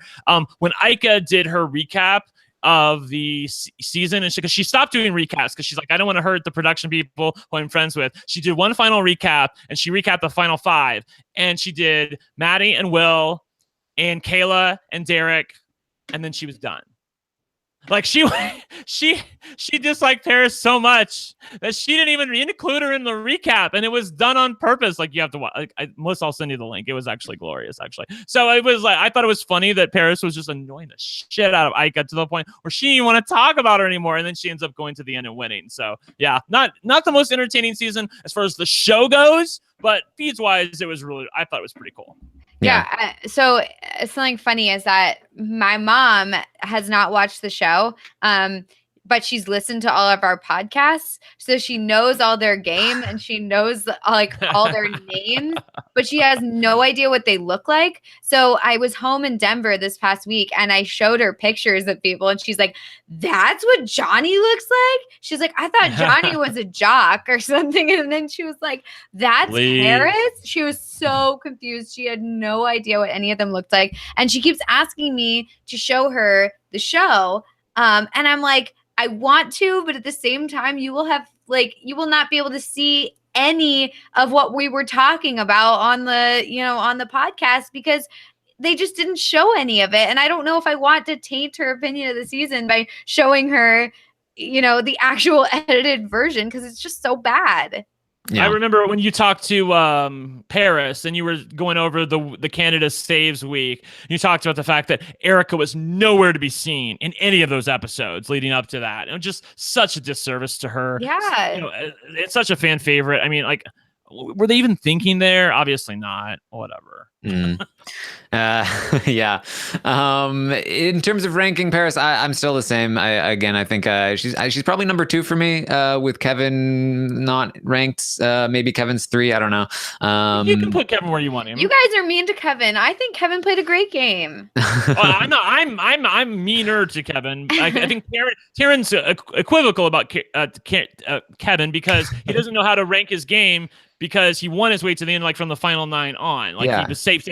When Ika did her recap, of the season, and because she stopped doing recaps because she's like, I don't want to hurt the production people who I'm friends with. She did one final recap, and she recapped the final 5, and she did Maddie and Will and Kayla and Derek, and then she was done. Like she disliked Paris so much that she didn't even include her in the recap, and it was done on purpose. Like, you have to watch. Like, Melissa, I'll send you the link. It was actually glorious, actually. So it was like, I thought it was funny that Paris was just annoying the shit out of Ika to the point where she didn't want to talk about her anymore, and then she ends up going to the end and winning. So yeah, not the most entertaining season as far as the show goes, but feeds wise, I thought it was pretty cool. Yeah. So something funny is that my mom has not watched the show, but she's listened to all of our podcasts. So she knows all their game and she knows like all their names, but she has no idea what they look like. So I was home in Denver this past week and I showed her pictures of people and she's like, that's what Johnny looks like? She's like, I thought Johnny was a jock or something. And then she was like, that's Paris? She was so confused. She had no idea what any of them looked like. And she keeps asking me to show her the show. And I'm like, I want to, but at the same time, you will not be able to see any of what we were talking about on the podcast because they just didn't show any of it. And I don't know if I want to taint her opinion of the season by showing her, the actual edited version because it's just so bad. Yeah. I remember when you talked to Paris and you were going over the Canada Saves Week. You talked about the fact that Erica was nowhere to be seen in any of those episodes leading up to that. It was just such a disservice to her. Yeah. It's such a fan favorite. I mean, like, were they even thinking there? Obviously not. Whatever. Yeah. In terms of ranking Paris, I'm still the same. I think she's probably number 2 for me. With Kevin not ranked, maybe Kevin's 3. I don't know. You can put Kevin where you want him. You guys are mean to Kevin. I think Kevin played a great game. I'm meaner to Kevin. I think Karen's equivocal about Kevin because he doesn't know how to rank his game. Because he won his way to the end, like from the final 9 on. Like he was safe.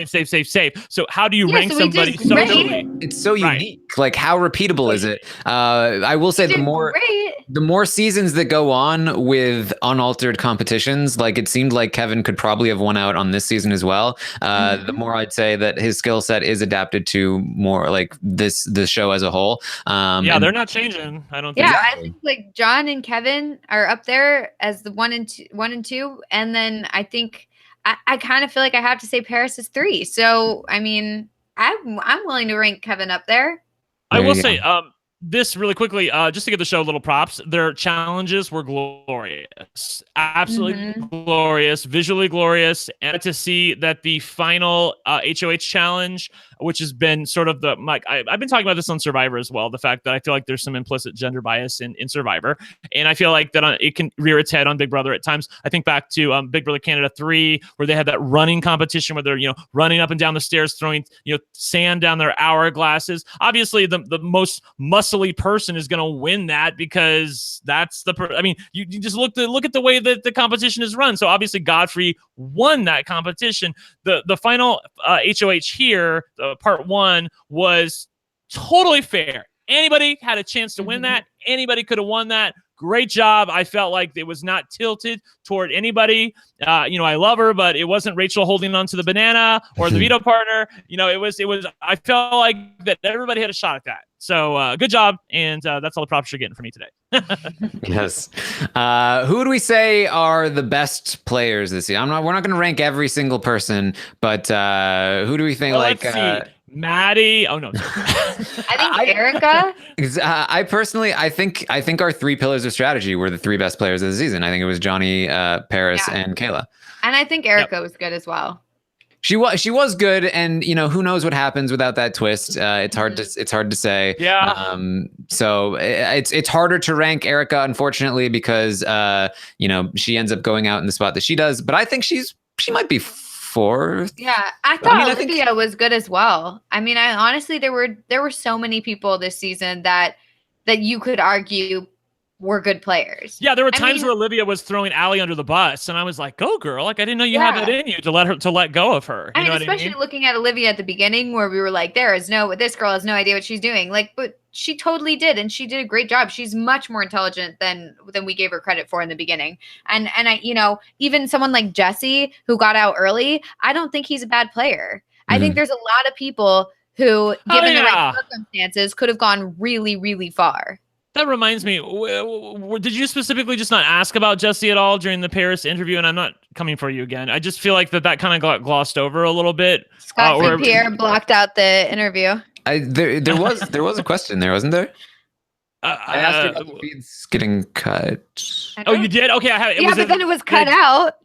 So how do you rank somebody socially? It's so unique. Like, how repeatable is it? I will say the more seasons that go on with unaltered competitions, like it seemed like Kevin could probably have won out on this season as well. The more I'd say that his skill set is adapted to more like the show as a whole. They're not changing. I don't think. Yeah, I think like John and Kevin are up there as the 1 and 2, and then I think I kind of feel like I have to say Paris is 3. So I mean, I'm willing to rank Kevin up there. I will say this really quickly, just to give the show a little props. Their challenges were glorious, absolutely glorious, visually glorious, and to see that the final HOH challenge, which has been sort of I've been talking about this on Survivor as well, the fact that I feel like there's some implicit gender bias in Survivor, and I feel like that it can rear its head on Big Brother at times. I think back to Big Brother Canada 3, where they had that running competition where they're running up and down the stairs, throwing sand down their hourglasses. Obviously, the most muscly person is going to win that because that's you just look at the way that the competition is run. So obviously Godfrey won that competition. The final HOH here, part 1, was totally fair. Anybody had a chance to win that. Anybody could have won that. Great job. I felt like it was not tilted toward anybody. I love her, but it wasn't Rachel holding on to the banana or the veto partner. It was, I felt like that everybody had a shot at that. So good job. And that's all the props you're getting from me today. Yes. Who would we say are the best players this year? We're not going to rank every single person, but who do we think let's see. Maddie. Oh no. I think Erica. I personally, I think our 3 pillars of strategy were the 3 best players of the season. I think it was Johnny, Paris, and Kayla. And I think Erica was good as well. She was good, and who knows what happens without that twist. It's hard to say. Yeah. So it's harder to rank Erica, unfortunately, because she ends up going out in the spot that she does. But I think she might be 4th. Yeah, I thought Olivia was good as well. I mean, I honestly there were so many people this season that you could argue were good players. Yeah, there were times where Olivia was throwing Allie under the bus, and I was like, "Go, girl! Like, I didn't know you had that in you to let go of her." Especially looking at Olivia at the beginning, where we were like, this girl has no idea what she's doing." Like, but she totally did, and she did a great job. She's much more intelligent than we gave her credit for in the beginning. And I, even someone like Jesse who got out early, I don't think he's a bad player. I think there's a lot of people who, given the right circumstances, could have gone really, really far. That reminds me, did you specifically just not ask about Jesse at all during the Paris interview? And I'm not coming for you again. I just feel like that kind of got glossed over a little bit. Scott St. Pierre blocked out the interview. There was a question there, wasn't there? I asked her about the feeds getting cut. Oh, you did? Okay, I have it. Yeah, but then it was cut out.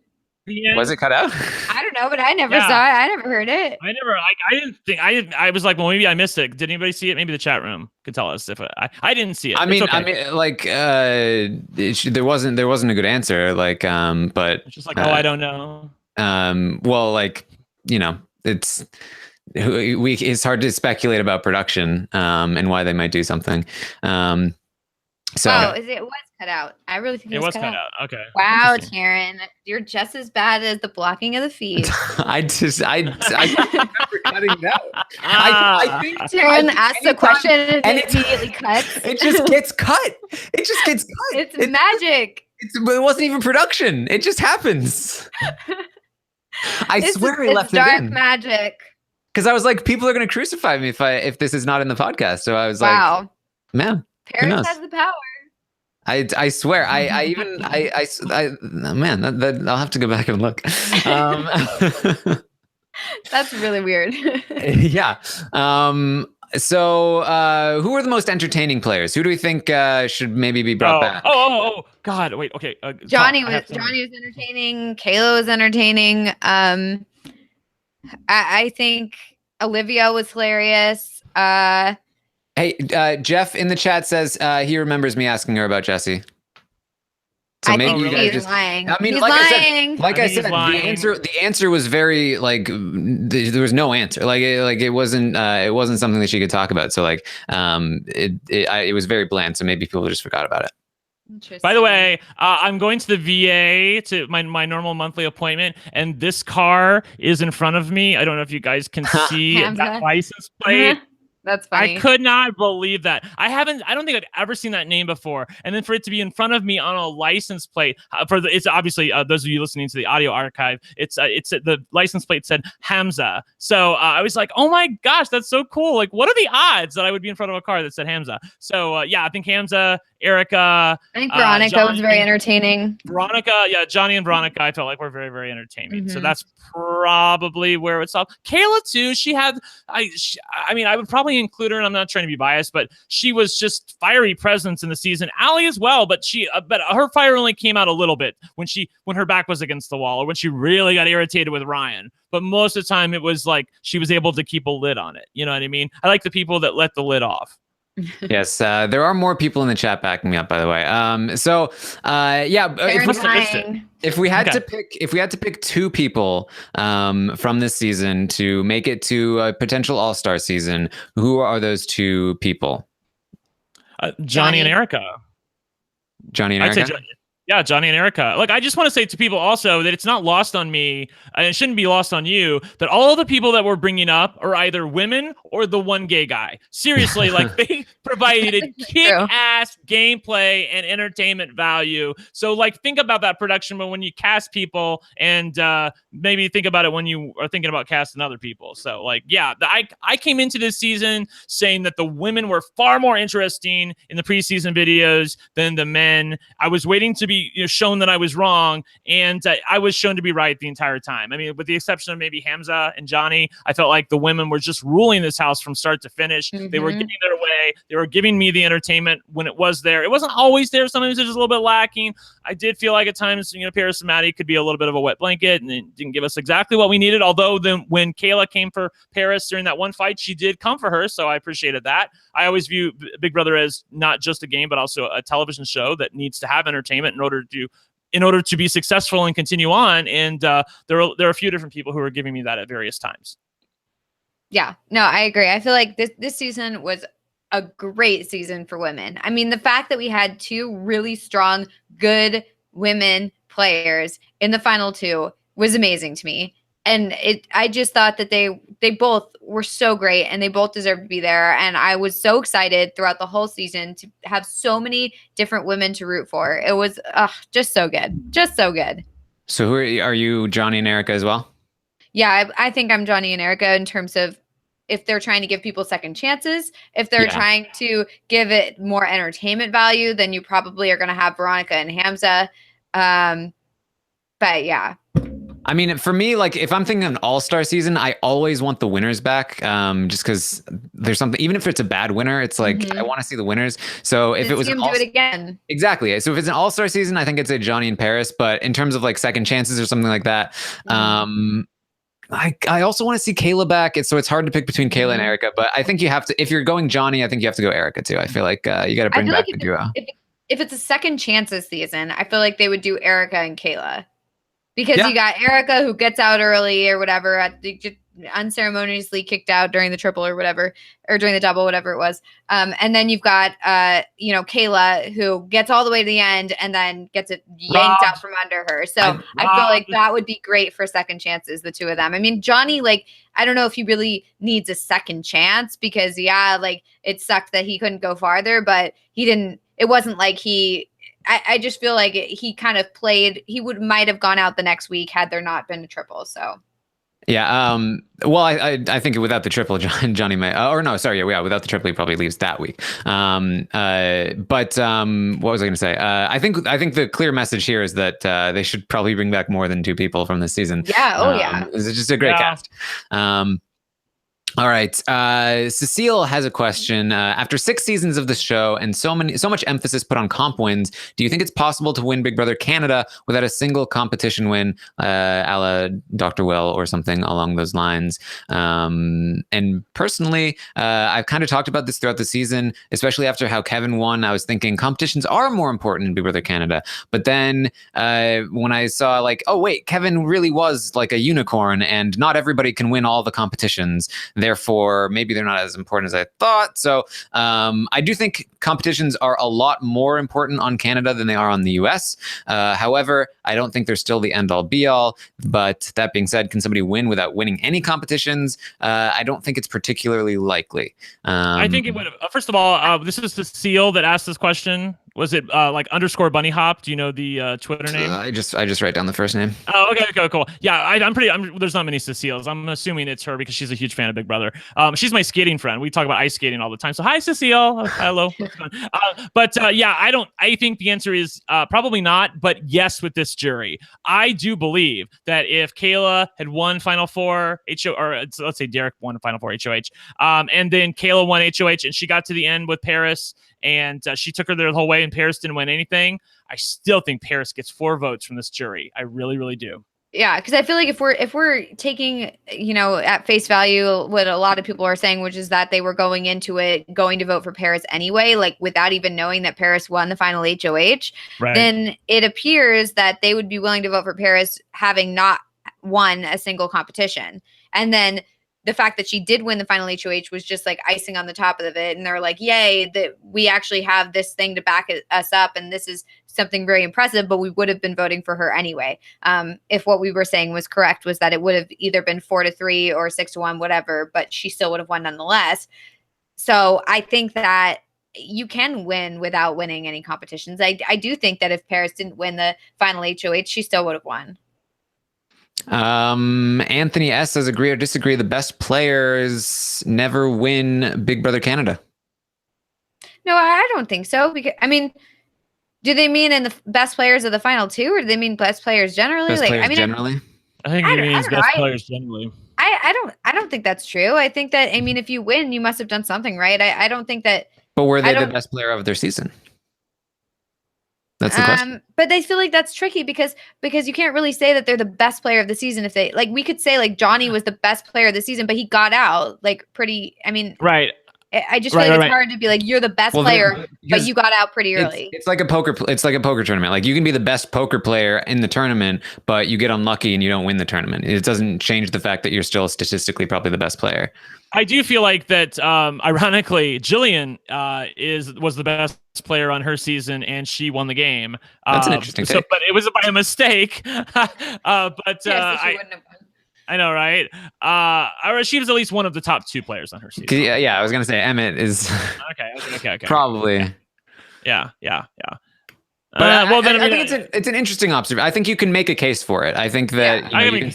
Was it cut out? I don't know, but I never saw it. I never heard it. I didn't think I was like, well, maybe I missed it. Did anybody see it? Maybe the chat room could tell us if I didn't see it. I mean, like, there wasn't a good answer. Like, but it's just like, I don't know. Well, like, it's hard to speculate about production, and why they might do something. So it was cut out. I really think it was cut out. Okay. Wow, Taryn, you're just as bad as the blocking of the feed. I remember cutting it out. I think Taryn asked a question and it immediately cuts. It just gets cut. It just gets cut. It's magic. It wasn't even production. It just happens. I swear I left it in. Dark magic. Because I was like, people are going to crucify me if this is not in the podcast. So I was like, man. Paris has the power. I swear. Man, that I'll have to go back and look. That's really weird. Yeah. So who are the most entertaining players? Who do we think should maybe be brought back? Oh, God. Wait. Okay. Johnny was entertaining. Kayla was entertaining. I think Olivia was hilarious. Hey, Jeff in the chat says he remembers me asking her about Jesse. So maybe you guys just lying. I mean, he's like lying. I said, the answer was very like there was no answer. Like it wasn't something that she could talk about. So like it was very bland. So maybe people just forgot about it. By the way, I'm going to the VA to my normal monthly appointment, and this car is in front of me. I don't know if you guys can see that license plate. That's funny. I could not believe that. I don't think I'd ever seen that name before. And then for it to be in front of me on a license plate, it's obviously those of you listening to the audio archive, it's the license plate said Hamza. So I was like, oh my gosh, that's so cool. Like, what are the odds that I would be in front of a car that said Hamza? So I think Hamza, Erica. I think Veronica was very entertaining. Johnny and Veronica, I felt like were very, very entertaining. So that's probably where it's all. Kayla too. She had, I mean, I would probably include her, and I'm not trying to be biased, but she was just fiery presence in the season. Allie as well, but but her fire only came out a little bit when her back was against the wall, or when she really got irritated with Ryan. But most of the time, it was like she was able to keep a lid on it. You know what I mean? I like the people that let the lid off. Yes, there are more people in the chat backing me up, by the way. If we had to pick two people from this season to make it to a potential all-star season, who are those two people? Johnny and Erica. Johnny and Erica? I'd say Johnny and Erica. Like, I just want to say to people also that it's not lost on me, and it shouldn't be lost on you, that all the people that we're bringing up are either women or the one gay guy. Seriously, like, they provided kick-ass gameplay and entertainment value. So, like, think about that production when you cast people, and maybe think about it when you are thinking about casting other people. So, like, I came into this season saying that the women were far more interesting in the preseason videos than the men. I was waiting to be shown that I was wrong, and I was shown to be right the entire time. I mean, with the exception of maybe Hamza and Johnny, I felt like the women were just ruling this house from start to finish. They were getting their way. They were giving me the entertainment when it was there. It wasn't always there. Sometimes it was just a little bit lacking. I did feel like at times, Paris and Maddie could be a little bit of a wet blanket, and it didn't give us exactly what we needed. Although then when Kayla came for Paris during that one fight, she did come for her, so I appreciated that. I always view Big Brother as not just a game, but also a television show that needs to have entertainment in order to be successful and continue on. And there are a few different people who are giving me that at various times. Yeah, no, I agree. I feel like this season was a great season for women. I mean, the fact that we had two really strong, good women players in the final two was amazing to me. I just thought that they both were so great and they both deserved to be there. And I was so excited throughout the whole season to have so many different women to root for. It was just so good. Just so good. So are you Johnny and Erica as well? Yeah, I think I'm Johnny and Erica in terms of if they're trying to give people second chances, if they're trying to give it more entertainment value, then you probably are going to have Veronica and Hamza. But yeah. I mean, for me, like if I'm thinking an all-star season, I always want the winners back. Just because there's something, even if it's a bad winner, it's like I want to see the winners. So if it was do it again. Exactly. So if it's an all-star season, I think it's a Johnny and Paris. But in terms of like second chances or something like that, I also want to see Kayla back. It's hard to pick between Kayla and Erica, but I think you have to, if you're going Johnny, I think you have to go Erica too. I feel like you got to bring back the duo. If it's a second chances season, I feel like they would do Erica and Kayla. Because you got Erica who gets out early or whatever, unceremoniously kicked out during the triple or whatever, or during the double, whatever it was. And then you've got, Kayla who gets all the way to the end and then gets it yanked out from under her. So I feel like that would be great for second chances, the two of them. I mean, Johnny, like, I don't know if he really needs a second chance because, it sucked that he couldn't go farther, but it wasn't like I just feel like he kind of played. He might have gone out the next week had there not been a triple. So, yeah. Well, I think without the triple, Johnny may. Without the triple, he probably leaves that week. But what was I going to say? I think the clear message here is that they should probably bring back more than two people from this season. Yeah. It's just a great cast. All right. Cecile has a question. After 6 seasons of the show and so much emphasis put on comp wins, do you think it's possible to win Big Brother Canada without a single competition win, a la Dr. Will or something along those lines? And personally, I've kind of talked about this throughout the season, especially after how Kevin won. I was thinking competitions are more important in Big Brother Canada. But then when I saw like, oh, wait, Kevin really was like a unicorn and not everybody can win all the competitions. Therefore, maybe they're not as important as I thought. So I do think competitions are a lot more important on Canada than they are on the US. However, I don't think they're still the end all be all. But that being said, can somebody win without winning any competitions? I don't think it's particularly likely. I think it would have. First of all, this is Cecile that asked this question. Was it like _bunny hop? Do you know the Twitter name? I just write down the first name. Oh, okay, cool. Yeah, there's not many Ceciles. I'm assuming it's her because she's a huge fan of Big Brother. She's my skating friend. We talk about ice skating all the time. So hi, Cecile. Hello. I think the answer is probably not, but yes, with this jury. I do believe that if Kayla had won Final Four, let's say Derek won Final Four HOH, and then Kayla won HOH and she got to the end with Paris, and she took her there the whole way, and Paris didn't win anything. I still think Paris gets 4 votes from this jury. I really, really do. Yeah, because I feel like if we're taking, at face value what a lot of people are saying, which is that they were going into it going to vote for Paris anyway, like without even knowing that Paris won the final HOH, then it appears that they would be willing to vote for Paris having not won a single competition. And then the fact that she did win the final HOH was just like icing on the top of it. And they're like, yay, that we actually have this thing to back us up. And this is something very impressive, but we would have been voting for her anyway. If what we were saying was correct, was that it would have either been 4-3 or 6-1, whatever, but she still would have won nonetheless. So I think that you can win without winning any competitions. I do think that if Paris didn't win the final HOH, she still would have won. Anthony S says agree or disagree. The best players never win Big Brother Canada. No, I don't think so. Because do they mean in the best players of the final 2, or do they mean best players generally? Generally. I think it means best players generally. I don't think that's true. I think that if you win, you must have done something right. I don't think that. But were they the best player of their season? That's the question. But I feel like that's tricky because you can't really say that they're the best player of the season if they we could say like Johnny was the best player of the season, but he got out right. I just feel like it's hard to be like you're the best player, but you got out pretty early. It's like a poker tournament. Like you can be the best poker player in the tournament, but you get unlucky and you don't win the tournament. It doesn't change the fact that you're still statistically probably the best player. I do feel like that. Ironically, Jillian was the best player on her season, and she won the game. That's an interesting take. But it was by a mistake. She wouldn't have won. I know, right? She was at least one of the top 2 players on her season. Yeah, I was gonna say Emmett is Okay. probably. Yeah. But Well, then I think it's an interesting observation. I think you can make a case for it. I think that you can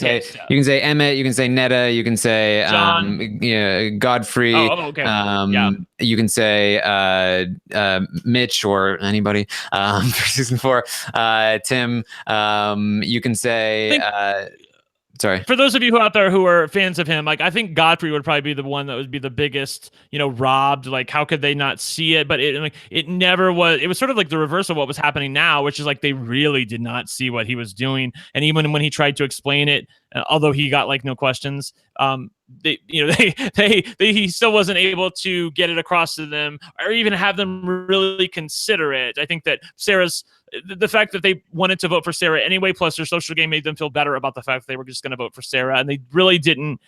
say Emmett, you can say Netta, you can say John. Godfrey. Okay. You can say Mitch or anybody for season 4. Tim. You can say. Sorry. For those of you out there who are fans of him, like I think Godfrey would probably be the one that would be the biggest, robbed. Like, how could they not see it? But it never was. It was sort of like the reverse of what was happening now, which is like they really did not see what he was doing. And even when he tried to explain it, although he got like no questions, he still wasn't able to get it across to them or even have them really consider it. I think that the fact that they wanted to vote for Sarah anyway, plus their social game made them feel better about the fact that they were just going to vote for Sarah. And they really didn't,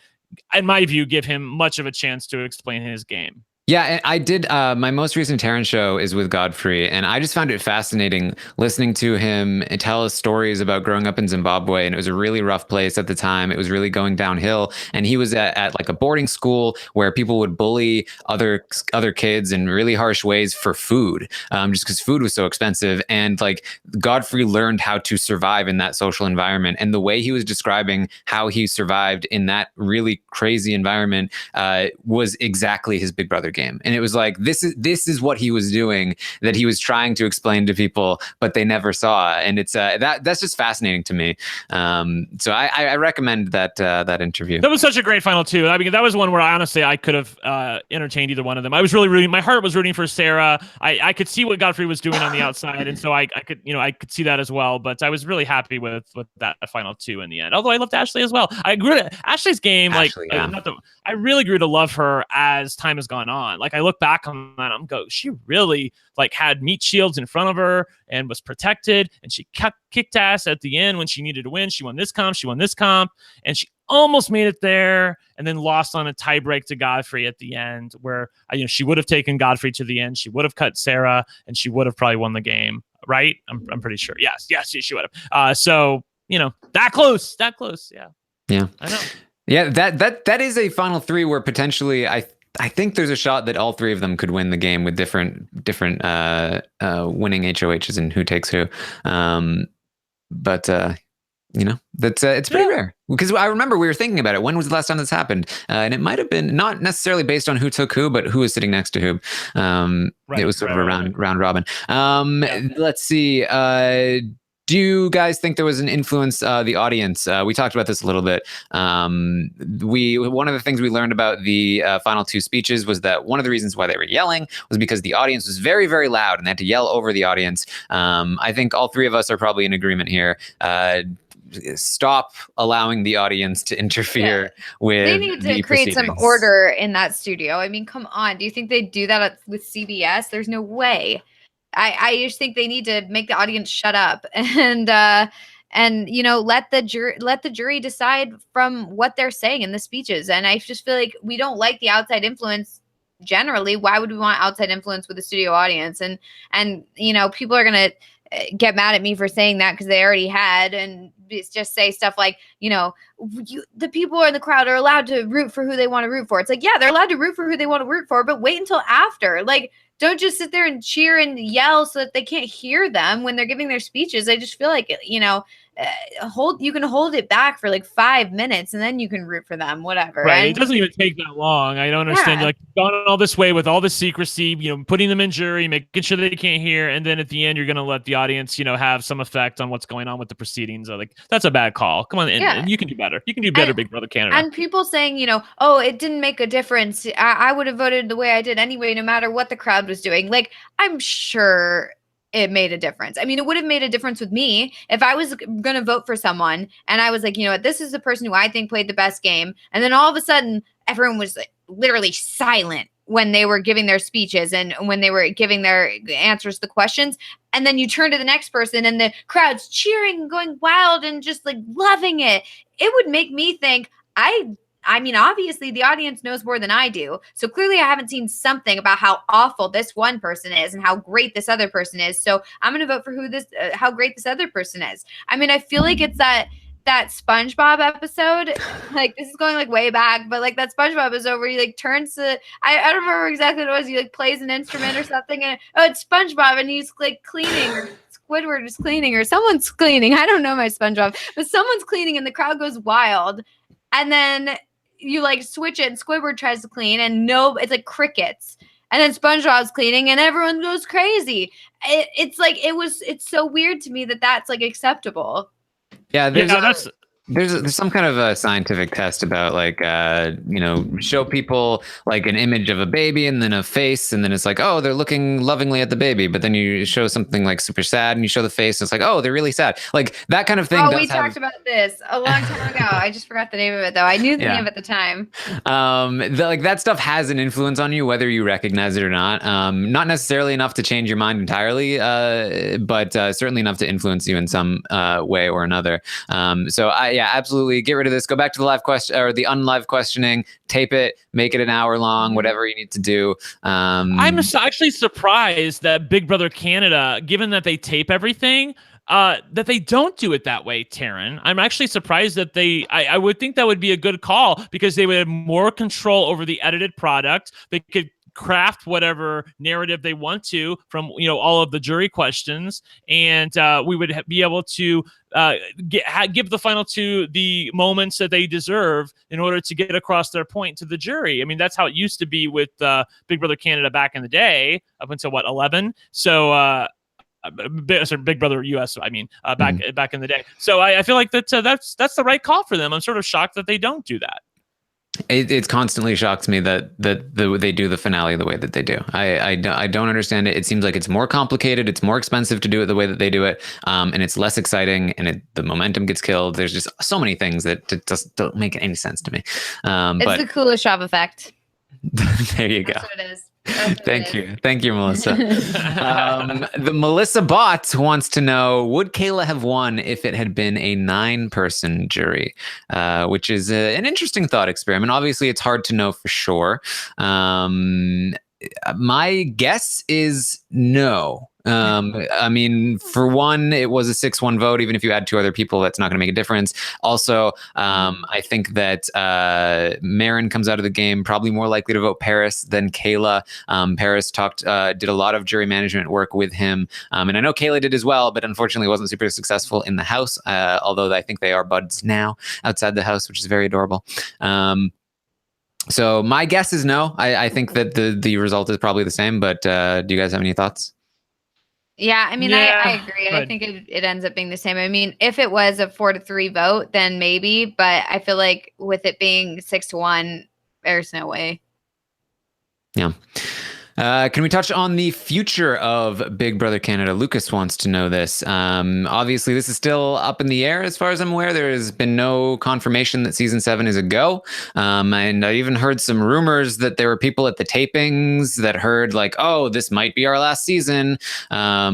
in my view, give him much of a chance to explain his game. Yeah, I did. My most recent Terran show is with Godfrey, and I just found it fascinating listening to him tell us stories about growing up in Zimbabwe. And it was a really rough place at the time. It was really going downhill. And he was at like a boarding school where people would bully other kids in really harsh ways for food, just because food was so expensive. And like Godfrey learned how to survive in that social environment. And the way he was describing how he survived in that really crazy environment was exactly his Big Brother game. And it was like, this is what he was doing, that he was trying to explain to people, but they never saw. And it's that's just fascinating to me. So I recommend that interview. That was such a great final 2. I mean, that was one where honestly I could have entertained either one of them. I was really rooting. My heart was rooting for Sarah. I could see what Godfrey was doing on the outside, and so I could see that as well. But I was really happy with that final 2 in the end. Although I loved Ashley as well. I grew to Ashley's game. I really grew to love her as time has gone on. Like I look back on that, I'm go, she really like had meat shields in front of her and was protected, and she kicked ass at the end when she needed to win. She won this comp, and she almost made it there, and then lost on a tiebreak to Godfrey at the end, where she would have taken Godfrey to the end. She would have cut Sarah, and she would have probably won the game, right? I'm pretty sure. Yes, she would have. So that close. Yeah. I know. Yeah, that is a final 3 where potentially I think there's a shot that all 3 of them could win the game with different winning HOHs and who takes who. But that's it's pretty rare, because I remember we were thinking about it. When was the last time this happened? And it might have been not necessarily based on who took who, but who was sitting next to who. It was sort of a round robin. Let's see. Do you guys think there was an influence, the audience? We talked about this a little bit. One of the things we learned about the final 2 speeches was that one of the reasons why they were yelling was because the audience was very, very loud, and they had to yell over the audience. I think all 3 of us are probably in agreement here. Stop allowing the audience to interfere with. They need to create some order in that studio. I mean, come on. Do you think they do that with CBS? There's no way. I just think they need to make the audience shut up and let the jury decide from what they're saying in the speeches. And I just feel like we don't like the outside influence generally. Why would we want outside influence with the studio audience? And people are gonna get mad at me for saying that because they already had, and just say stuff like, the people in the crowd are allowed to root for who they want to root for. It's like, yeah, they're allowed to root for who they want to root for, but wait until after. Like, don't just sit there and cheer and yell so that they can't hear them when they're giving their speeches. I just feel like, you can hold it back for like 5 minutes and then you can root for them, whatever. Right. It doesn't even take that long. I don't understand. You're like gone all this way with all the secrecy, putting them in jury, making sure they can't hear. And then at the end, you're going to let the audience, have some effect on what's going on with the proceedings. Like, that's a bad call. Come on. And you can do better. You can do better, Big Brother Canada. And people saying, oh, it didn't make a difference. I would have voted the way I did anyway, no matter what the crowd was doing. Like, I'm sure it made a difference. I mean, it would have made a difference with me if I was going to vote for someone and I was like, this is the person who I think played the best game. And then all of a sudden, everyone was like literally silent when they were giving their speeches and when they were giving their answers to the questions. And then you turn to the next person and the crowd's cheering and going wild and just like loving it. It would make me think, I mean, obviously the audience knows more than I do. So clearly I haven't seen something about how awful this one person is and how great this other person is. So I'm going to vote for how great this other person is. I mean, I feel like it's that that SpongeBob episode. Like, this is going like way back, but like that SpongeBob episode where he like turns to, I don't remember exactly what it was. He like plays an instrument or something, and it's SpongeBob, and he's like cleaning, or Squidward is cleaning, or someone's cleaning. I don't know my SpongeBob, but someone's cleaning, and the crowd goes wild. And then you like switch it, and Squidward tries to clean, and it's like crickets. And then SpongeBob's cleaning, and everyone goes crazy. It's so weird to me that that's like acceptable. Yeah, there's some kind of a scientific test about like show people like an image of a baby and then a face, and then it's like, oh, they're looking lovingly at the baby, but then you show something like super sad and you show the face and it's like, oh, they're really sad. Like that kind of thing. Oh, we talked about this a long time ago. I just forgot the name of it though. I knew the name at the time. Like that stuff has an influence on you whether you recognize it or not. Not necessarily enough to change your mind entirely, but certainly enough to influence you in some way or another. Yeah, absolutely. Get rid of this. Go back to the live question or the unlive questioning. Tape it. Make it an hour long. Whatever you need to do. I'm actually surprised that Big Brother Canada, given that they tape everything, that they don't do it that way, Taryn. I'm actually surprised that I would think that would be a good call because they would have more control over the edited product. They could craft whatever narrative they want to from all of the jury questions, and we would be able to give the final two the moments that they deserve in order to get across their point to the jury. I mean, that's how it used to be with Big Brother Canada back in the day, up until 11. So Big Brother US. I mean, back in the day. So I feel like that's the right call for them. I'm sort of shocked that they don't do that. It constantly shocks me that they do the finale the way that they do. I don't understand it. It seems like it's more complicated. It's more expensive to do it the way that they do it, and it's less exciting. And the momentum gets killed. There's just so many things that just don't make any sense to me. It's the Kuleshov effect. There you go. That's what it is. Thank you, Melissa. The Melissa Bot wants to know: would Kayla have won if it had been a 9-person jury? Which is an interesting thought experiment. Obviously, it's hard to know for sure. My guess is no. I mean, for one, it was a 6-1 vote. Even if you add 2 other people, that's not going to make a difference. Also, I think that Marin comes out of the game probably more likely to vote Paris than Kayla. Paris did a lot of jury management work with him, and I know Kayla did as well, but unfortunately wasn't super successful in the house. Although I think they are buds now outside the house, which is very adorable. So my guess is no. I think that the result is probably the same. But do you guys have any thoughts? Yeah, I mean, I agree. I think it ends up being the same. I mean, if it was a 4-3 vote, then maybe. But I feel like with it being 6-1, there's no way. Yeah. Can we touch on the future of Big Brother Canada? Lucas wants to know this. Obviously, this is still up in the air as far as I'm aware. There has been no confirmation that season 7 is a go. And I even heard some rumors that there were people at the tapings that heard like, oh, this might be our last season. I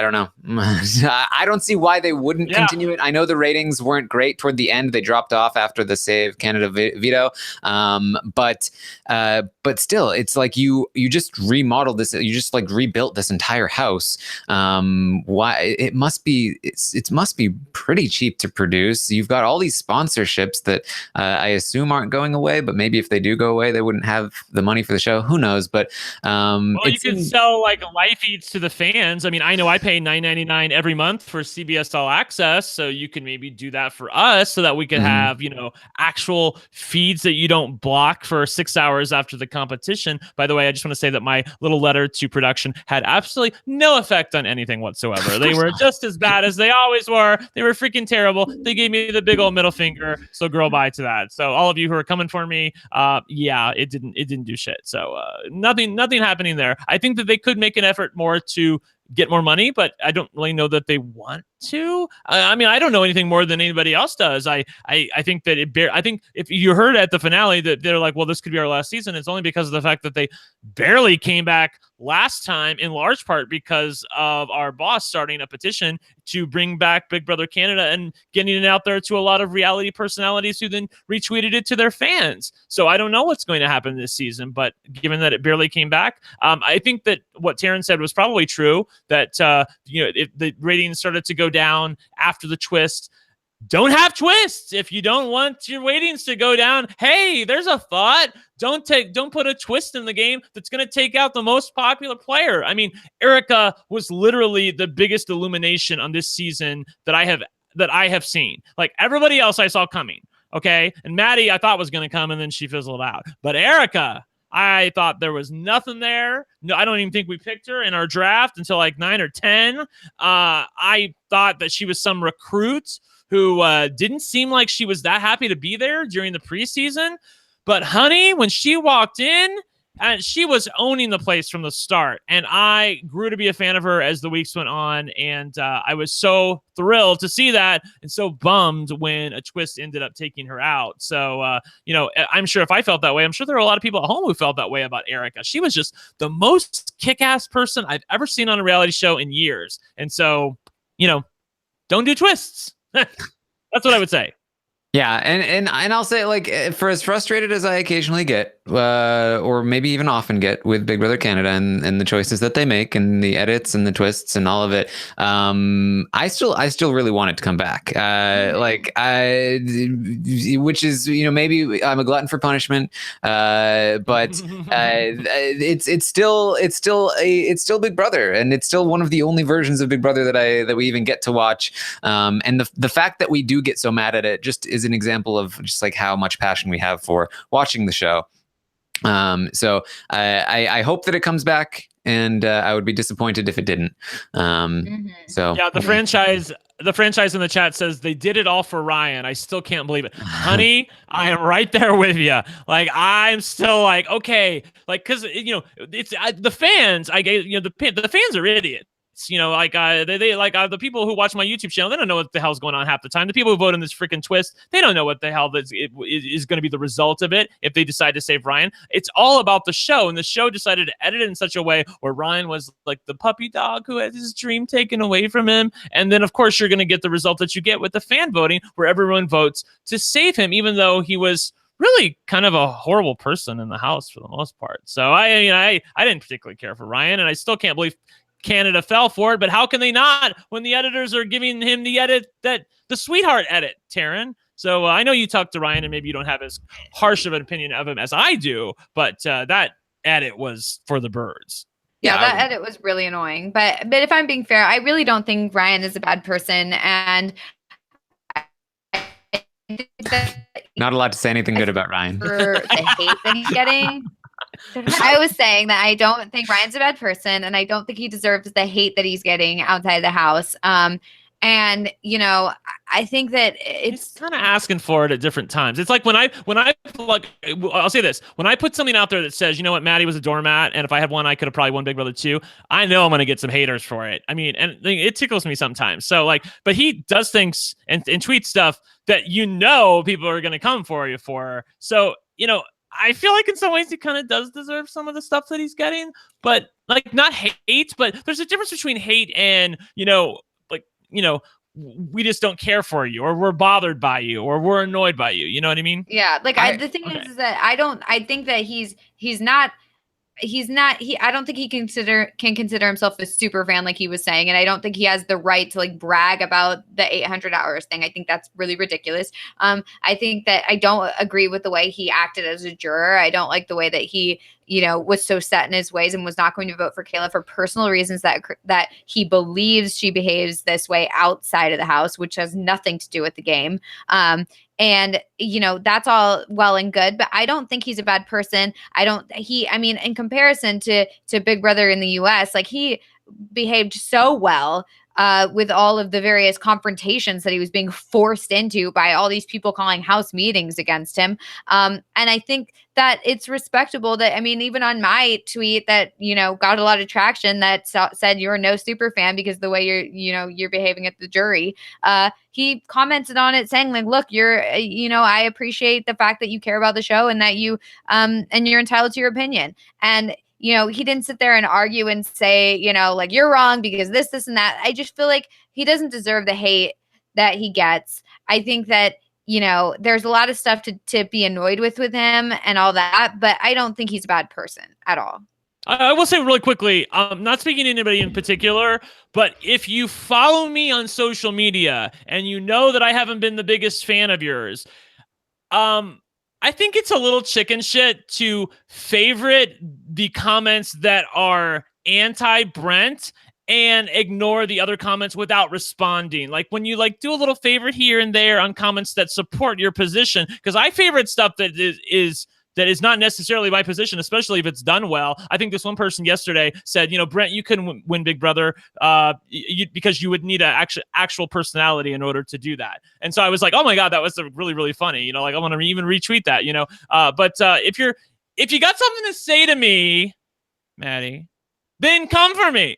don't know. I don't see why they wouldn't continue it. I know the ratings weren't great toward the end. They dropped off after the Save Canada veto. But still, it's like you just remodeled this. You just like rebuilt this entire house. Why it must be pretty cheap to produce. You've got all these sponsorships that I assume aren't going away. But maybe if they do go away, they wouldn't have the money for the show. Who knows? But you could sell like live feeds to the fans. I mean, I know I pay $9.99 every month for CBS All Access, so you can maybe do that for us so that we can have, actual feeds that you don't block for 6 hours after the competition. By the way, I just want to say that my little letter to production had absolutely no effect on anything whatsoever. They were just as bad as they always were. They were freaking terrible. They gave me the big old middle finger, so girl, bye to that. So all of you who are coming for me, it didn't do shit. So nothing happening there. I think that they could make an effort more to get more money, but I don't really know that they want to. I mean, I don't know anything more than anybody else does. I think that I think if you heard at the finale that they're like, well, this could be our last season, it's only because of the fact that they barely came back last time, in large part because of our boss starting a petition to bring back Big Brother Canada and getting it out there to a lot of reality personalities who then retweeted it to their fans. So I don't know what's going to happen this season, but given that it barely came back, I think that what Taryn said was probably true, that if the ratings started to go down after the twist. Don't have twists. If you don't want your ratings to go down, hey, there's a thought. Don't put a twist in the game that's going to take out the most popular player. I mean, Erica was literally the biggest illumination on this season that I have seen. Like, everybody else I saw coming, okay? And Maddie I thought was going to come, and then she fizzled out. But Erica, I thought there was nothing there. No, I don't even think we picked her in our draft until like 9 or 10. I thought that she was some recruit who didn't seem like she was that happy to be there during the preseason. But honey, when she walked in, and she was owning the place from the start. And I grew to be a fan of her as the weeks went on. And I was so thrilled to see that, and so bummed when a twist ended up taking her out. So, I'm sure if I felt that way, I'm sure there are a lot of people at home who felt that way about Erica. She was just the most kick-ass person I've ever seen on a reality show in years. And so, don't do twists. That's what I would say. Yeah, and I'll say, like, for as frustrated as I occasionally get, or maybe even often get with Big Brother Canada and the choices that they make and the edits and the twists and all of it, I still really want it to come back. Which is, maybe I'm a glutton for punishment, but it's still Big Brother, and it's still one of the only versions of Big Brother that we even get to watch. And the fact that we do get so mad at it just is an example of just like how much passion we have for watching the show. So I hope that it comes back, and I would be disappointed if it didn't. So yeah, the franchise in the chat says they did it all for Ryan. I still can't believe it. Honey, I am right there with you. Like, I'm still like, okay, like, cause it's the fans, the fans are idiots. The people who watch my YouTube channel, they don't know what the hell's going on half the time. The people who vote in this freaking twist, they don't know what the hell is going to be the result of it if they decide to save Ryan. It's all about the show, and the show decided to edit it in such a way where Ryan was like the puppy dog who had his dream taken away from him. And then, of course, you're going to get the result that you get with the fan voting, where everyone votes to save him, even though he was really kind of a horrible person in the house for the most part. So I didn't particularly care for Ryan, and I still can't believe Canada fell for it, but how can they not when the editors are giving him the sweetheart edit, Taryn? So I know you talked to Ryan, and maybe you don't have as harsh of an opinion of him as I do, but that edit was for the birds. Yeah, that edit was really annoying. But if I'm being fair, I really don't think Ryan is a bad person, and not allowed to say anything good about Ryan. For the hate that he's getting. I was saying that I don't think Ryan's a bad person, and I don't think he deserves the hate that he's getting outside the house. And I think that it's kind of asking for it at different times. It's like when I like, I'll say this: when I put something out there that says, Maddie was a doormat, and if I had won, I could have probably won Big Brother 2. I know I'm going to get some haters for it. I mean, and it tickles me sometimes. So but he does things and tweets stuff that people are going to come for you for. So I feel like in some ways he kind of does deserve some of the stuff that he's getting, but not hate, but there's a difference between hate and, we just don't care for you, or we're bothered by you, or we're annoyed by you. You know what I mean? Yeah. The thing is that I think that I don't think he can consider himself a super fan, like he was saying. And I don't think he has the right to brag about the 800 hours thing. I think that's really ridiculous. I think that I don't agree with the way he acted as a juror. I don't like the way that he, was so set in his ways and was not going to vote for Kayla for personal reasons that he believes she behaves this way outside of the house, which has nothing to do with the game. And, that's all well and good, but I don't think he's a bad person. In comparison to Big Brother in the US, he behaved so well with all of the various confrontations that he was being forced into by all these people calling house meetings against him. And I think that it's respectable that, even on my tweet that, got a lot of traction that said you're no super fan because the way you're behaving at the jury, he commented on it saying look, I appreciate the fact that you care about the show and that you, and you're entitled to your opinion. And he didn't sit there and argue and say, you're wrong because this, and that. I just feel like he doesn't deserve the hate that he gets. I think that, there's a lot of stuff to be annoyed with him and all that, but I don't think he's a bad person at all. I will say really quickly, not speaking to anybody in particular, but if you follow me on social media and you know that I haven't been the biggest fan of yours, I think it's a little chicken shit to favorite the comments that are anti-Brent and ignore the other comments without responding. Like when you like do a little favorite here and there on comments that support your position, because I favorite stuff that is not necessarily my position, especially if it's done well. I think this one person yesterday said, Brent, you couldn't win Big Brother because you would need an actual personality in order to do that. And so I was like, oh my God, that was really, really funny. Like I want to even retweet that, but if you got something to say to me, Maddie, then come for me.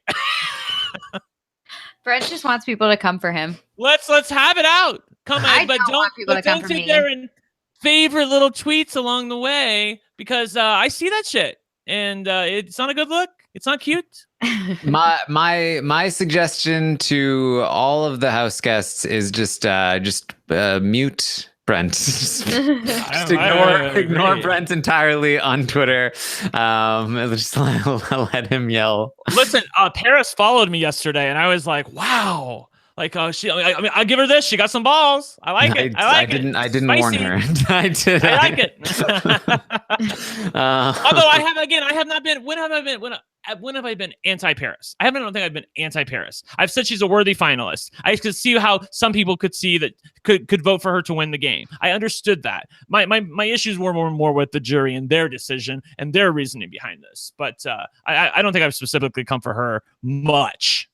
Brent just wants people to come for him. Let's have it out. Come on, but don't sit there and favorite little tweets along the way, because I see that shit and it's not a good look. It's not cute. My suggestion to all of the house guests is just mute Brent. just ignore Brent entirely on Twitter. Just let him yell. Listen, Paris followed me yesterday, and I was like, wow. Like, I mean, I'll give her this. She got some balls. I like it. I didn't warn her. I like it. Although I have not been. When have I been anti-Paris? I don't think I've been anti-Paris. I've said she's a worthy finalist. I could see how some people could see that could vote for her to win the game. I understood that. My issues were more with the jury and their decision and their reasoning behind this. But I don't think I've specifically come for her much.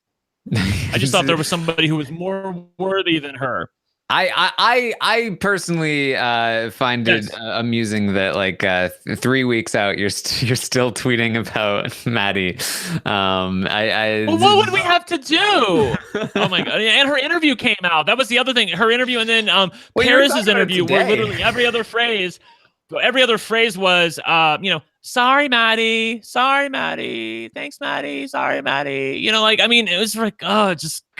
I just thought there was somebody who was more worthy than her. I personally find it amusing that like 3 weeks out you're still tweeting about Maddie. Well, what would we have to do? Oh my God! And her interview came out. That was the other thing. Her interview, and then Paris's interview, where literally every other phrase was, sorry, Maddie. Sorry, Maddie. Thanks, Maddie. Sorry, Maddie. It was like,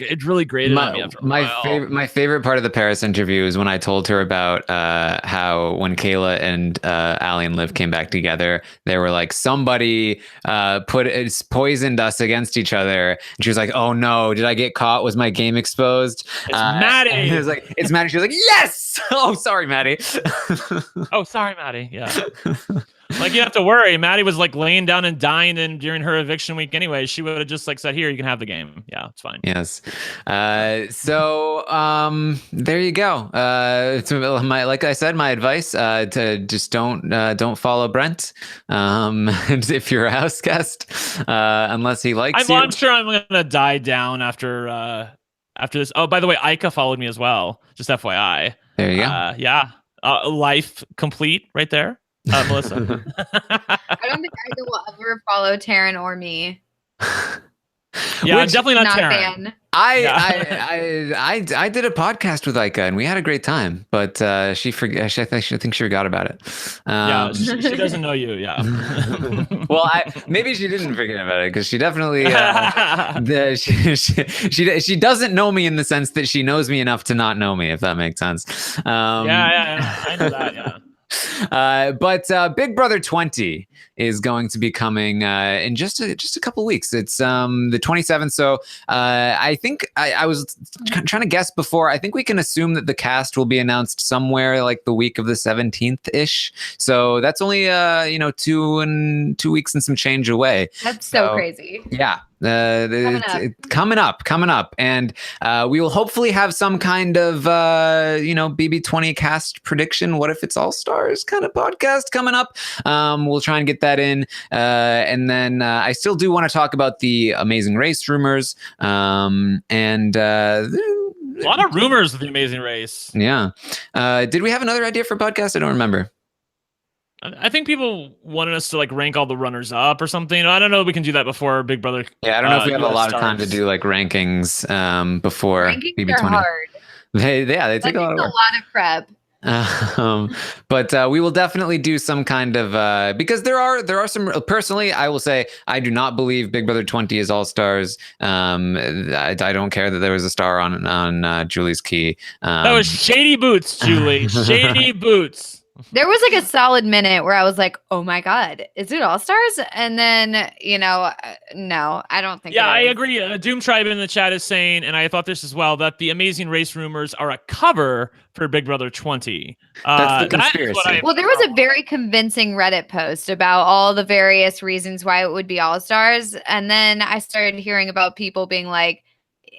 it really grated on me after a while. My favorite part of the Paris interview is when I told her about how when Kayla and Allie and Liv came back together, they were like, somebody poisoned us against each other. And she was like, oh no, did I get caught? Was my game exposed? It's Maddie. It was like, it's Maddie. She was like, yes. Oh, sorry, Maddie. Oh, sorry, Maddie. Yeah. Like, you don't have to worry. Maddie was like laying down and dying during her eviction week anyway. She would have just like said, here, you can have the game. Yeah, it's fine. Yes. So there you go. Like I said, my advice to just don't follow Brent if you're a house guest, unless he likes you. I'm sure I'm gonna die down after this. Oh, by the way, Ika followed me as well. Just FYI. There you go. Yeah. Life complete right there. Melissa. I don't think Ika will ever follow Taryn or me. Yeah, definitely not Taryn. I did a podcast with Ika and we had a great time, but I think she forgot about it. Yeah, she doesn't know you. Yeah. Well, maybe she didn't forget about it because she definitely she doesn't know me in the sense that she knows me enough to not know me, if that makes sense. Yeah, I know that. Yeah. But Big Brother 20 is going to be coming in just a couple weeks. It's the 27th. So I think I was trying to guess before. I think we can assume that the cast will be announced somewhere like the week of the 17th ish. So that's only 2 weeks and some change away. That's so crazy. Yeah. Coming up, and we will hopefully have some kind of BB20 cast prediction. What if it's all stars kind of podcast coming up? We'll try and get that in, and then I still do want to talk about the Amazing Race rumors, and a lot of rumors of the Amazing Race. Yeah. Did we have another idea for podcast? I don't remember. I think people wanted us to like rank all the runners up or something. I don't know if we can do that before Big Brother. Yeah, I don't know if we have a lot of time to do like rankings before BB20. Are hard. They take a lot of work. A lot of prep. But we will definitely do some kind of because there are some. Personally, I will say I do not believe Big Brother 20 is all stars. I don't care that there was a star on Julie's key. That was shady boots, Julie. Shady boots. There was like a solid minute where I was like, "Oh my god, is it All Stars?" And then, no, I don't think. Yeah, I it is. agree. Doom Tribe in the chat is saying, and I thought this as well, that the Amazing Race rumors are a cover for Big Brother 20. That's the That is what conspiracy. Well, there was a very convincing Reddit post about all the various reasons why it would be All Stars, and then I started hearing about people being like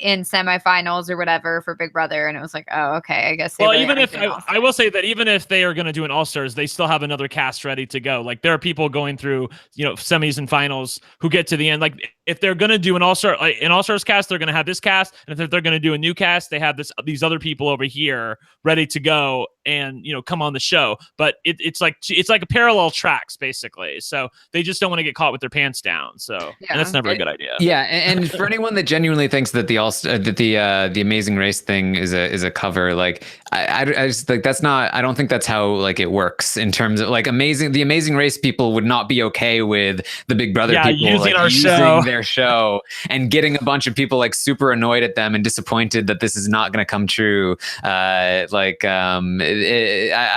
in semifinals or whatever for Big Brother, and it was like, oh, okay, I guess. Well, even if I will say that even if they are going to do an All Stars, they still have another cast ready to go. Like there are people going through, semis and finals who get to the end. Like if they're going to do an All Stars cast, they're going to have this cast, and if they're going to do a new cast, they have these other people over here ready to go and come on the show. But it's like a parallel tracks basically. So they just don't want to get caught with their pants down. So and that's never a good idea. Yeah, and for anyone that genuinely thinks that the Amazing Race thing is a cover, like I just like that's not. I don't think that's how like it works in terms of like the Amazing Race people would not be okay with the Big Brother people using their show and getting a bunch of people like super annoyed at them and disappointed that this is not going to come true. I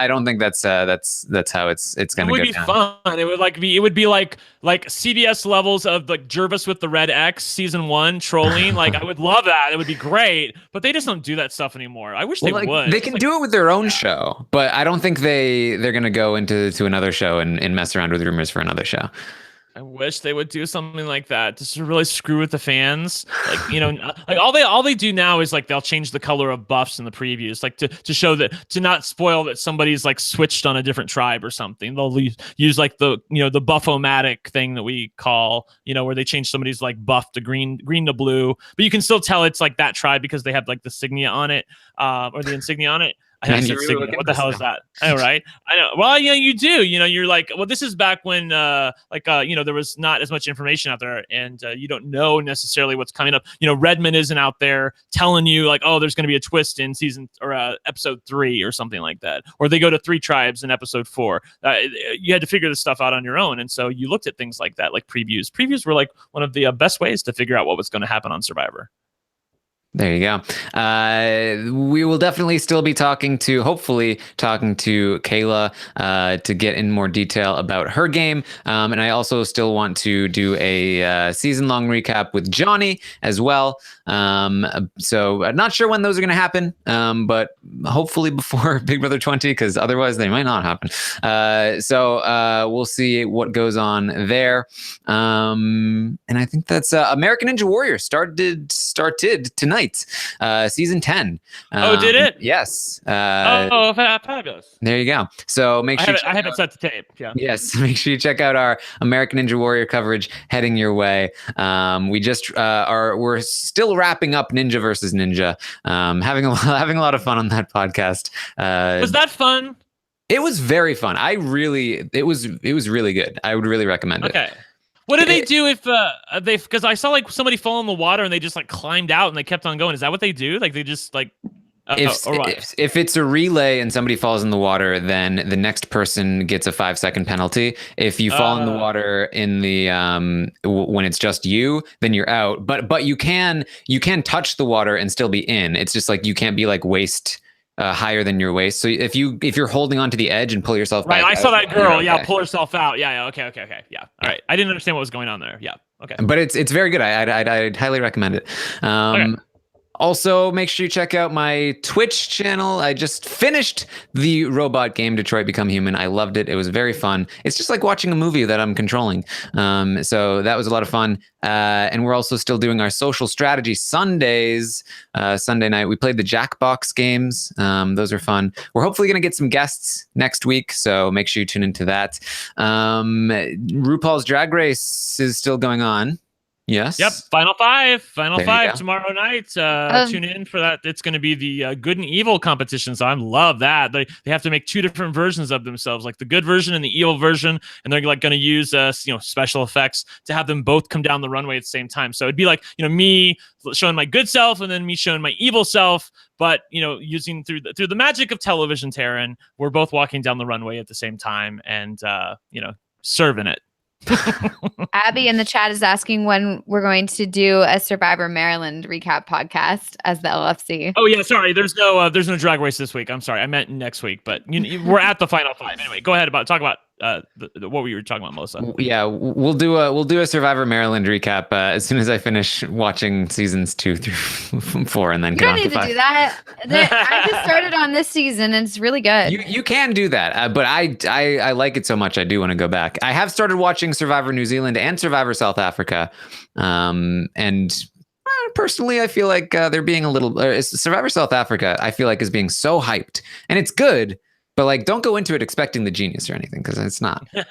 don't think that's how it's going to go. It would be fun. It would be like CBS levels of like Jervis with the red X season 1 trolling. Like I would love that. It would be great, but they just don't do that stuff anymore. I wish they would. They can do it with their own show, but I don't think they're going to go into another show and mess around with rumors for another show. I wish they would do something like that just to really screw with the fans. Like, like all they do now is like they'll change the color of buffs in the previews, like to show that, to not spoil that somebody's like switched on a different tribe or something. They'll use like the buff-o-matic thing that we call, where they change somebody's like buff to green to blue, but you can still tell it's like that tribe because they have like the signia on it, or the insignia on it. What the hell is that? Oh, right. I know. Well, you do. You're like, well, this is back when, there was not as much information out there, and you don't know necessarily what's coming up. Redmond isn't out there telling you like, oh, there's going to be a twist in season or episode 3 or something like that, or they go to 3 tribes in episode 4. You had to figure this stuff out on your own, and so you looked at things like that, like previews. Previews were like one of the best ways to figure out what was going to happen on Survivor. There you go. We will definitely still be hopefully talking to Kayla to get in more detail about her game. And I also still want to do a season-long recap with Johnny as well. So I'm not sure when those are going to happen, but hopefully before Big Brother 20, because otherwise they might not happen. So we'll see what goes on there. And I think that's American Ninja Warrior started tonight. Season 10. Did it? Yes. Fabulous. There you go. So make sure I have it set to tape. Yeah. Yes, make sure you check out our American Ninja Warrior coverage heading your way. We just we're still wrapping up Ninja versus Ninja. Having a lot of fun on that podcast. Was that fun? It was very fun. It was really good. I would really recommend it. Okay. What do they do if because I saw like somebody fall in the water and they just like climbed out and they kept on going. Is that what they do? Like they just like if it's a relay and somebody falls in the water, then the next person gets a 5-second penalty. If you fall in the water in the when it's just you, then you're out. But you can touch the water and still be in. It's just like you can't be like waist higher than your waist. So if you're holding onto the edge and pull yourself back I saw that girl. okay. Yeah, pull herself out. Yeah. Okay. Yeah. All right. I didn't understand what was going on there. Yeah. Okay. But it's very good. I'd highly recommend it. Okay. Also, make sure you check out my Twitch channel. I just finished the robot game, Detroit Become Human. I loved it. It was very fun. It's just like watching a movie that I'm controlling. So that was a lot of fun. And we're also still doing our social strategy Sundays. Sunday night, we played the Jackbox games. Those are fun. We're hopefully going to get some guests next week, so make sure you tune into that. RuPaul's Drag Race is still going on. Yes. Yep. Final five tomorrow night. Tune in for that. It's going to be the good and evil competition. So I love that. They have to make 2 different versions of themselves, like the good version and the evil version. And they're like going to use special effects to have them both come down the runway at the same time. So it'd be like, me showing my good self and then me showing my evil self. But, using through the magic of television, Taryn, we're both walking down the runway at the same time and, serving it. Abby in the chat is asking when we're going to do a Survivor Maryland recap podcast as the LFC. Oh yeah, sorry. There's no drag race this week. I'm sorry. I meant next week, but we're at the final 5 anyway. Go ahead talk about what we were talking about, Melissa. Yeah, we'll do a Survivor Maryland recap as soon as I finish watching seasons 2 through 4, and then you don't need to do that. I just started on this season, and it's really good. You can do that, but I like it so much I do want to go back. I have started watching Survivor New Zealand and Survivor South Africa, and personally, I feel like they're being a little Survivor South Africa. I feel like is being so hyped, and it's good. But like, don't go into it expecting the genius or anything, because it's not. That's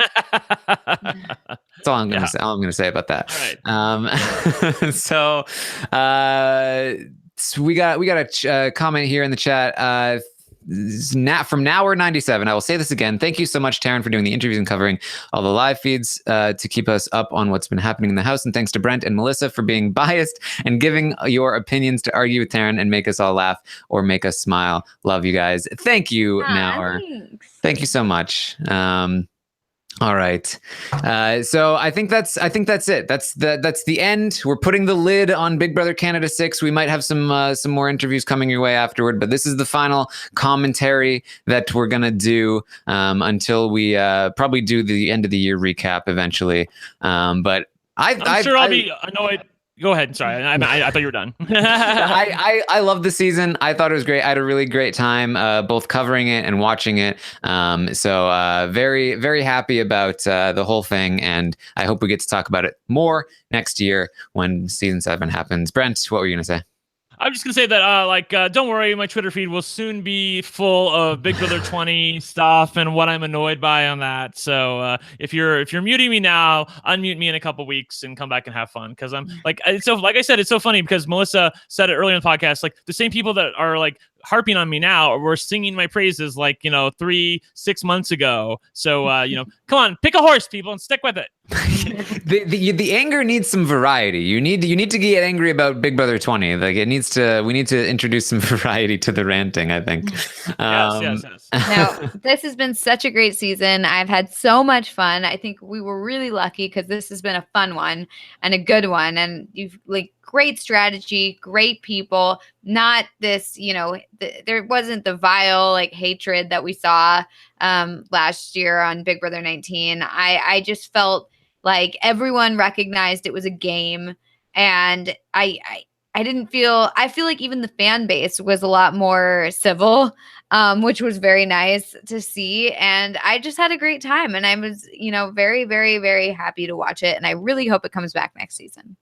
all I'm gonna say. All I'm gonna say about that. Right. So we got a comment here in the chat. From Nower97, I will say this again. Thank you so much, Taryn, for doing the interviews and covering all the live feeds to keep us up on what's been happening in the house. And thanks to Brent and Melissa for being biased and giving your opinions to argue with Taryn and make us all laugh or make us smile. Love you guys. Thank you, Nower. Thanks. Thank you so much. All right. So I think that's it. That's the end. We're putting the lid on Big Brother Canada 6. We might have some more interviews coming your way afterward, but this is the final commentary that we're going to do until we probably do the end of the year recap eventually. But I'm sure I'll be annoyed. Go ahead. Sorry. I thought you were done. I love the season. I thought it was great. I had a really great time both covering it and watching it. So very, very happy about the whole thing. And I hope we get to talk about it more next year when season 7 happens. Brent, what were you going to say? I'm just gonna say that, don't worry, my Twitter feed will soon be full of Big Brother 20 stuff and what I'm annoyed by on that. So if you're muting me now, unmute me in a couple weeks and come back and have fun. Because I'm like I said, it's so funny because Melissa said it earlier in the podcast. Like the same people that are like harping on me now were singing my praises like 3-6 months ago. So come on, pick a horse, people, and stick with it. the anger needs some variety. You need to get angry about Big Brother 20. Like we need to introduce some variety to the ranting, I think. Yes. No, this has been such a great season. I've had so much fun. I think we were really lucky because this has been a fun one and a good one. And you've great strategy, great people, not this, there wasn't the vile hatred that we saw last year on Big Brother 19. I just felt like everyone recognized it was a game, and I feel like even the fan base was a lot more civil, which was very nice to see. And I just had a great time, and I was, very, very, very happy to watch it. And I really hope it comes back next season.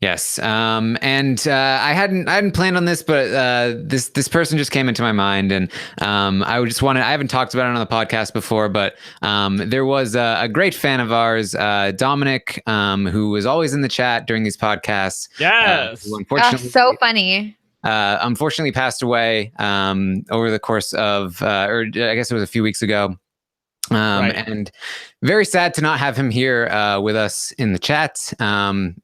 Yes. And I hadn't planned on this, but this person just came into my mind, and I haven't talked about it on the podcast before, but there was a great fan of ours, Dominic, who was always in the chat during these podcasts. Yes. Who unfortunately, so funny. Unfortunately passed away over the course of, or I guess it was a few weeks ago. Right. And very sad to not have him here with us in the chat. And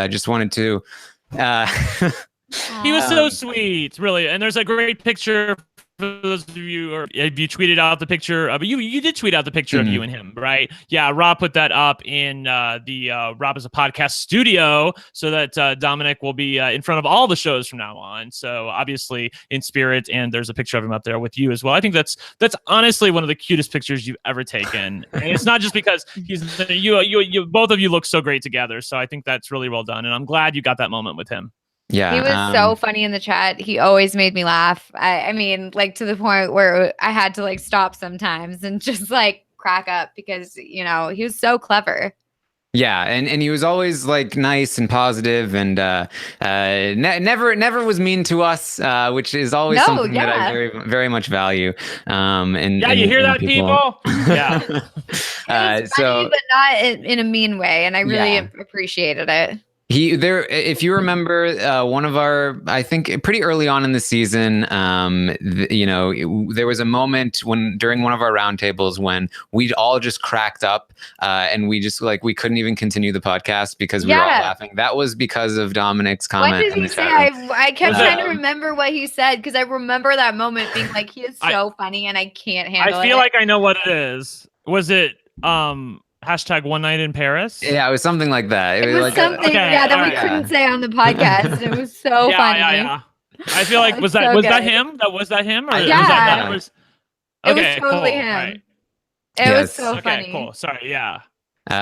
just wanted to. He was so sweet, really. And there's a great picture for those of you, or if you tweeted out the picture of you did tweet out the picture of you and him, right? Yeah, Rob put that up in the Rob is a Podcast studio, so that Dominic will be in front of all the shows from now on. So obviously in spirit, and there's a picture of him up there with you as well. I think that's honestly one of the cutest pictures you've ever taken, and it's not just because you both of you look so great together. So I think that's really well done, and I'm glad you got that moment with him. Yeah, he was so funny in the chat. He always made me laugh. I mean, to the point where I had to stop sometimes and just crack up because, he was so clever. Yeah, and he was always nice and positive, and never was mean to us, which is always something that I very, very much value. You hear that, people? Yeah. It was funny, but not in a mean way, and I really appreciated it. If you remember, one of our, I think pretty early on in the season, there was a moment during one of our roundtables when we all just cracked up, and we just we couldn't even continue the podcast because we were all laughing. That was because of Dominic's comment. What did he say? I kept trying to remember what he said because I remember that moment being he is so funny and I can't handle it. I feel like I know what it is. Was it hashtag one night in Paris. Yeah, it was something like that. It was like something, okay, that we alright. couldn't say on the podcast. It was so funny. Yeah. I feel like was so that good. him? Was that him? Or Yeah. was It okay, was totally cool. him. Right. It was Yes. so Okay, funny. cool. Sorry, yeah. So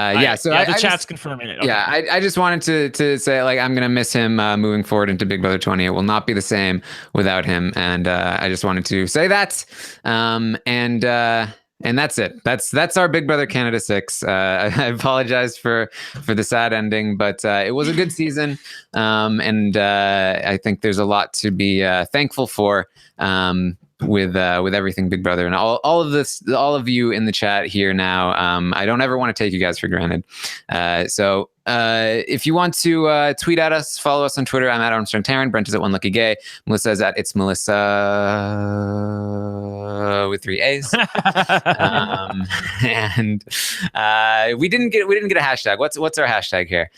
the I chat's just, confirming it. Okay. Yeah, I just wanted to say, like, I'm gonna miss him moving forward into Big Brother 20. It will not be the same without him, and I just wanted to say that. And that's it. That's our Big Brother Canada 6. I apologize for the sad ending, but it was a good season, and I think there's a lot to be thankful for. With everything Big Brother and all of this, all of you in the chat here now. I don't ever want to take you guys for granted. So if you want to tweet at us, follow us on Twitter. I'm at Armstrong Taryn. Brent is at One Lucky Gay. Melissa is at It's Melissa with 3 A's. And we didn't get a hashtag. What's our hashtag here?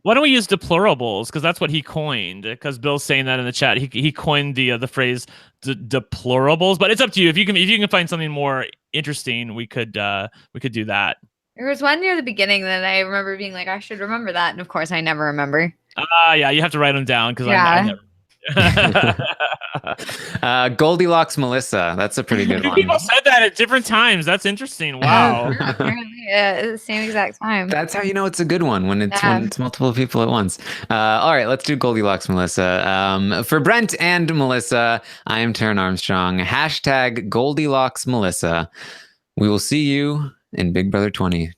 Why don't we use deplorables? Because that's what he coined. Because Bill's saying that in the chat. He coined the phrase deplorables. But it's up to you. If you can find something more interesting, we could do that. There was one near the beginning that I remember being like, I should remember that, and of course I never remember. Yeah, you have to write them down because I never. Goldilocks Melissa. That's a pretty good one. People said that at different times. That's interesting. Wow. Apparently, at the same exact time. That's how you know it's a good one, when it's multiple people at once. All right, let's do Goldilocks Melissa. For Brent and Melissa, I am Taryn Armstrong. Hashtag Goldilocks Melissa. We will see you in Big Brother 20.